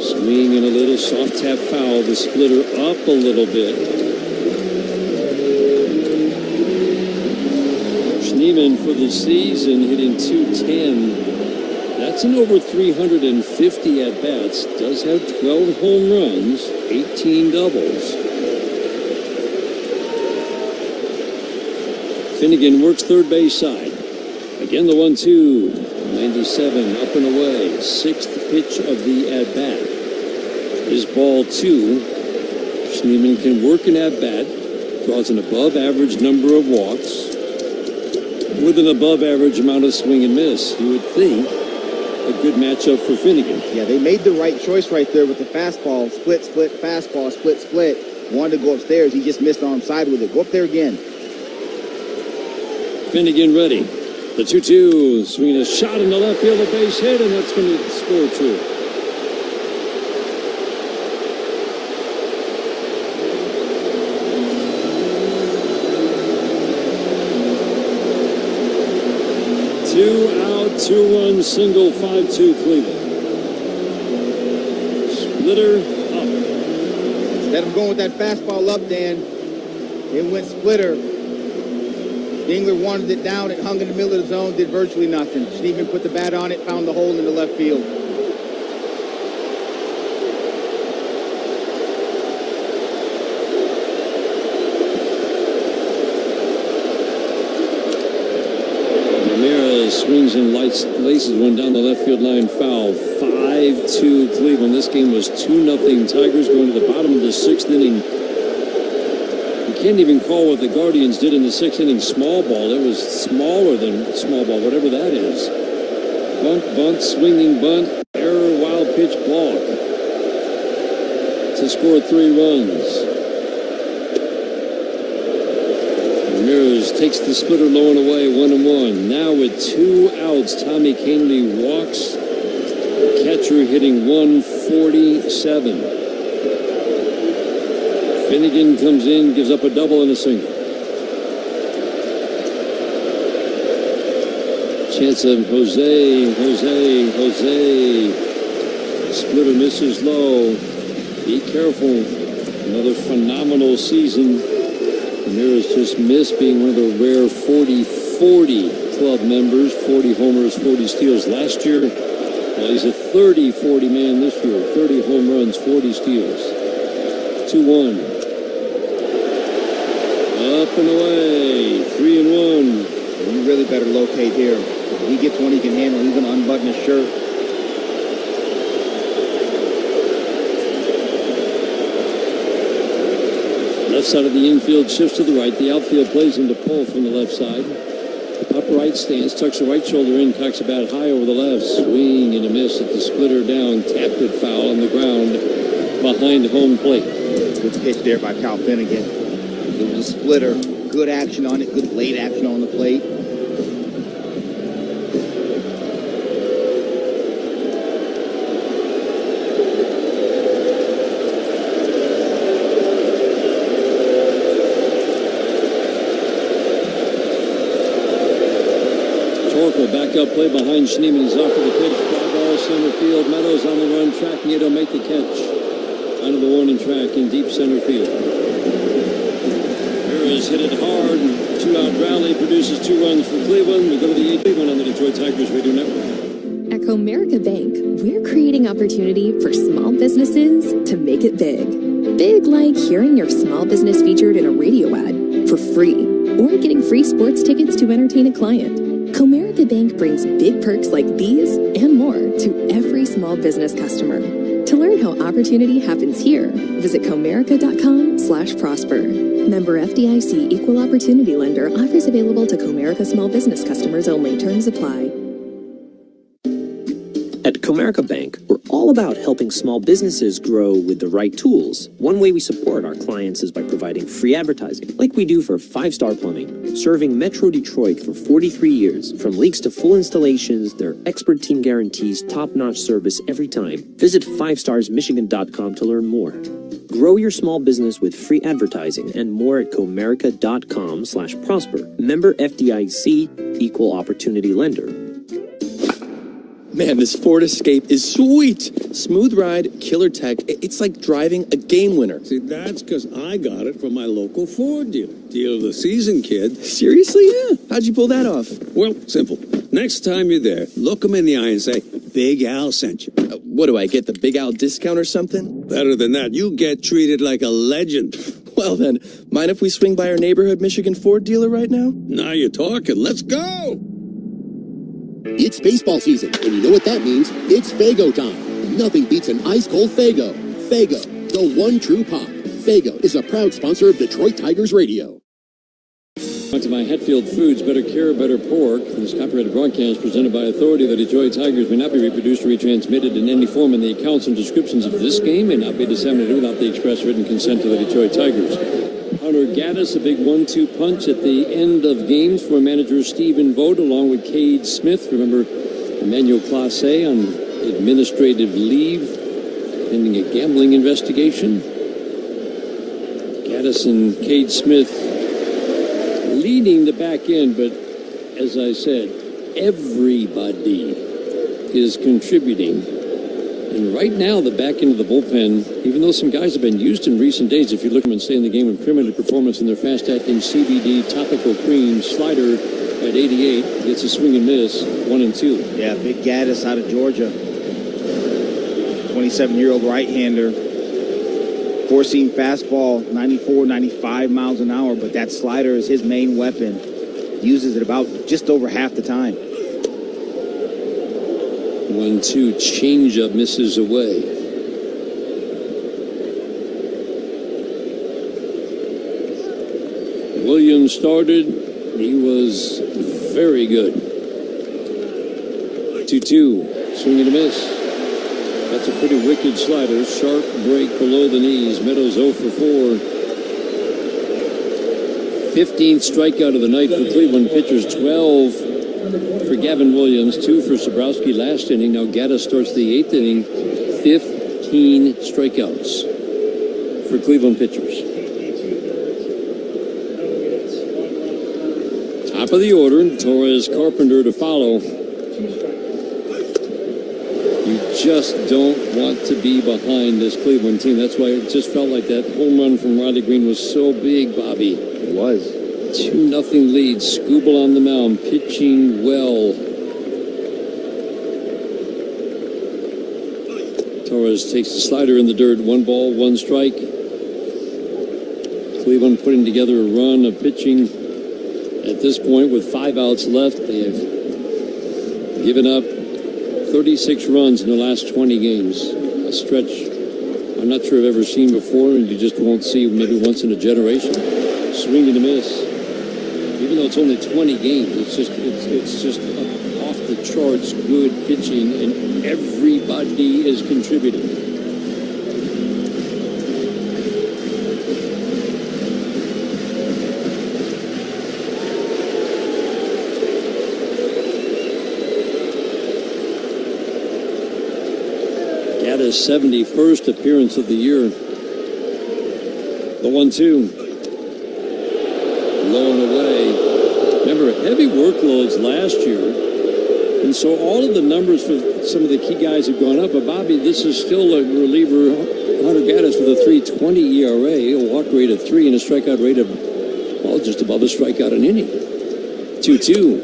Swing and a little soft tap foul. The splitter up a little bit. Schneemann for the season hitting .210. That's an over 350 at-bats. Does have 12 home runs, 18 doubles. Finnegan works third base side. Again, the 1-2. 97 up and away. Sixth pitch of the at-bat is ball 2. Schneemann can work an at-bat. Draws an above-average number of walks with an above-average amount of swing and miss. You would think a good matchup for Finnegan. Yeah, they made the right choice right there with the fastball. Split, split, fastball, split, split. Wanted to go upstairs. He just missed arm side with it. Go up there again. Finnegan ready. The 2-2. Swinging a shot in the left field, a base hit, and that's going to score 2. Two-out, two-run single, 5-2 Cleveland. Splitter up. Instead of going with that fastball up, Dan, it went splitter. Dingler wanted it down. It hung in the middle of the zone, did virtually nothing. Schneemann put the bat on it, found the hole in the left field. Swings and laces one down the left field line, foul. 5-2 Cleveland. This game was 2-0 Tigers going to the bottom of the 6th inning. You can't even call what the Guardians did in the 6th inning small ball. It was smaller than small ball, whatever that is. Bunt, swinging bunt, error, wild pitch, balk. To score 3 runs. Ramirez takes the splitter low and away, 1-1. Now with 2 outs, Tommy Canely walks. Catcher hitting 147. Finnegan comes in, gives up a double and a single. Chance of Jose. Splitter misses low. Be careful. Another phenomenal season. Ramirez just missed being one of the rare 40-40 club members. 40 homers, 40 steals last year. Well, he's a 30-40 man this year. 30 home runs, 40 steals. 2-1. Up and away. 3-1. You really better locate here. If he gets one he can handle, he's going to unbutton his shirt. Left side of the infield shifts to the right. The outfield plays him to pull from the left side. Upright stance, tucks the right shoulder in, cocks a bat high over the left. Swing and a miss at the splitter down. Tapped it foul on the ground behind home plate. Good pitch there by Cal Finnegan. It was a splitter. Good action on it. Good late action on the plate. Back up play behind Schneemann. He's off for the pitch. Fly ball center field. Meadows on the run. Tracking it. He'll make the catch. Onto the warning track in deep center field. Ramirez hit it hard. 2-out rally produces 2 runs for Cleveland. We go to the 8th one on the Detroit Tigers Radio Network. At Comerica Bank, we're creating opportunity for small businesses to make it big. Big like hearing your small business featured in a radio ad for free or getting free sports tickets to entertain a client. Comerica Bank brings big perks like these and more to every small business customer. To learn how opportunity happens here, visit comerica.com/prosper. Member FDIC Equal Opportunity Lender. Offers available to Comerica small business customers only. Terms apply. At Comerica Bank, we're all about helping small businesses grow with the right tools. One way we support our clients is by providing free advertising, like we do for 5 Star Plumbing, serving Metro Detroit for 43 years. From leaks to full installations, their expert team guarantees top-notch service every time. Visit 5starsmichigan.com to learn more. Grow your small business with free advertising and more at comerica.com/prosper. Member FDIC, Equal Opportunity Lender. Man, this Ford Escape is sweet. Smooth ride, killer tech. It's like driving a game winner. See, that's because I got it from my local Ford dealer. Deal of the season, kid. Seriously? Yeah. How'd you pull that off? Well, simple. Next time you're there, look them in the eye and say, Big Al sent you. What do I get, the Big Al discount or something? Better than that, you get treated like a legend. Well then, mind if we swing by our neighborhood Michigan Ford dealer right now? Now you're talking. Let's go! It's baseball season, and you know what that means. It's Faygo time. Nothing beats an ice-cold Faygo. Faygo, the one true pop. Faygo is a proud sponsor of Detroit Tigers Radio. To my Hatfield Foods, better care, better pork. This copyrighted broadcast presented by authority of the Detroit Tigers may not be reproduced or retransmitted in any form, and the accounts and descriptions of this game may not be disseminated without the express written consent of the Detroit Tigers. Hunter Gaddis, a big 1-2 punch at the end of games for manager Stephen Vogt, along with Cade Smith. Remember, Emmanuel Classe on administrative leave, pending a gambling investigation. Gaddis and Cade Smith leading the back end, but as I said, everybody is contributing. And right now, the back end of the bullpen, even though some guys have been used in recent days, if you look at them and stay in the game with primitive performance in their fast-acting CBD topical cream slider at 88, gets a swing and miss, 1-2. Yeah, big Gaddis out of Georgia. 27-year-old right-hander. Four-seam fastball, 94, 95 miles an hour, but that slider is his main weapon. Uses it about just over half the time. 1-2 changeup misses away. Williams started. He was very good. 2-2. Swing and a miss. That's a pretty wicked slider. Sharp break below the knees. Meadows 0 for 4. 15th strikeout of the night for Cleveland pitchers. 12 for Gavin Williams. 2 for Sobrowski last inning. Now Gaddis starts the 8th inning. 15 strikeouts for Cleveland pitchers. Top of the order. Torres Carpenter to follow. You just don't want to be behind this Cleveland team. That's why it just felt like that home run from Riley Green was so big, Bobby. It was. 2-0 lead. Skubal on the mound, pitching well. Torres takes the slider in the dirt. 1 ball, 1 strike. Cleveland putting together a run of pitching. At this point, with 5 outs left, they have given up 36 runs in the last 20 games. A stretch I'm not sure I've ever seen before, and you just won't see maybe once in a generation. Swing and a miss. Even though it's only 20 games, it's just off the charts good pitching, and everybody is contributing. His 71st appearance of the year. The 1-2. Low and away. Remember, heavy workloads last year. And so all of the numbers for some of the key guys have gone up. But, Bobby, this is still a reliever, Hunter Gaddis, with a 3.20 ERA, a walk rate of 3, and a strikeout rate of, well, just above a strikeout an inning. 2-2.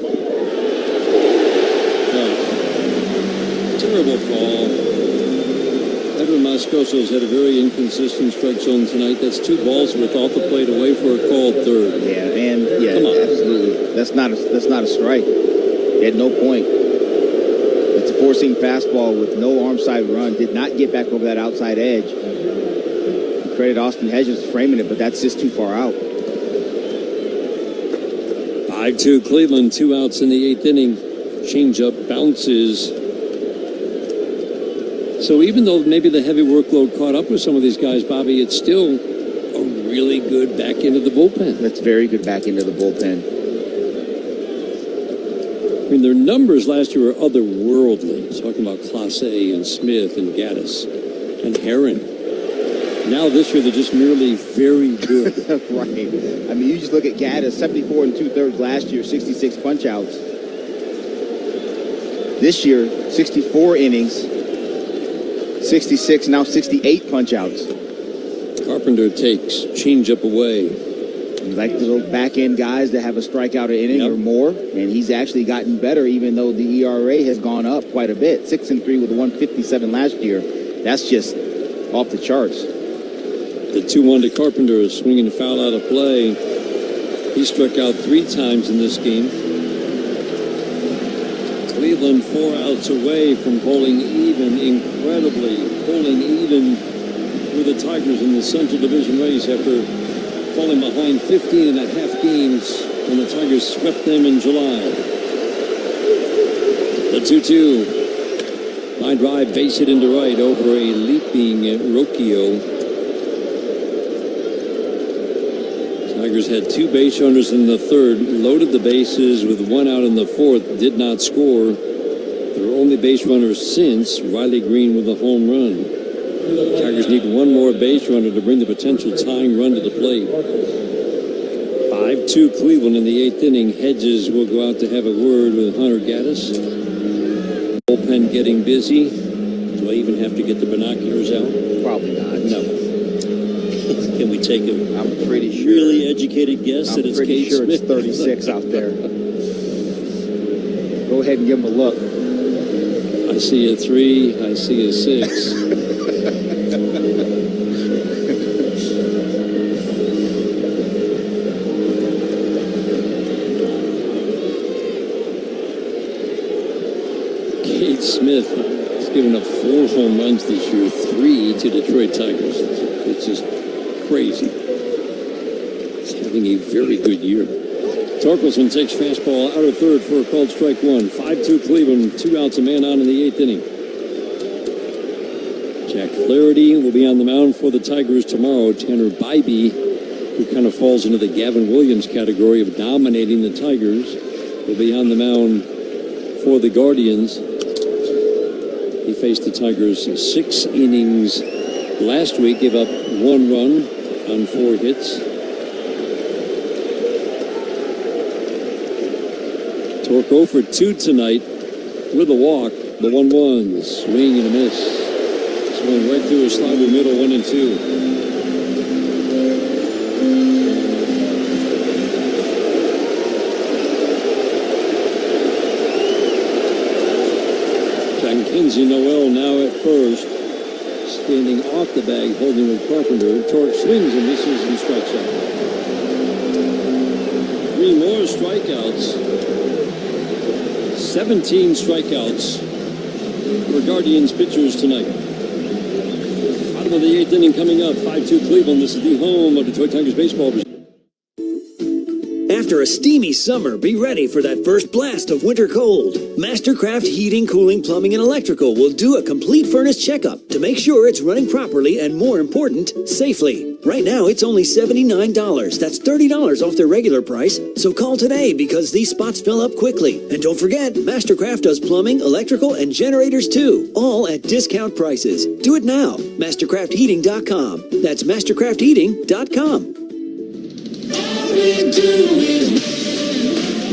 Terrible call. Moscoso's had a very inconsistent strike zone tonight. That's 2 balls with off the plate away for a called third. Come on. Absolutely. That's not a strike. At no point. It's a 4-seam fastball with no arm side run. Did not get back over that outside edge. Credit Austin Hedges framing it, but that's just too far out. 5-2 Cleveland. 2 outs in the 8th inning. Changeup bounces. So even though maybe the heavy workload caught up with some of these guys, Bobby, it's still a really good back end of the bullpen. That's very good back end of the bullpen. I mean, their numbers last year were otherworldly. Talking about Classe and Smith and Gaddis and Herron. Now this year they're just merely very good. Right. I mean, you just look at Gaddis, 74 2/3 last year, 66 punch-outs. This year, 64 innings, 66, now 68 punch-outs. Carpenter takes changeup away. You like those back-end guys that have a strikeout an inning or more, and he's actually gotten better even though the ERA has gone up quite a bit. 6-3 with a 157 last year. That's just off the charts. The 2-1 to Carpenter, a swinging foul out of play. He struck out 3 times in this game. Cleveland 4 outs away from pulling even, incredibly pulling even with the Tigers in the Central Division race after falling behind 15 and a half games when the Tigers swept them in July. The 2-2. Line drive, base hit into right over a leaping Rocchio. Tigers had 2 base runners in the third, loaded the bases with 1 out in the fourth, did not score. Their only base runner since Riley Green with a home run. Tigers need 1 more base runner to bring the potential tying run to the plate. 5-2 Cleveland in the 8th inning. Hedges will go out to have a word with Hunter Gaddis. Bullpen getting busy. Do I even have to get the binoculars out? Probably not. No. Can we take a pretty sure, really educated guess that it's pretty Cade sure Smith? It's 36 out there. Go ahead and give him a look. I see a 3. I see a 6. Cade Smith has given up 4 home runs this year, 3 to Detroit Tigers. It's just crazy. He's having a very good year. Torkelson takes fastball out of third for a called strike 1. 5-2 Cleveland, 2 outs, a man on in the 8th inning. Jack Flaherty will be on the mound for the Tigers tomorrow. Tanner Bybee, who kind of falls into the Gavin Williams category of dominating the Tigers, will be on the mound for the Guardians. He faced the Tigers 6 innings last week, gave up 1 run on 4 hits. Torque 0 for 2 tonight with a walk. The 1-1, swing and a miss. Swing right through a slider middle, 1-2. Kenzie Noel now at first, standing off the bag, holding with Carpenter. Torque swings and misses and strikes out. 3 more strikeouts. 17 strikeouts for Guardians pitchers tonight. Bottom of the 8th inning coming up. 5-2 Cleveland. This is the home of Detroit Tigers baseball. After a steamy summer, be ready for that first blast of winter cold. Mastercraft Heating, Cooling, Plumbing, and Electrical will do a complete furnace checkup to make sure it's running properly and, more important, safely. Right now, it's only $79. That's $30 off their regular price. So call today because these spots fill up quickly. And don't forget, Mastercraft does plumbing, electrical, and generators too, all at discount prices. Do it now. Mastercraftheating.com. That's Mastercraftheating.com.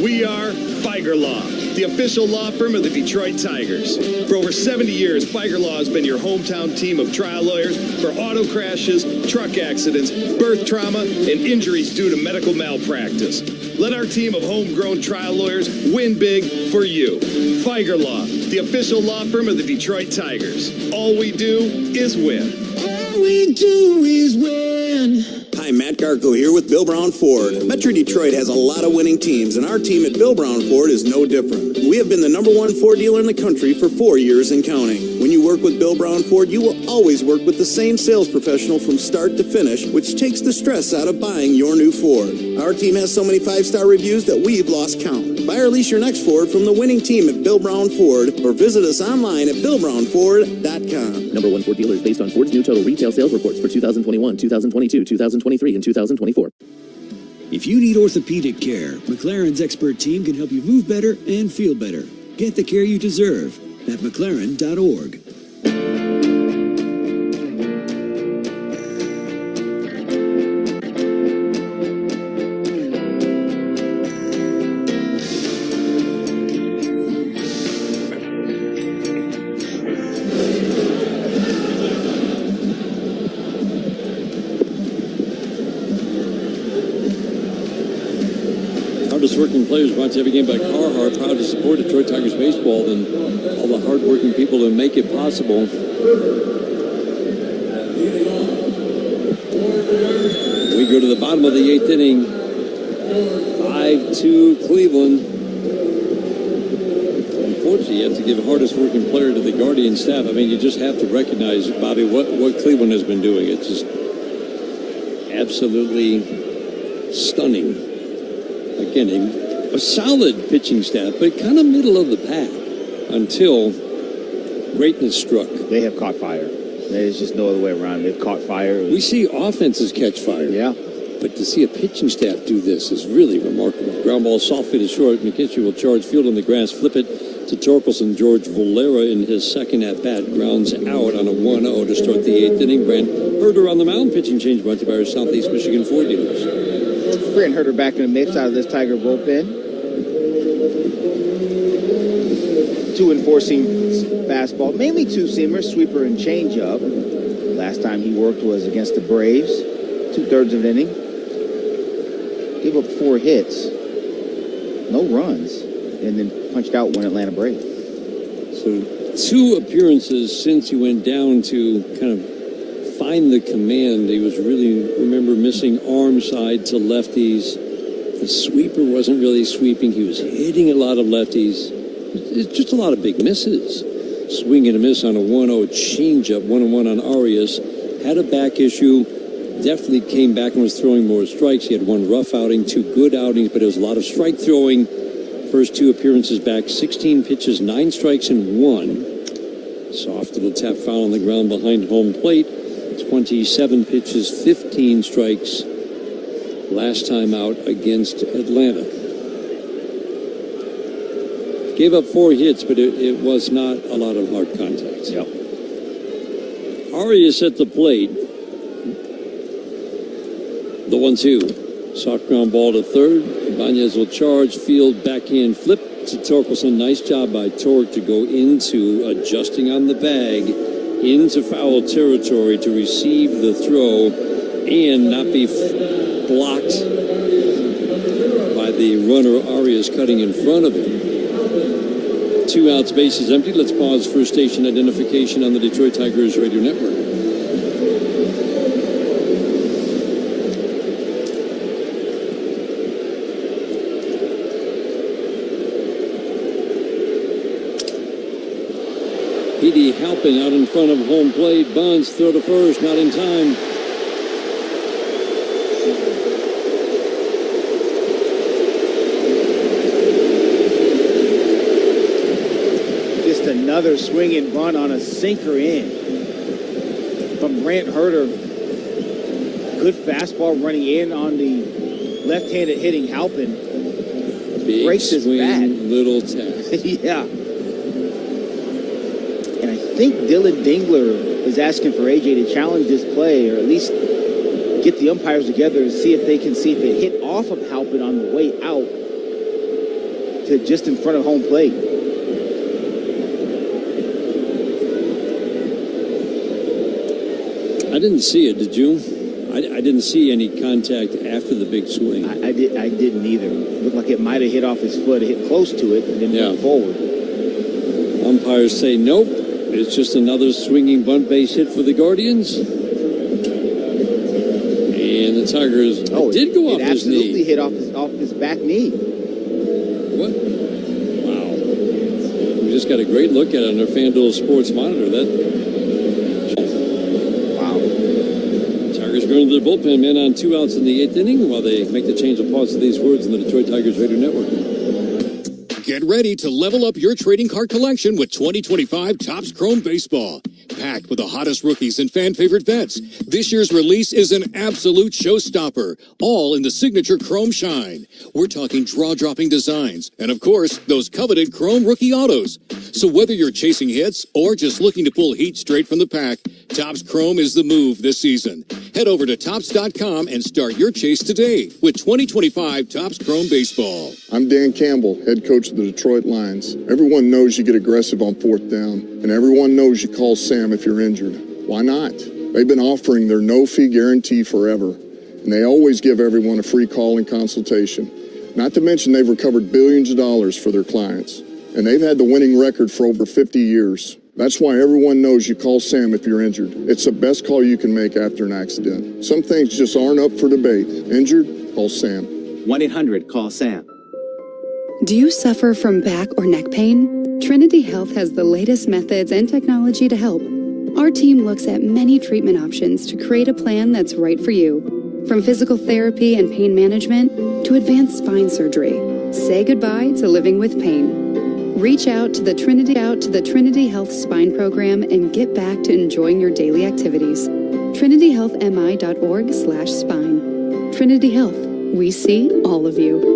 We are Feiger Law, the official law firm of the Detroit Tigers. For over 70 years, Feiger Law has been your hometown team of trial lawyers for auto crashes, truck accidents, birth trauma, and injuries due to medical malpractice. Let our team of homegrown trial lawyers win big for you. Feiger Law, the official law firm of the Detroit Tigers. All we do is win. All we do is win. Hi, Matt Garco here with Bill Brown Ford. Metro Detroit has a lot of winning teams, and our team at Bill Brown Ford is no different. We have been the #1 Ford dealer in the country for 4 years and counting. When you work with Bill Brown Ford, you will always work with the same sales professional from start to finish, which takes the stress out of buying your new Ford. Our team has so many 5-star reviews that we've lost count. Buy or lease your next Ford from the winning team at Bill Brown Ford, or visit us online at BillBrownFord.com. #1 Ford dealers based on Ford's new total retail sales reports for 2021, 2022, 2023, and 2024. If you need orthopedic care, McLaren's expert team can help you move better and feel better. Get the care you deserve at McLaren.org. Players brought to you every game by Carhartt, proud to support Detroit Tigers baseball and all the hardworking people who make it possible. We go to the bottom of the 8th inning. 5-2 Cleveland. Unfortunately, you have to give hardest working player to the Guardian staff. I mean, you just have to recognize, Bobby, what Cleveland has been doing. It's just absolutely stunning. Again, a solid pitching staff, but kind of middle of the pack until greatness struck. They have caught fire. There's just no other way around. They've caught fire. We see offenses catch fire. Yeah. But to see a pitching staff do this is really remarkable. Ground ball, soft hit is short. McKinstry will charge field on the grass, flip it to Torkelson. George Valera in his second at-bat grounds out on a 1-0 to start the 8th inning. Brent Herder on the mound. Pitching change brought to you by our Southeast Michigan Ford dealers. Brent Herder back in the mix out of this Tiger bullpen. 2 enforcing fastball, mainly 2-seamers, sweeper and changeup. Last time he worked was against the Braves, 2/3 of an inning. Gave up 4 hits, no runs, and then punched out 1 Atlanta Brave. So 2 appearances since he went down to kind of find the command. He was really, remember, missing arm side to lefties. The sweeper wasn't really sweeping. He was hitting a lot of lefties. It's just a lot of big misses. Swing and a miss on a 1-0 changeup, 1-1 on Arias. Had a back issue. Definitely came back and was throwing more strikes. He had 1 rough outing, 2 good outings, but it was a lot of strike throwing. First 2 appearances back, 16 pitches, 9 strikes and 1. Soft little tap foul on the ground behind home plate. 27 pitches, 15 strikes. Last time out against Atlanta. Gave up 4 hits, but it was not a lot of hard contact. Yep. Arias at the plate. The 1-2. Soft ground ball to third. Ibanez will charge. Field backhand flip to Torkelson. Nice job by Torque to go into adjusting on the bag into foul territory to receive the throw and not be blocked by the runner Arias cutting in front of him. 2 outs, bases empty. Let's pause for station identification on the Detroit Tigers radio network. Petey Halpin out in front of home plate. Bunts, throw to first, not in time. Just another swinging bunt on a sinker in from Brent Herder. Good fastball running in on the left-handed hitting Halpin. Big breaks his swing, bat. little tap. Yeah. And I think Dylan Dingler is asking for AJ to challenge this play, or at least get the umpires together and see if they can see if it hit off of Halpin on the way out to just in front of home plate. I didn't see it, did you? I didn't see any contact after the big swing. I didn't either. It looked like it might have hit off his foot, hit close to it, and then went forward. Umpires say nope. It's just another swinging bunt base hit for the Guardians. And the Tigers did go off his knee. It absolutely hit off his back knee. What? Wow. We just got a great look at it on our FanDuel Sports Monitor. Tigers going to their bullpen, man, on 2 outs in the 8th inning while they make the change of pause to these words in the Detroit Tigers Radio Network. Get ready to level up your trading card collection with 2025 Topps Chrome Baseball. Packed with the hottest rookies and fan-favorite vets, this year's release is an absolute showstopper, all in the signature Chrome Shine. We're talking draw-dropping designs, and of course, those coveted Chrome rookie autos. So whether you're chasing hits or just looking to pull heat straight from the pack, Topps Chrome is the move this season. Head over to Topps.com and start your chase today with 2025 Topps Chrome Baseball. I'm Dan Campbell, head coach of the Detroit Lions. Everyone knows you get aggressive on 4th down, and everyone knows you call Sam if you're injured. Why not? They've been offering their no-fee guarantee forever, and they always give everyone a free call and consultation. Not to mention they've recovered billions of dollars for their clients. And they've had the winning record for over 50 years. That's why everyone knows you call Sam if you're injured. It's the best call you can make after an accident. Some things just aren't up for debate. Injured? Call Sam. 1-800-CALL-SAM. Do you suffer from back or neck pain? Trinity Health has the latest methods and technology to help. Our team looks at many treatment options to create a plan that's right for you. From physical therapy and pain management to advanced spine surgery. Say goodbye to living with pain. Reach out to the Trinity Health Spine Program and get back to enjoying your daily activities. TrinityHealthMI.org/spine. Trinity Health. We see all of you.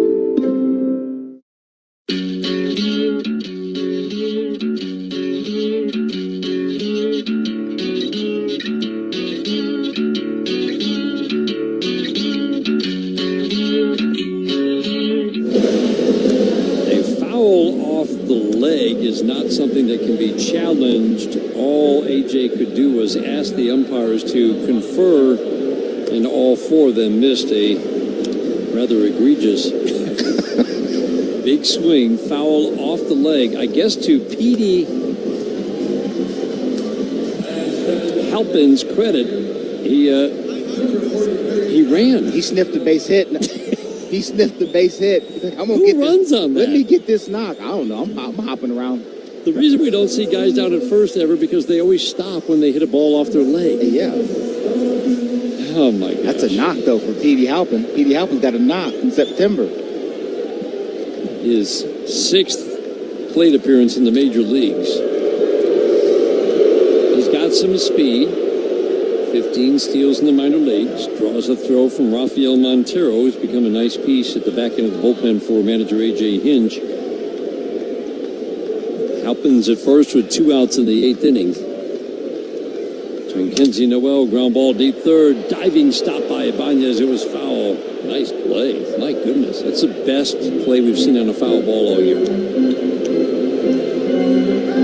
Is not something that can be challenged. All AJ could do was ask the umpires to confer, and all four of them missed a rather egregious big swing, foul off the leg. I guess to Petey Halpin's credit, he ran. He sniffed the base hit. He sniffed the base hit. He's like, I'm gonna get runs this. On that? Let me get this knock. I don't know. I'm hopping around. The reason we don't see guys down at first ever because they always stop when they hit a ball off their leg. Yeah. Oh my gosh. That's a knock though for Petey Halpin. Petey Halpin's got a knock in September. His 6th plate appearance in the major leagues. He's got some speed. 15 steals in the minor leagues. Draws a throw from Rafael Montero, who's become a nice piece at the back end of the bullpen for manager A.J. Hinge. Halpin's at first with 2 outs in the 8th inning. Mackenzie Noel, ground ball deep third. Diving stop by Ibanez. It was foul. Nice play. My goodness. That's the best play we've seen on a foul ball all year.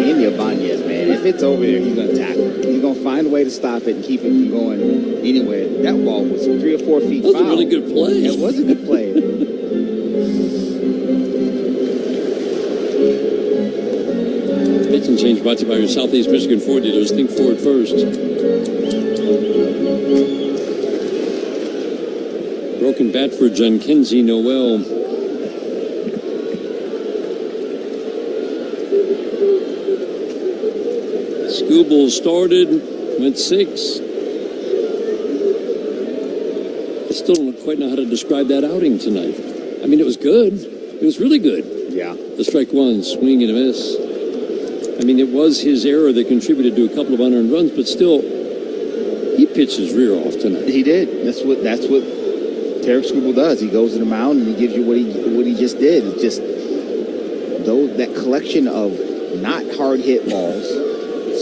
Andy Ibanez, man. If it's over there, he's going to tackle. He's going to find a way to stop it and keep it from going anywhere. That ball was 3 or 4 feet foul. That was a really good play. It was a good play. Pitching change brought to you by your Southeast Michigan Ford dealers. Think Ford first. Broken bat for Mackenzie Noel. Skubal started, went 6. I still don't quite know how to describe that outing tonight. I mean, it was good. It was really good. Yeah. The strike one, swing and a miss. I mean, it was his error that contributed to a couple of unearned runs, but still, he pitched his rear off tonight. He did. That's what Tarek Skubal does. He goes to the mound and he gives you what he just did. It's just that collection of not hard hit balls,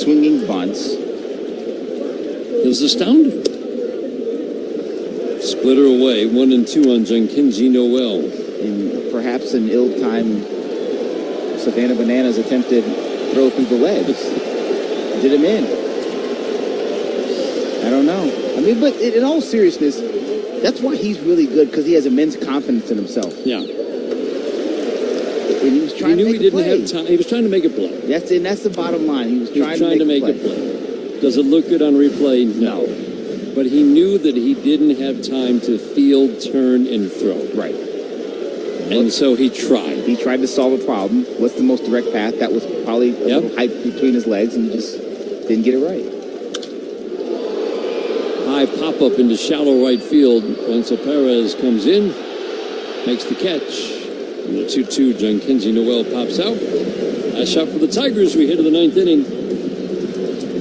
swinging bunts. It was astounding. Splitter away, 1-2 on Mackenzie Noel. And perhaps an ill-timed Savannah Bananas attempted throw through the legs. Did him in. I don't know. I mean, but in all seriousness, that's why he's really good, because he has immense confidence in himself. Yeah. And he was trying he knew to make he didn't a play. have time. He was trying to make a play. That's the bottom line. He was trying to make a play. Does it look good on replay? No. But he knew that he didn't have time to field, turn, and throw. Right. And so he tried. He tried to solve a problem. What's the most direct path? That was probably a little height between his legs, and he just didn't get it right. High pop-up into shallow right field. Wenzel Perez comes in, makes the catch. And the 2-2, Mackenzie Noel pops out. Last shot for the Tigers. We head to the 9th inning.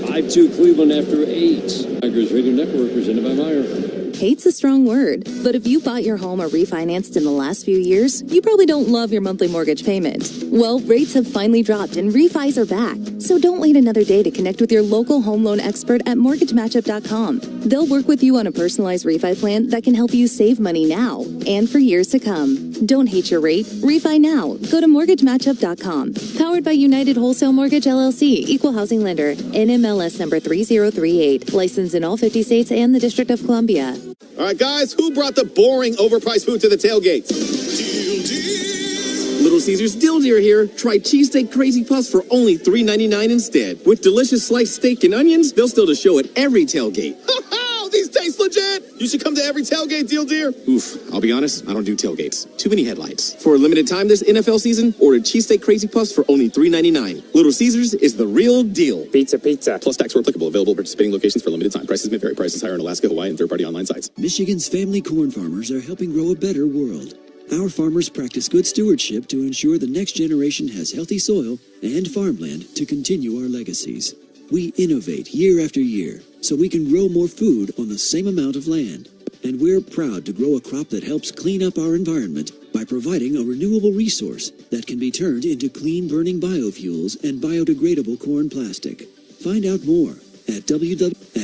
5-2 Cleveland after 8. Tigers Radio Network presented by Meyer. Hate's a strong word, but if you bought your home or refinanced in the last few years, you probably don't love your monthly mortgage payment. Well, rates have finally dropped and refis are back. So don't wait another day to connect with your local home loan expert at mortgagematchup.com. They'll work with you on a personalized refi plan that can help you save money now and for years to come. Don't hate your rate. Refi now. Go to mortgagematchup.com. Powered by United Wholesale Mortgage LLC, Equal Housing Lender, NMLS number 3038. Licensed in all 50 states and the District of Columbia. All right, guys, who brought the boring, overpriced food to the tailgate? Little Caesars Dill Deer here. Try cheesesteak crazy puffs for only $3.99 instead. With delicious sliced steak and onions, they'll still to show at every tailgate. These taste legit. You should come to every tailgate, Deal Deer. Oof, I'll be honest, I don't do tailgates. Too many headlights. For a limited time this NFL season, order cheesesteak crazy puffs for only $3.99. Little Caesars is the real deal. Pizza. Plus tax were applicable. Available at participating locations for a limited time. Prices may vary. Prices higher in Alaska, Hawaii, and third-party online sites. Michigan's family corn farmers are helping grow a better world. Our farmers practice good stewardship to ensure the next generation has healthy soil and farmland to continue our legacies. We innovate year after year so we can grow more food on the same amount of land. And we're proud to grow a crop that helps clean up our environment by providing a renewable resource that can be turned into clean-burning biofuels and biodegradable corn plastic. Find out more at www.micorn.org.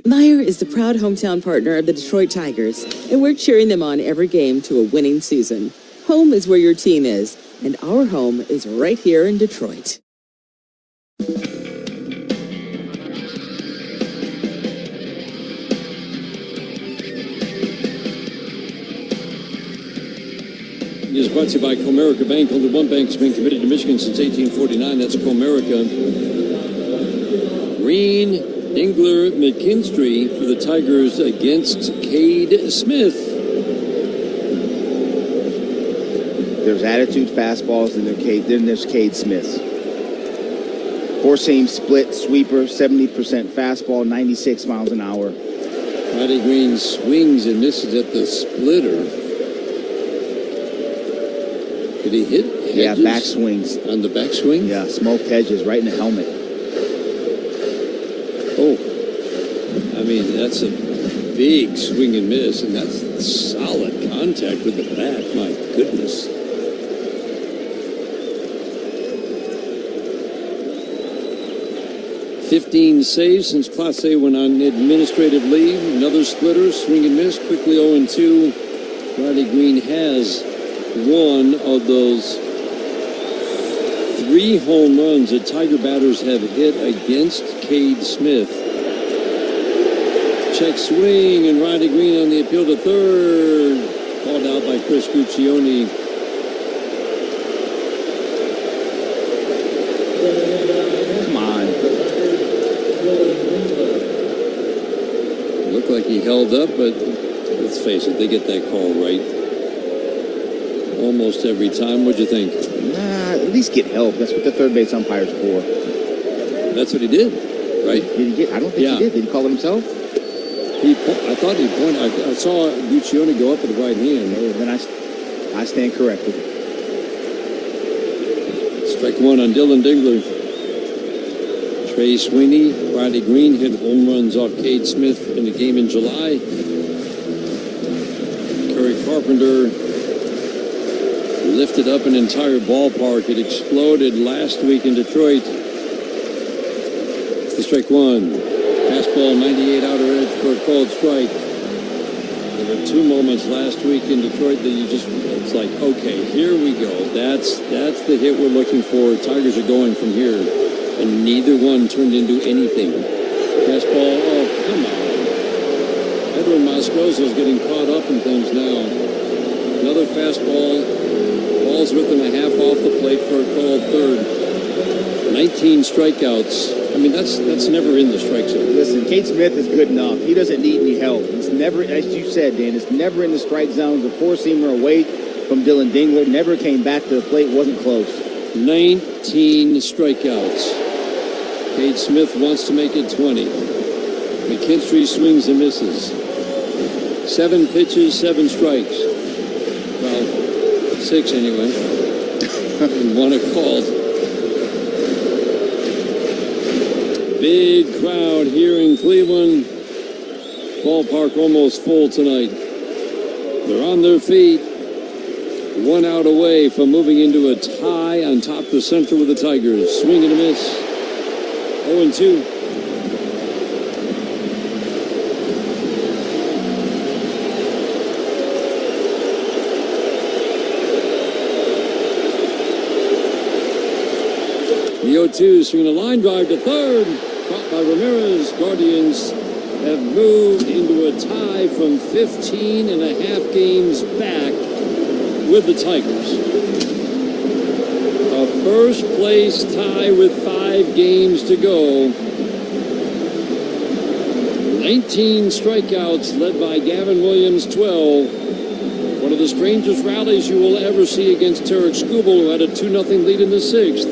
Meijer is the proud hometown partner of the Detroit Tigers, and we're cheering them on every game to a winning season. Home is where your team is, and our home is right here in Detroit. Is brought to you by Comerica Bank. Only one bank has been committed to Michigan since 1849. That's Comerica. Green, Dingler, McKinstry for the Tigers against Cade Smith. There's attitude fastballs, and then there's Cade Smith. Four-seam split sweeper, 70% fastball, 96 miles an hour. Roddy Green swings and misses at the splitter. Did he hit hedges? Yeah, back swings. On the back swing? Yeah, smoked hedges right in the helmet. Oh, I mean, that's a big swing and miss, and that's solid contact with the bat. My goodness. $15 saves since Clase went on administrative leave. Another splitter, swing and miss, quickly 0-2. Roddy Green has one of those 3 home runs that Tiger batters have hit against Cade Smith. Check swing, and Roddy Green on the appeal to third. Called out by Chris Guccione. Come on. Looked like he held up, but let's face it, they get that call right almost every time. What'd you think? Nah, at least get help. That's what the third base umpire's for. That's what he did, right? Did he get? I don't think he did. Did he call it himself? I thought he pointed. I saw Guccione go up with the right hand. Oh, then I stand corrected. Strike one on Dylan Dingler. Trey Sweeney, Roddy Green hit home runs off Cade Smith in the game in July. Curry Carpenter lifted up an entire ballpark. It exploded last week in Detroit. Strike one. Fastball 98 outer edge for a called strike. There were 2 moments last week in Detroit that it's like, okay, here we go. That's the hit we're looking for. Tigers are going from here. And neither one turned into anything. Fastball, oh, come on. Edwin Moscoso's getting caught up in things now. Another fastball. Ball's within a half off the plate for a called third. 19 strikeouts. I mean, that's never in the strike zone. Listen, Cade Smith is good enough. He doesn't need any help. It's never, as you said, Dan, it's never in the strike zone. The four-seamer away from Dylan Dingler never came back to the plate. Wasn't close. 19 strikeouts. Cade Smith wants to make it 20. McKinstry swings and misses. 7 pitches, 7 strikes. Well, 6 anyway. And 1 a called. Big crowd here in Cleveland. Ballpark almost full tonight. They're on their feet. 1 out away from moving into a tie on top of the center with the Tigers. Swing and a miss. 0-2. The 0-2, swinging a line drive to third. Caught by Ramirez. Guardians have moved into a tie from 15 and a half games back with the Tigers. A first-place tie with 5 games to go. 19 strikeouts led by Gavin Williams, 12. One of the strangest rallies you will ever see against Tarek Skubal, who had a 2-0 lead in the 6th.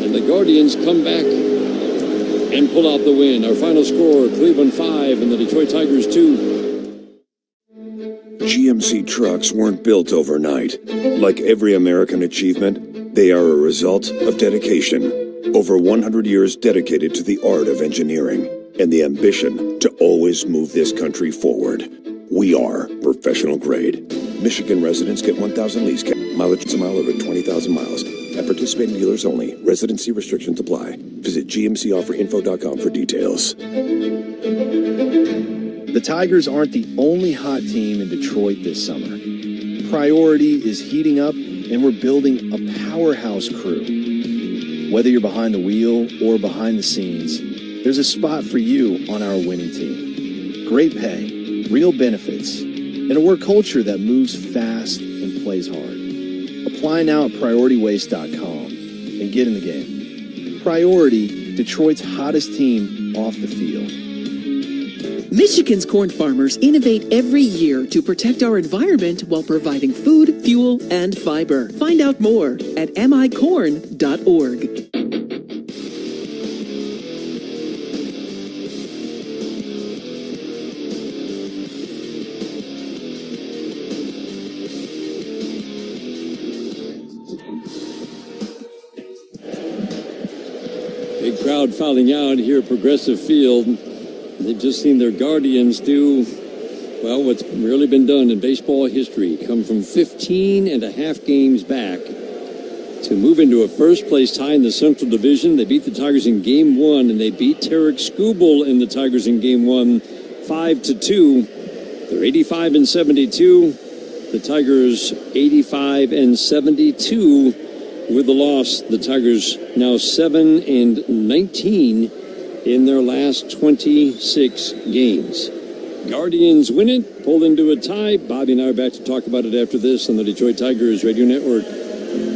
And the Guardians come back and pull out the win. Our final score, Cleveland 5 and the Detroit Tigers 2. GMC trucks weren't built overnight. Like every American achievement, they are a result of dedication. Over 100 years dedicated to the art of engineering and the ambition to always move this country forward. We are professional grade. Michigan residents get 1,000 lease mileage a mile over 20,000 miles. At participating dealers only. Residency restrictions apply. Visit gmcofferinfo.com for details. The Tigers aren't the only hot team in Detroit this summer. Priority is heating up, and we're building a powerhouse crew. Whether you're behind the wheel or behind the scenes, there's a spot for you on our winning team. Great pay, real benefits, and a work culture that moves fast and plays hard. Apply now at PriorityWaste.com and get in the game. Priority, Detroit's hottest team off the field. Michigan's corn farmers innovate every year to protect our environment while providing food, fuel, and fiber. Find out more at micorn.org. Big crowd filing out here at Progressive Field. They've just seen their Guardians do, well, what's really been done in baseball history. Come from 15 and a half games back to move into a first-place tie in the Central Division. They beat the Tigers in Game 1, and they beat Tarek Skubal and the Tigers in Game 1, 5-2. They're 85 and 72. The Tigers 85 and 72 with the loss. The Tigers now 7 and 19 in their last 26 games. Guardians win it, pulled into a tie. Bobby and I are back to talk about it after this on the Detroit Tigers Radio Network.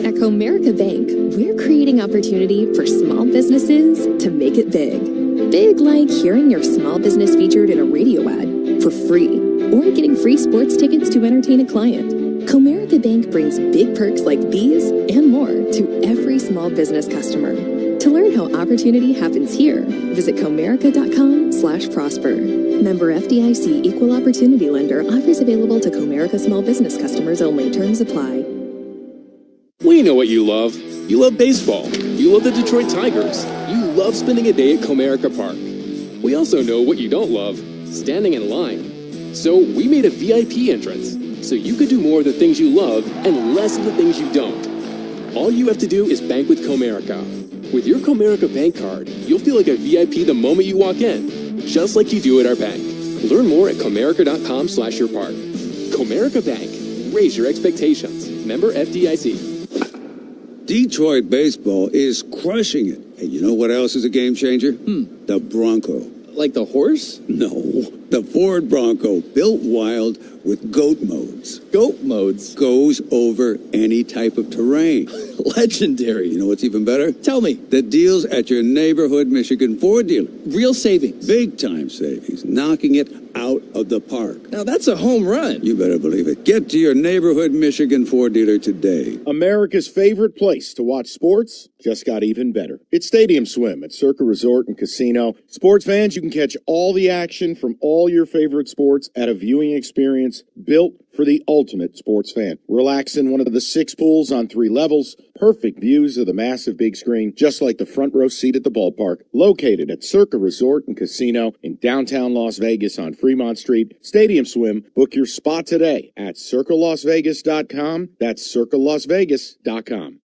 At Comerica Bank, we're creating opportunity for small businesses to make it big. Big like hearing your small business featured in a radio ad for free, or getting free sports tickets to entertain a client. Comerica Bank brings big perks like these and more to every small business customer. To learn how opportunity happens here, visit comerica.com/prosper. Member FDIC Equal Opportunity Lender. Offers available to Comerica small business customers only. Terms apply. We know what you love. You love baseball. You love the Detroit Tigers. You love spending a day at Comerica Park. We also know what you don't love, standing in line. So we made a VIP entrance, so you could do more of the things you love and less of the things you don't. All you have to do is bank with Comerica. With your Comerica Bank card, you'll feel like a VIP the moment you walk in, just like you do at our bank. Learn more at comerica.com/yourpark. Comerica Bank. Raise your expectations. Member FDIC. Detroit baseball is crushing it. And you know what else is a game changer? The Bronco. Like the horse? No, the Ford Bronco, built wild with GOAT modes. GOAT modes? Goes over any type of terrain. Legendary. You know what's even better? Tell me. The deals at your neighborhood Michigan Ford dealer. Real savings. Big time savings. Knocking it out of the park. Now that's a home run. You better believe it. Get to your neighborhood Michigan Ford dealer today. America's favorite place to watch sports just got even better. It's Stadium Swim at Circa Resort and Casino. Sports fans, you can catch all the action from all your favorite sports at a viewing experience built for the ultimate sports fan. Relax in one of the 6 pools on 3 levels. Perfect views of the massive big screen, just like the front row seat at the ballpark. Located at Circa Resort and Casino in downtown Las Vegas on Fremont Street. Stadium Swim. Book your spot today at circalasvegas.com. That's circalasvegas.com.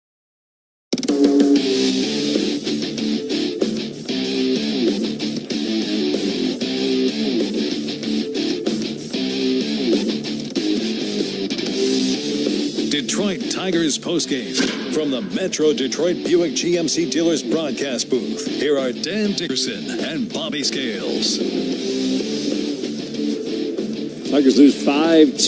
Detroit Tigers postgame. From the Metro Detroit Buick GMC Dealers broadcast booth, here are Dan Dickerson and Bobby Scales. Tigers lose 5